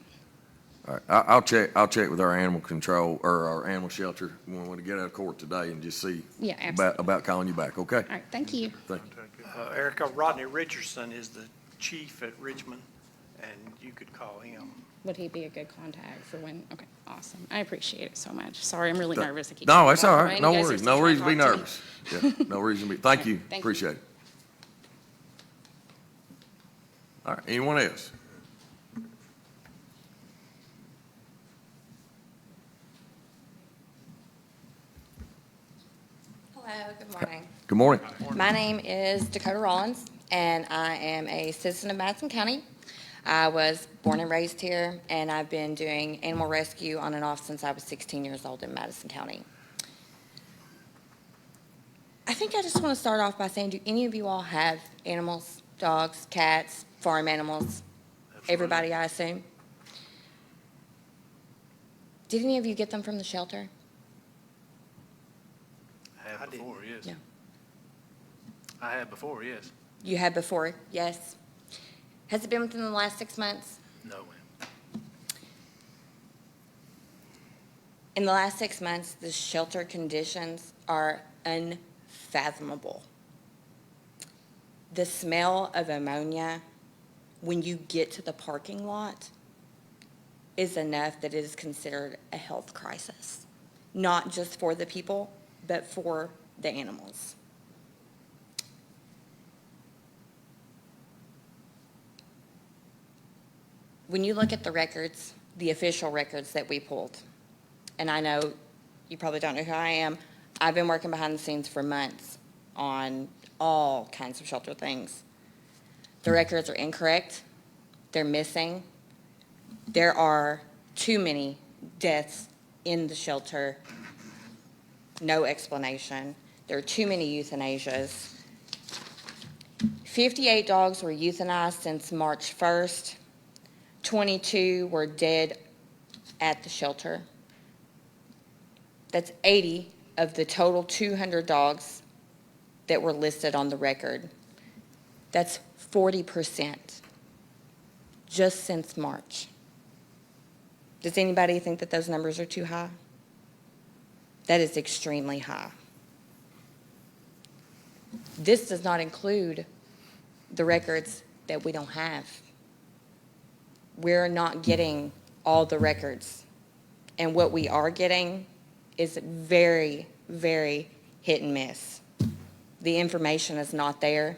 All right, I'll check with our animal control, or our animal shelter when we get out of court today and just see Yeah, absolutely. about calling you back, okay? All right, thank you. Thank you. Erica, Rodney Richardson is the chief at Richmond, and you could call him. Would he be a good contact for when? Okay, awesome. I appreciate it so much. Sorry, I'm really nervous. I keep No, it's all talking right. about No it. You guys are worries. still No reason to be trying to nervous. Yeah, no reason to be. Thank you. Thank you. Appreciate it. All right, anyone else? Hello, Hello, good morning. Good morning. My name is Dakota Rollins, and I am a citizen of Madison County. I was born and raised here, and I've been doing animal rescue on and off since I was 16 years old in Madison County. I think I just want to start off by saying, do any of you all have animals, dogs, cats, farm animals? Everybody, I assume? Did any of you get them from the shelter? I have before, yes. No. I have before, yes. You had before, yes. Has it been within the last 6 months? No, ma'am. In the last 6 months, the shelter conditions are unfathomable. The smell of ammonia when you get to the parking lot is enough that it is considered a health crisis, not just for the people, but for the animals. When you look at the records, the official records that we pulled, and I know you probably don't know who I am, I've been working behind the scenes for months on all kinds of shelter things. The records are incorrect, they're missing. There are too many deaths in the shelter, no explanation. There are too many euthanasias. 58 dogs were euthanized since March 1st. 22 were dead at the shelter. That's 80 of the total 200 dogs that were listed on the record. That's 40% just since March. Does anybody think that those numbers are too high? That is extremely high. This does not include the records that we don't have. We're not getting all the records. And what we are getting is very, very hit and miss. The information is not there.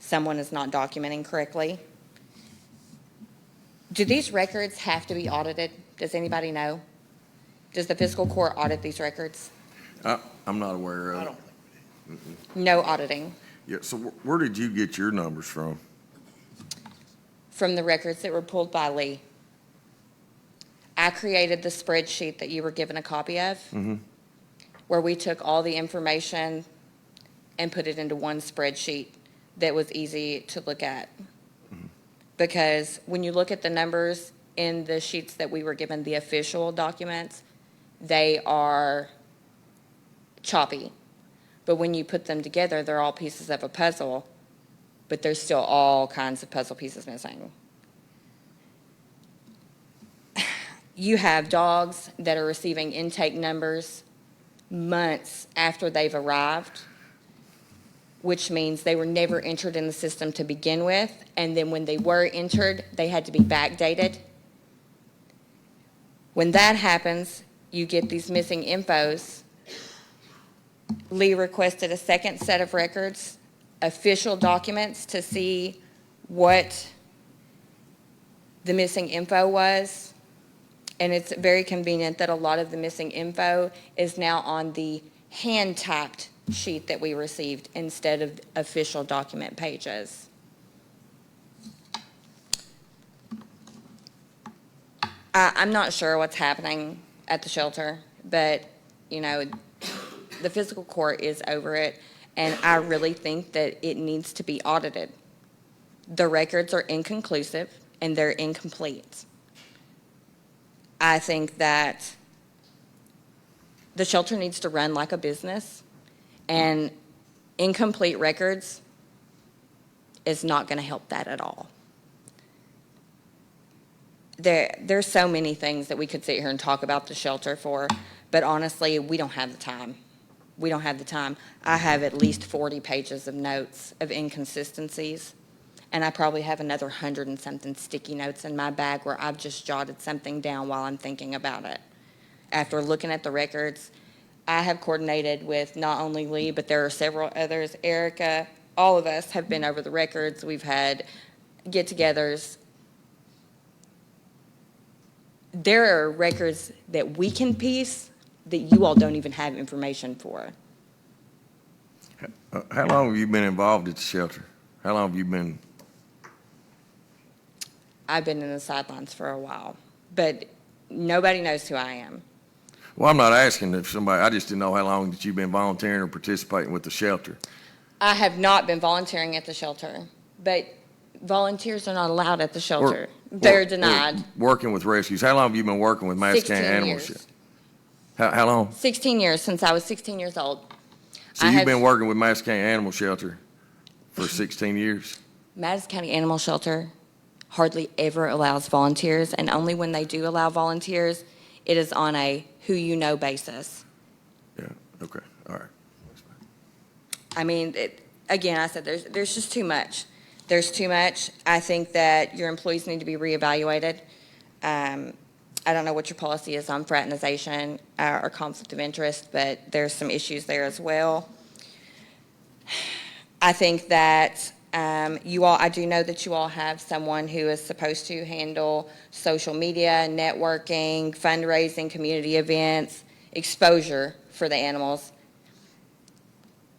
Someone is not documenting correctly. Do these records have to be audited? Does anybody know? Does the fiscal court audit these records? I'm not aware of it. I don't think No auditing. Yeah, so where did you get your numbers from? From the records that were pulled by Lee. I created the spreadsheet that you were given a copy of, where we took all the information and put it into one spreadsheet that was easy to look at. Because when you look at the numbers in the sheets that we were given, the official documents, they are choppy. But when you put them together, they're all pieces of a puzzle, but there's still all kinds of puzzle pieces missing. You have dogs that are receiving intake numbers months after they've arrived, which means they were never entered in the system to begin with, and then when they were entered, they had to be backdated. When that happens, you get these missing infos. Lee requested a second set of records, official documents, to see what the missing info was. And it's very convenient that a lot of the missing info is now on the hand-typed sheet that we received instead of official document pages. I'm not sure what's happening at the shelter, but, you know, the fiscal court is over it, and I really think that it needs to be audited. The records are inconclusive, and they're incomplete. I think that the shelter needs to run like a business, and incomplete records is not going to help that at all. There's so many things that we could sit here and talk about the shelter for, but honestly, we don't have the time. We don't have the time. I have at least 40 pages of notes of inconsistencies, and I probably have another 100 and something sticky notes in my bag where I've just jotted something down while I'm thinking about it. After looking at the records, I have coordinated with not only Lee, but there are several others. Erica, all of us have been over the records. We've had get-togethers. There are records that we can piece that you all don't even have information for. How long have you been involved at the shelter? How long have you been? I've been in the sidelines for a while, but nobody knows who I am. Well, I'm not asking if somebody, I just didn't know how long that you've been volunteering or participating with the shelter. I have not been volunteering at the shelter, but volunteers are not allowed at the shelter. They're denied. Working with rescues. How long have you been working with Madison 16 County Animal years. Shelter? How long? 16 years, since I was 16 years old. So you've been working with Madison County Animal Shelter for 16 years? Madison County Animal Shelter hardly ever allows volunteers, and only when they do allow volunteers, it is on a who-you-know basis. Yeah, okay, all right. I mean, again, I said there's just too much. There's too much. I think that your employees need to be reevaluated. I don't know what your policy is on fraternization or conflict of interest, but there's some issues there as well. I think that I do know that you all have someone who is supposed to handle social media, networking, fundraising, community events, exposure for the animals.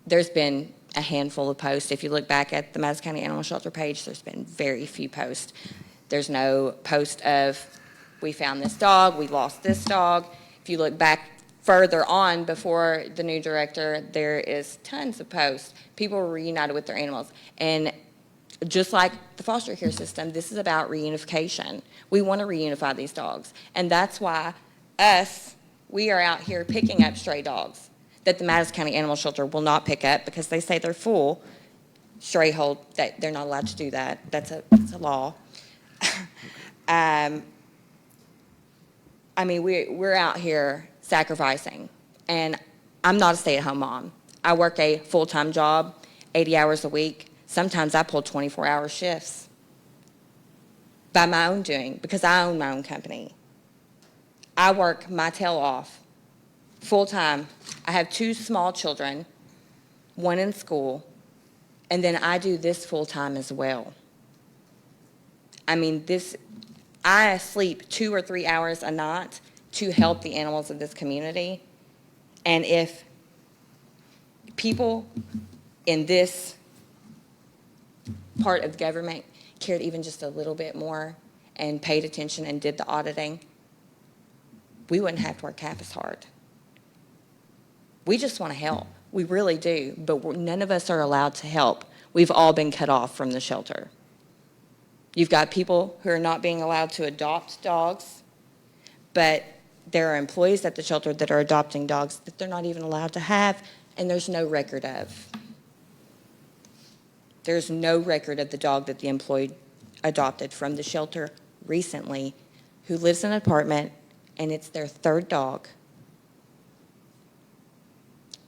There's been a handful of posts. If you look back at the Madison County Animal Shelter page, there's been very few posts. There's no post of, we found this dog, we lost this dog. If you look back further on before the new director, there is tons of posts. People were reunited with their animals. And just like the foster care system, this is about reunification. We want to reunify these dogs. And that's why we are out here picking up stray dogs that the Madison County Animal Shelter will not pick up because they say they're full. Stray hold, that they're not allowed to do that. That's a law. I mean, we're out here sacrificing. And I'm not a stay-at-home mom. I work a full-time job, 80 hours a week. Sometimes I pull 24-hour shifts by my own doing because I own my own company. I work my tail off full-time. I have 2 small children, 1 in school, and then I do this full-time as well. I mean, I sleep 2 or 3 hours a night to help the animals of this community. And if people in this part of the government cared even just a little bit more and paid attention and did the auditing, we wouldn't have to work half as hard. We just want to help. We really do, but none of us are allowed to help. We've all been cut off from the shelter. You've got people who are not being allowed to adopt dogs, but there are employees at the shelter that are adopting dogs that they're not even allowed to have, and there's no record of. There's no record of the dog that the employee adopted from the shelter recently, who lives in an apartment, and it's their 3rd dog.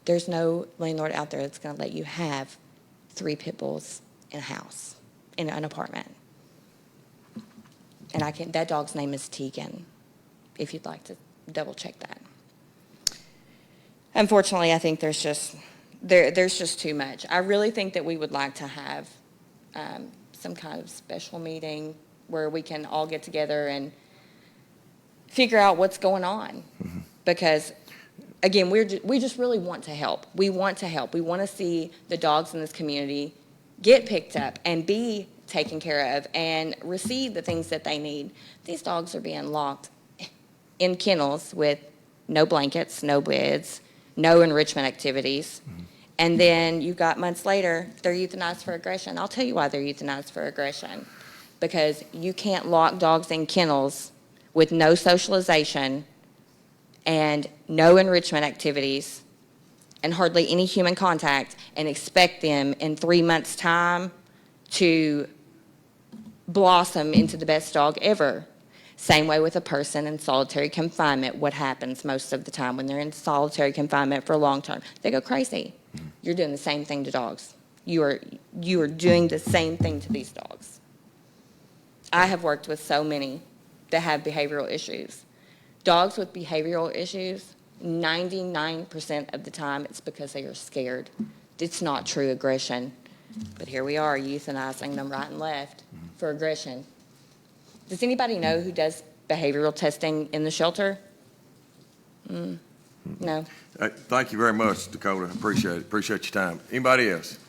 There's no landlord out there that's going to let you have 3 pit bulls in a house, in an apartment. And that dog's name is Tegan, if you'd like to double check that. Unfortunately, I think there's just too much. I really think that we would like to have some kind of special meeting where we can all get together and figure out what's going on. Mm-hmm. Because, again, we just really want to help. We want to help. We want to see the dogs in this community get picked up and be taken care of and receive the things that they need. These dogs are being locked in kennels with no blankets, no beds, no enrichment activities. Mm-hmm. And then you've got months later, they're euthanized for aggression. I'll tell you why they're euthanized for aggression. Because you can't lock dogs in kennels with no socialization and no enrichment activities and hardly any human contact and expect them in 3 months' time to blossom into the best dog ever. Same way with a person in solitary confinement. What happens most of the time when they're in solitary confinement for a long term? They go crazy. You're doing the same thing to dogs. You are doing the same thing to these dogs. I have worked with so many that have behavioral issues. Dogs with behavioral issues, 99% of the time, it's because they are scared. It's not true aggression. But here we are, euthanizing them right and left for aggression. Does anybody know who does behavioral testing in the shelter? No. Thank you very much, Dakota. Appreciate it. Appreciate your time. Anybody else?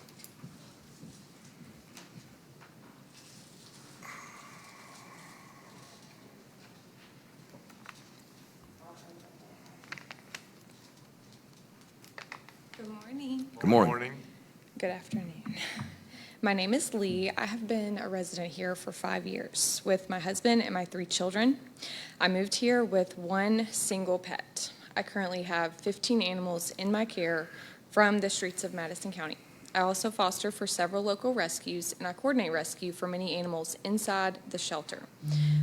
Good morning. Good morning. Good afternoon. My name is Lee. I have been a resident here for 5 years with my husband and my 3 children. I moved here with one single pet. I currently have 15 animals in my care from the streets of Madison County. I also foster for several local rescues, and I coordinate rescue for many animals inside the shelter.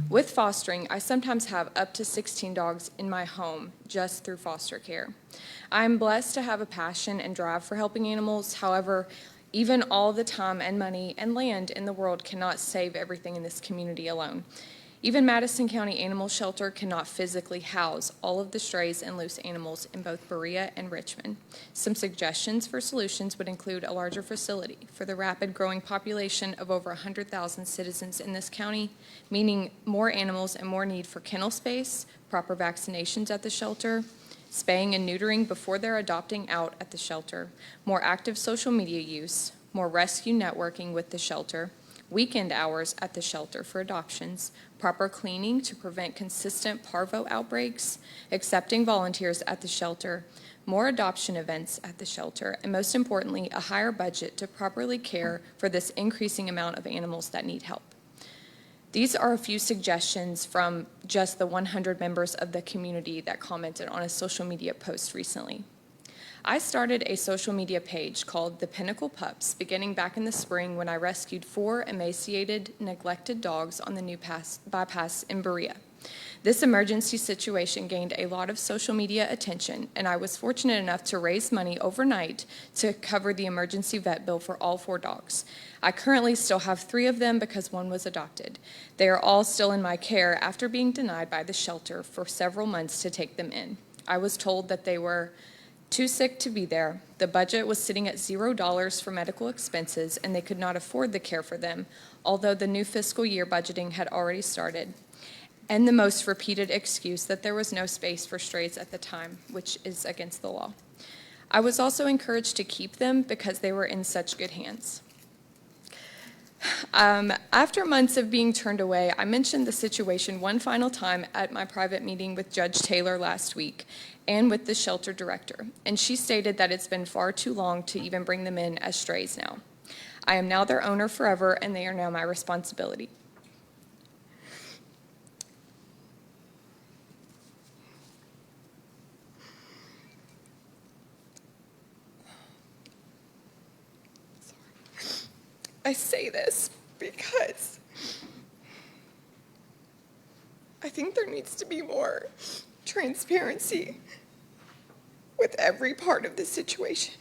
With fostering, I sometimes have up to 16 dogs in my home just through foster care. I'm blessed to have a passion and drive for helping animals. However, even all the time and money and land in the world cannot save everything in this community alone. Even Madison County Animal Shelter cannot physically house all of the strays and loose animals in both Berea and Richmond. Some suggestions for solutions would include a larger facility for the rapid growing population of over 100,000 citizens in this county, meaning more animals and more need for kennel space, proper vaccinations at the shelter, spaying and neutering before they're adopting out at the shelter, more active social media use, more rescue networking with the shelter, weekend hours at the shelter for adoptions, proper cleaning to prevent consistent parvo outbreaks, accepting volunteers at the shelter, more adoption events at the shelter, and most importantly, a higher budget to properly care for this increasing amount of animals that need help. These are a few suggestions from just the 100 members of the community that commented on a social media post recently. I started a social media page called The Pinnacle Pups beginning back in the spring when I rescued 4 emaciated, neglected dogs on the new bypass in Berea. This emergency situation gained a lot of social media attention, and I was fortunate enough to raise money overnight to cover the emergency vet bill for all 4 dogs. I currently still have 3 of them because one was adopted. They are all still in my care after being denied by the shelter for several months to take them in. I was told that they were too sick to be there. The budget was sitting at $0 for medical expenses, and they could not afford the care for them, although the new fiscal year budgeting had already started. And the most repeated excuse that there was no space for strays at the time, which is against the law. I was also encouraged to keep them because they were in such good hands. After months of being turned away, I mentioned the situation one final time at my private meeting with Judge Taylor last week and with the shelter director, and she stated that it's been far too long to even bring them in as strays now. I am now their owner forever, and they are now my responsibility. I say this because I think there needs to be more transparency with every part of the situation.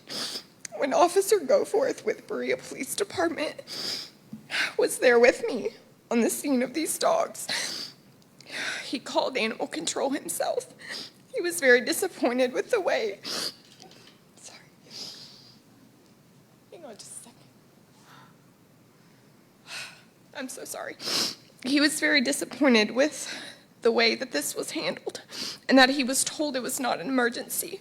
When Officer Goforth with Berea Police Department was there with me on the scene of these dogs, he called animal control himself. He was very disappointed with the way. Sorry. Hang on just a second. I'm so sorry. He was very disappointed with the way that this was handled and that he was told it was not an emergency.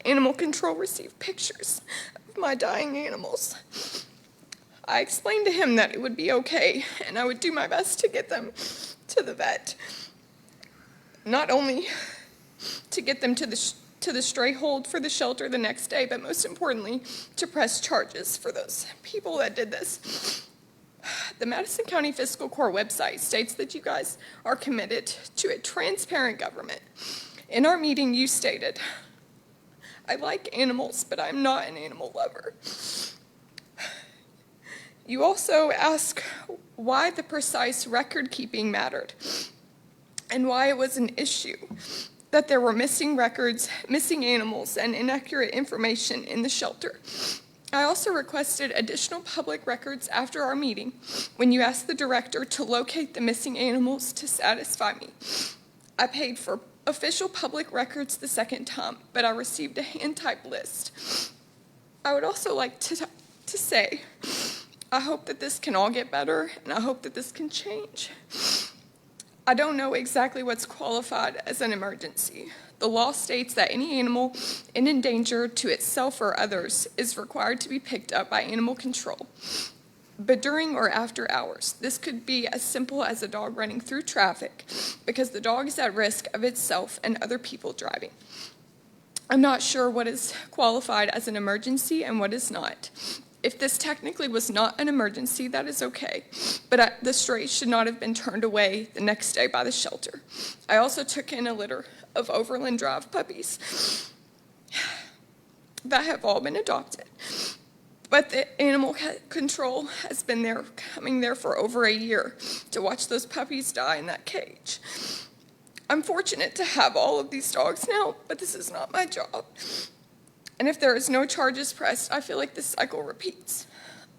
Animal control received pictures of my dying animals. I explained to him that it would be okay and I would do my best to get them to the vet. Not only to get them to the stray hold for the shelter the next day, but most importantly, to press charges for those people that did this. The Madison County Fiscal Court website states that you guys are committed to a transparent government. In our meeting, you stated, "I like animals, but I'm not an animal lover." You also ask why the precise record keeping mattered and why it was an issue that there were missing records, missing animals, and inaccurate information in the shelter. I also requested additional public records after our meeting when you asked the director to locate the missing animals to satisfy me. I paid for official public records the second time, but I received a hand-typed list. I would also like to say, I hope that this can all get better, and I hope that this can change. I don't know exactly what's qualified as an emergency. The law states that any animal in danger to itself or others is required to be picked up by animal control, but during or after hours. This could be as simple as a dog running through traffic because the dog is at risk of itself and other people driving. I'm not sure what is qualified as an emergency and what is not. If this technically was not an emergency, that is okay, but the stray should not have been turned away the next day by the shelter. I also took in a litter of Overland Drive puppies that have all been adopted, but the animal control has been coming there for over a year to watch those puppies die in that cage. I'm fortunate to have all of these dogs now, but this is not my job. And if there is no charges pressed, I feel like this cycle repeats.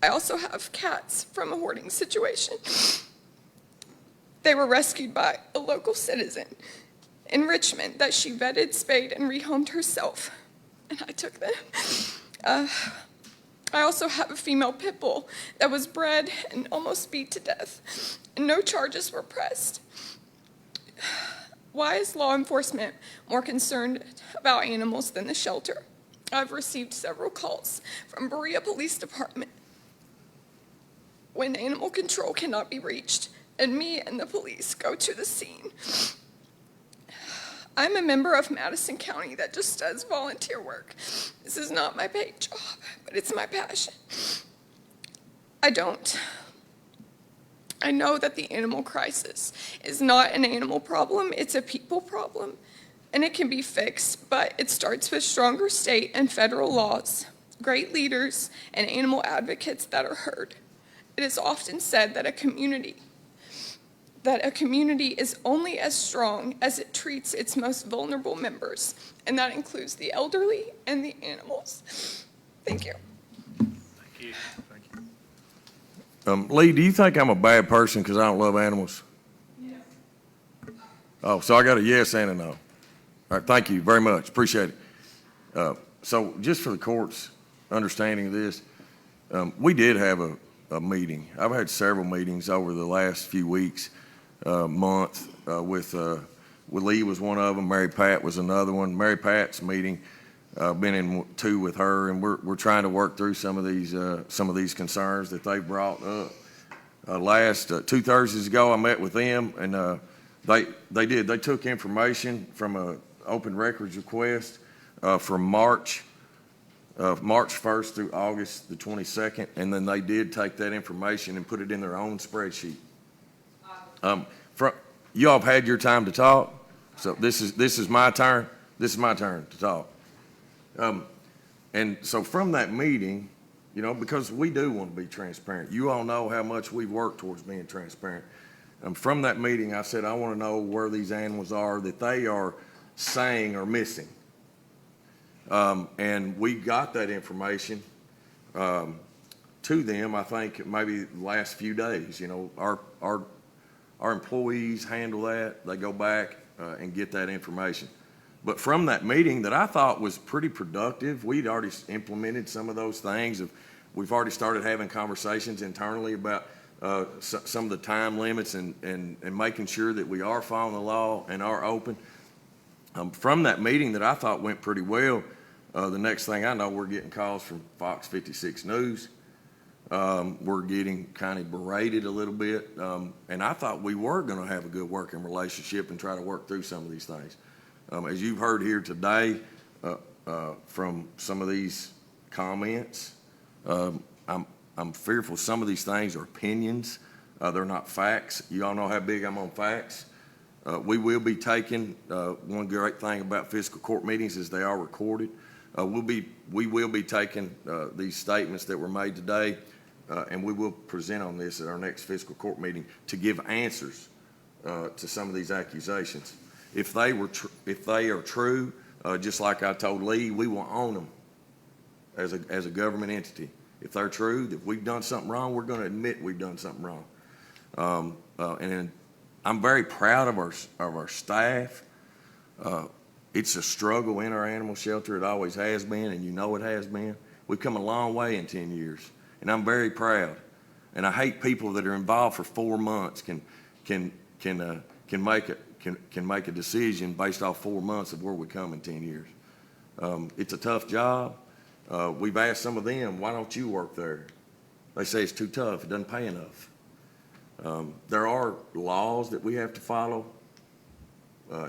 I also have cats from a hoarding situation. They were rescued by a local citizen in Richmond that she vetted, spayed, and rehomed herself, and I took them. I also have a female pit bull that was bred and almost beat to death, and no charges were pressed. Why is law enforcement more concerned about animals than the shelter? I've received several calls from Berea Police Department when animal control cannot be reached, and me and the police go to the scene. I'm a member of Madison County that just does volunteer work. This is not my paid job, but it's my passion. I know that the animal crisis is not an animal problem, it's a people problem. And it can be fixed, but it starts with stronger state and federal laws, great leaders, and animal advocates that are heard. It is often said that a community is only as strong as it treats its most vulnerable members, and that includes the elderly and the animals. Thank you. Thank you. Thank you. Lee, do you think I'm a bad person because I don't love animals? Yes. Oh, so I got a yes and a no. All right, thank you very much. Appreciate it. So just for the court's understanding of this, we did have a meeting. I've had several meetings over the last few weeks, month, with Lee was one of them. Mary Pat was another one. Mary Pat's meeting, been in two with her, and we're trying to work through some of these concerns that they brought up. Last 2 Thursdays ago, I met with them, and they took information from a open records request from March 1st through August the 22nd, and then they did take that information and put it in their own spreadsheet. You all have had your time to talk, so this is my turn. This is my turn to talk. And so from that meeting, because we do want to be transparent. You all know how much we've worked towards being transparent. From that meeting, I said, I want to know where these animals are that they are saying are missing. And we got that information to them, I think, maybe the last few days. Our employees handle that. They go back and get that information. But from that meeting that I thought was pretty productive, we'd already implemented some of those things. We've already started having conversations internally about some of the time limits and making sure that we are following the law and are open. From that meeting that I thought went pretty well, the next thing I know, we're getting calls from Fox 56 News. We're getting kind of berated a little bit. And I thought we were going to have a good working relationship and try to work through some of these things. As you've heard here today from some of these comments, I'm fearful some of these things are opinions. They're not facts. You all know how big I'm on facts. We will be taking, one great thing about fiscal court meetings is they are recorded. We will be taking these statements that were made today, and we will present on this at our next fiscal court meeting to give answers to some of these accusations. If they are true, just like I told Lee, we will own them as a government entity. If they're true, if we've done something wrong, we're going to admit we've done something wrong. And I'm very proud of our staff. It's a struggle in our animal shelter. It always has been, and it has been. We've come a long way in 10 years, and I'm very proud. And I hate people that are involved for 4 months can can make a decision based off 4 months of where we come in 10 years. It's a tough job. We've asked some of them, why don't you work there? They say it's too tough, it doesn't pay enough. There are laws that we have to follow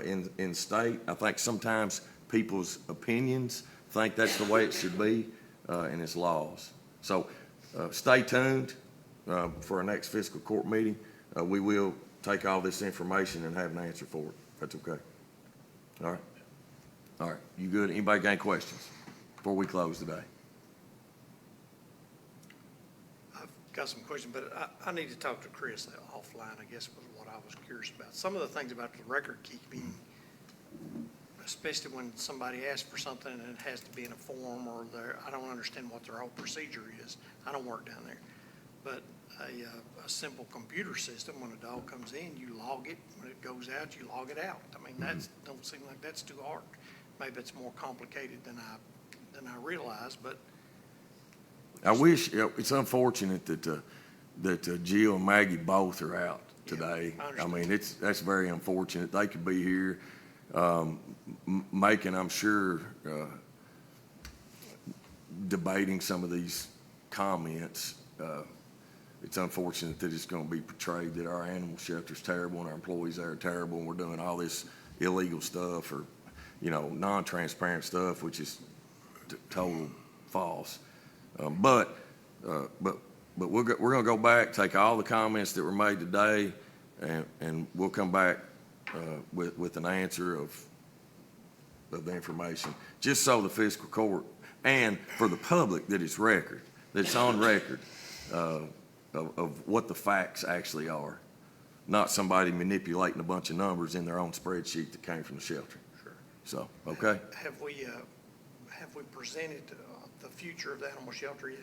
in state. I think sometimes people's opinions think that's the way it should be, and it's laws. So stay tuned for our next fiscal court meeting. We will take all this information and have an answer for it. That's okay. All right. All right. You good? Anybody got any questions before we close today? I've got some questions, but I need to talk to Chris offline, I guess was what I was curious about. Some of the things about the record keeping, especially when somebody asks for something and it has to be in a form or I don't understand what their whole procedure is. I don't work down there. But a simple computer system, when a dog comes in, you log it. When it goes out, you log it out. I mean, that don't seem like that's too hard. Maybe it's more complicated than I realize, but. I wish, it's unfortunate that Jill and Maggie both are out today. Yeah, I mean, that's very unfortunate. They could be here making, I'm sure, debating some of these comments. It's unfortunate that it's going to be portrayed that our animal shelter's terrible and our employees there are terrible and we're doing all this illegal stuff or, non-transparent stuff, which is total false. But we're going to go back, take all the comments that were made today, and we'll come back with an answer of the information, just so the fiscal court and for the public that it's record, that it's on record of what the facts actually are, not somebody manipulating a bunch of numbers in their own spreadsheet that came from the shelter. Sure. So, okay? Have we presented the future of the animal shelter yet?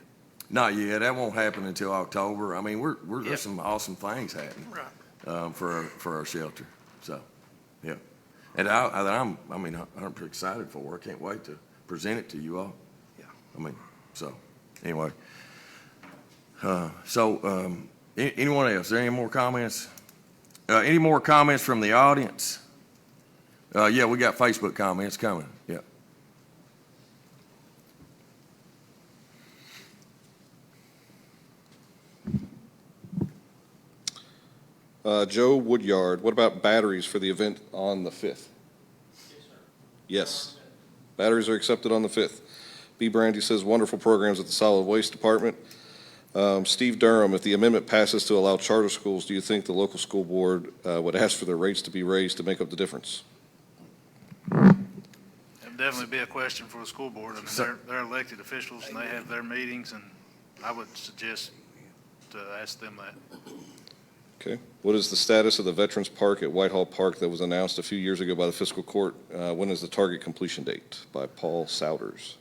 Not yet. That won't happen until October. I mean, there's some awesome things happening for our shelter. So, yeah. And I'm pretty excited for it. I can't wait to present it to you all. Yeah. I mean, so anyway. Anyone else? Is there any more comments? Any more comments from the audience? Yeah, we got Facebook comments coming. Yeah. Joe Woodyard, what about batteries for the event on the 5th? Yes, sir. Yes. Batteries are accepted on the 5th. B. Brandy says wonderful programs at the Solid Waste Department. Steve Durham, if the amendment passes to allow charter schools, do you think the local school board would ask for their rates to be raised to make up the difference? It'd definitely be a question for the school board. I mean, they're elected officials and they have their meetings, and I would suggest to ask them that. Okay. What is the status of the Veterans Park at Whitehall Park that was announced a few years ago by the fiscal court? When is the target completion date? By Paul Souders.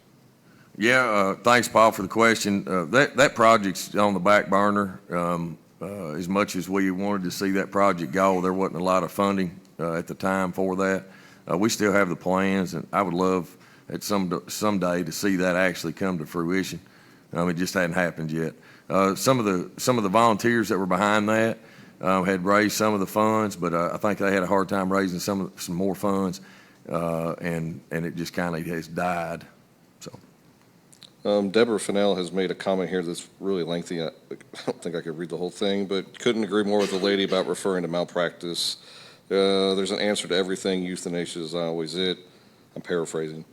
Yeah, thanks, Paul, for the question. That project's on the back burner. As much as we wanted to see that project go, there wasn't a lot of funding at the time for that. We still have the plans, and I would love at someday to see that actually come to fruition. It just hadn't happened yet. Some of the volunteers that were behind that had raised some of the funds, but I think they had a hard time raising some more funds, and it just kind of has died. So. Deborah Fennell has made a comment here that's really lengthy. I don't think I could read the whole thing, but couldn't agree more with the lady about referring to malpractice. There's an answer to everything. Euthanasia is not always it. I'm paraphrasing.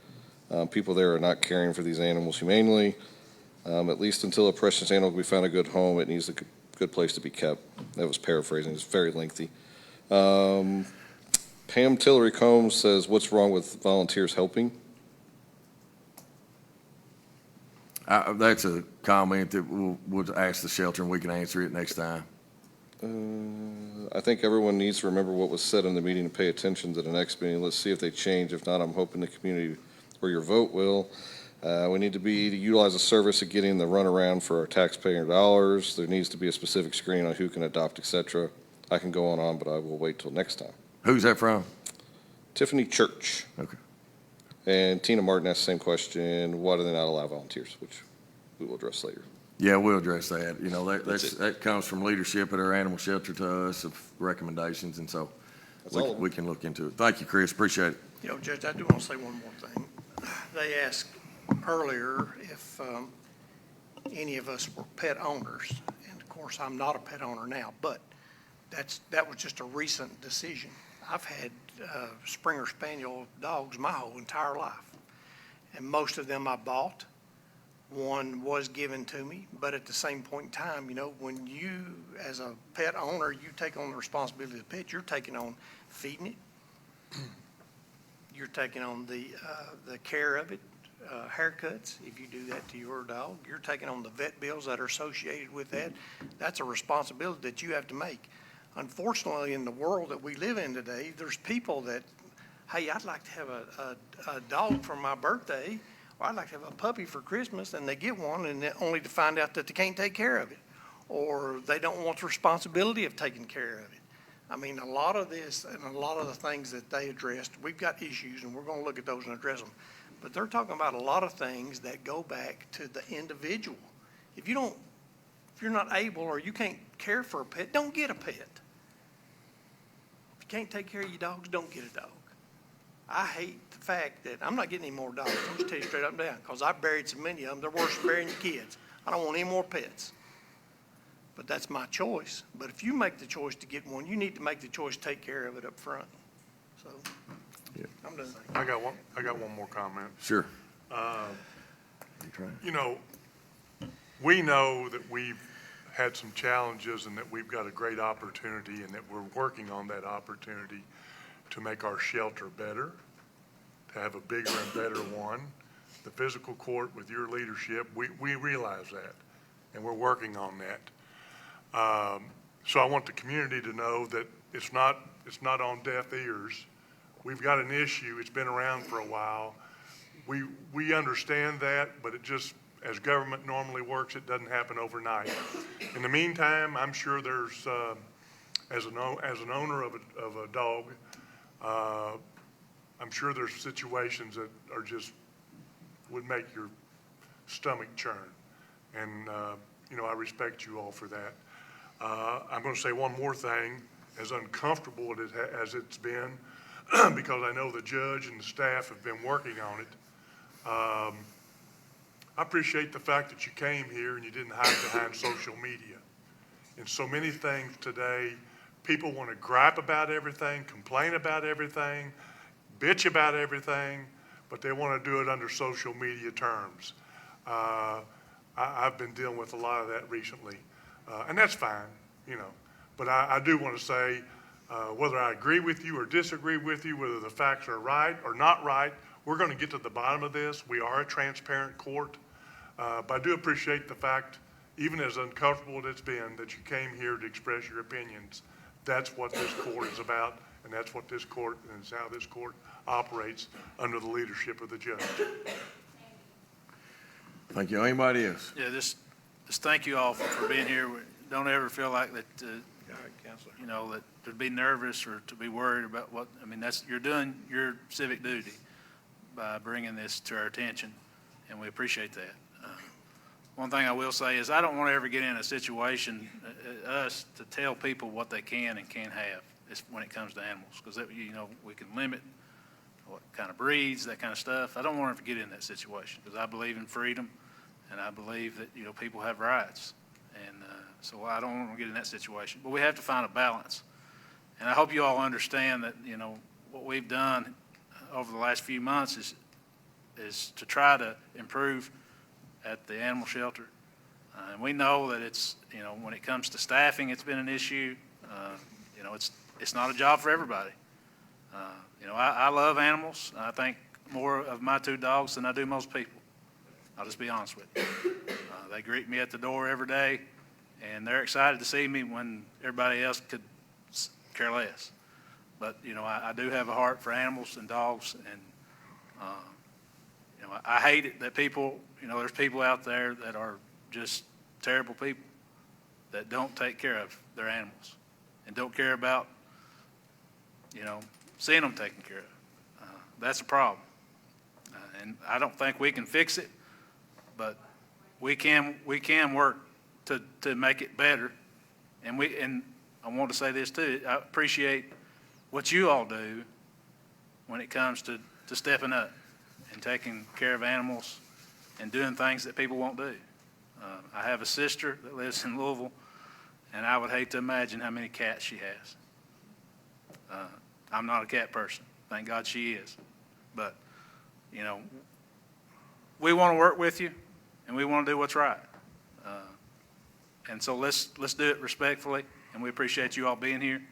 People there are not caring for these animals humanely. At least until a precious animal can be found a good home, it needs a good place to be kept. That was paraphrasing. It's very lengthy. Pam Tillery Combs says, what's wrong with volunteers helping? That's a comment that we'll ask the shelter and we can answer it next time. I think everyone needs to remember what was said in the meeting and pay attention to the next meeting. Let's see if they change. If not, I'm hoping the community or your vote will. We need to utilize the service of getting the runaround for our taxpayer dollars. There needs to be a specific screening on who can adopt, etc. I can go on, but I will wait till next time. Who's that from? Tiffany Church. Okay. And Tina Martin asked the same question, why do they not allow volunteers, which we will address later. Yeah, we'll address that. That comes from leadership at our animal shelter to us of recommendations, and so we can look into it. Thank you, Chris, appreciate it. You know, Judge, I do want to say one more thing. They asked earlier if any of us were pet owners, and of course, I'm not a pet owner now, but that was just a recent decision. I've had Springer Spaniel dogs my whole entire life, and most of them I bought. One was given to me, but at the same point in time, you know, when you, as a pet owner, you take on the responsibility of the pet, you're taking on feeding it, you're taking on the care of it, haircuts, if you do that to your dog, you're taking on the vet bills that are associated with that. That's a responsibility that you have to make. Unfortunately, in the world that we live in today, there's people that, hey, I'd like to have a dog for my birthday, or I'd like to have a puppy for Christmas, and they get one, and only to find out that they can't take care of it, or they don't want the responsibility of taking care of it. I mean, a lot of this and a lot of the things that they addressed, we've got issues, and we're going to look at those and address them. But they're talking about a lot of things that go back to the individual. If you're not able or you can't care for a pet, don't get a pet. If you can't take care of your dogs, don't get a dog. I hate the fact that I'm not getting any more dogs. I'm just tell you straight up and down, because I buried so many of them. They're worse than burying your kids. I don't want any more pets. But that's my choice. But if you make the choice to get one, you need to make the choice to take care of it up front. So, Yeah. I'm done. I got one more comment. Sure. You know, we know that we've had some challenges and that we've got a great opportunity and that we're working on that opportunity to make our shelter better, to have a bigger and better one. The fiscal court, with your leadership, we realize that, and we're working on that. So I want the community to know that it's not on deaf ears. We've got an issue. It's been around for a while. We understand that, but it just, as government normally works, it doesn't happen overnight. In the meantime, I'm sure there's, as an owner of a dog, I'm sure there's situations that are just, would make your stomach churn. And, you know, I respect you all for that. I'm going to say one more thing, as uncomfortable as it's been, because I know the judge and the staff have been working on it. I appreciate the fact that you came here and you didn't hide behind social media. In so many things today, people want to gripe about everything, complain about everything, bitch about everything, but they want to do it under social media terms. I've been dealing with a lot of that recently, and that's fine, you know. But I do want to say, whether I agree with you or disagree with you, whether the facts are right or not right, we're going to get to the bottom of this. We are a transparent court, but I do appreciate the fact, even as uncomfortable as it's been, that you came here to express your opinions. That's what this court is about, and that's what this court, and it's how this court operates under the leadership of the judge. Thank you. Anybody else? Yeah, just thank you all for being here. Don't ever feel like that, you know, that to be nervous or to be worried about what, I mean, you're doing your civic duty by bringing this to our attention, and we appreciate that. One thing I will say is I don't want to ever get in a situation, us, to tell people what they can and can't have when it comes to animals, because, you know, we can limit what kind of breeds, that kind of stuff. I don't want to ever get in that situation, because I believe in freedom, and I believe that, you know, people have rights. And so I don't want to get in that situation. But we have to find a balance. And I hope you all understand that, you know, what we've done over the last few months is to try to improve at the animal shelter. And we know that it's, you know, when it comes to staffing, it's been an issue. You know, it's not a job for everybody. You know, I love animals. I think more of my two dogs than I do most people. I'll just be honest with you. They greet me at the door every day, and they're excited to see me when everybody else could care less. But, you know, I do have a heart for animals and dogs, and, you know, I hate it that people, you know, there's people out there that are just terrible people that don't take care of their animals and don't care about, you know, seeing them taken care of. That's a problem. And I don't think we can fix it, but we can work to make it better. And I want to say this too, I appreciate what you all do when it comes to stepping up and taking care of animals and doing things that people won't do. I have a sister that lives in Louisville, and I would hate to imagine how many cats she has. I'm not a cat person. Thank God she is. But, you know, we want to work with you, and we want to do what's right. And so let's do it respectfully, and we appreciate you all being here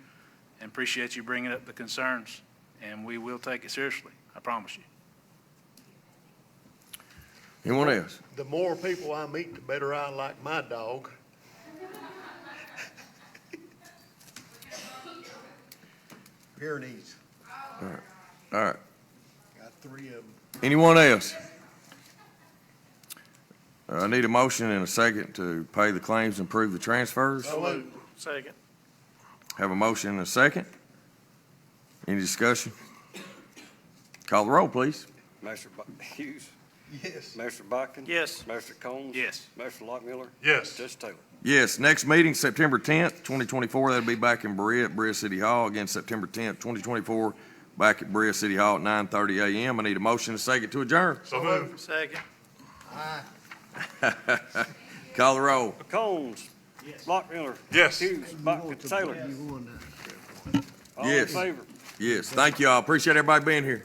and appreciate you bringing up the concerns, and we will take it seriously. I promise you. Anyone else? The more people I meet, the better I like my dog. Pyrenees. All right. Got 3 of them. Anyone else? I need a motion and a second to pay the claims and approve the transfers. So moved. Second. Have a motion and a second. Any discussion? Call the roll, please. Master Hughes, Yes. Master Botkin. Yes. Master Combs. Yes. Master Lockmiller. Yes. Judge Taylor. Yes, next meeting, September 10th, 2024. That'll be back in Berea at Berea City Hall. Again, September 10th, 2024, back at Berea City Hall at 9:30 a.m. I need a motion and a second to adjourn. So moved. Second. Call the roll. Combs. Lockmiller. Yes. Hughes, Botkin, Taylor. All in Yes. favor? Yes, thank you all. Appreciate everybody being here.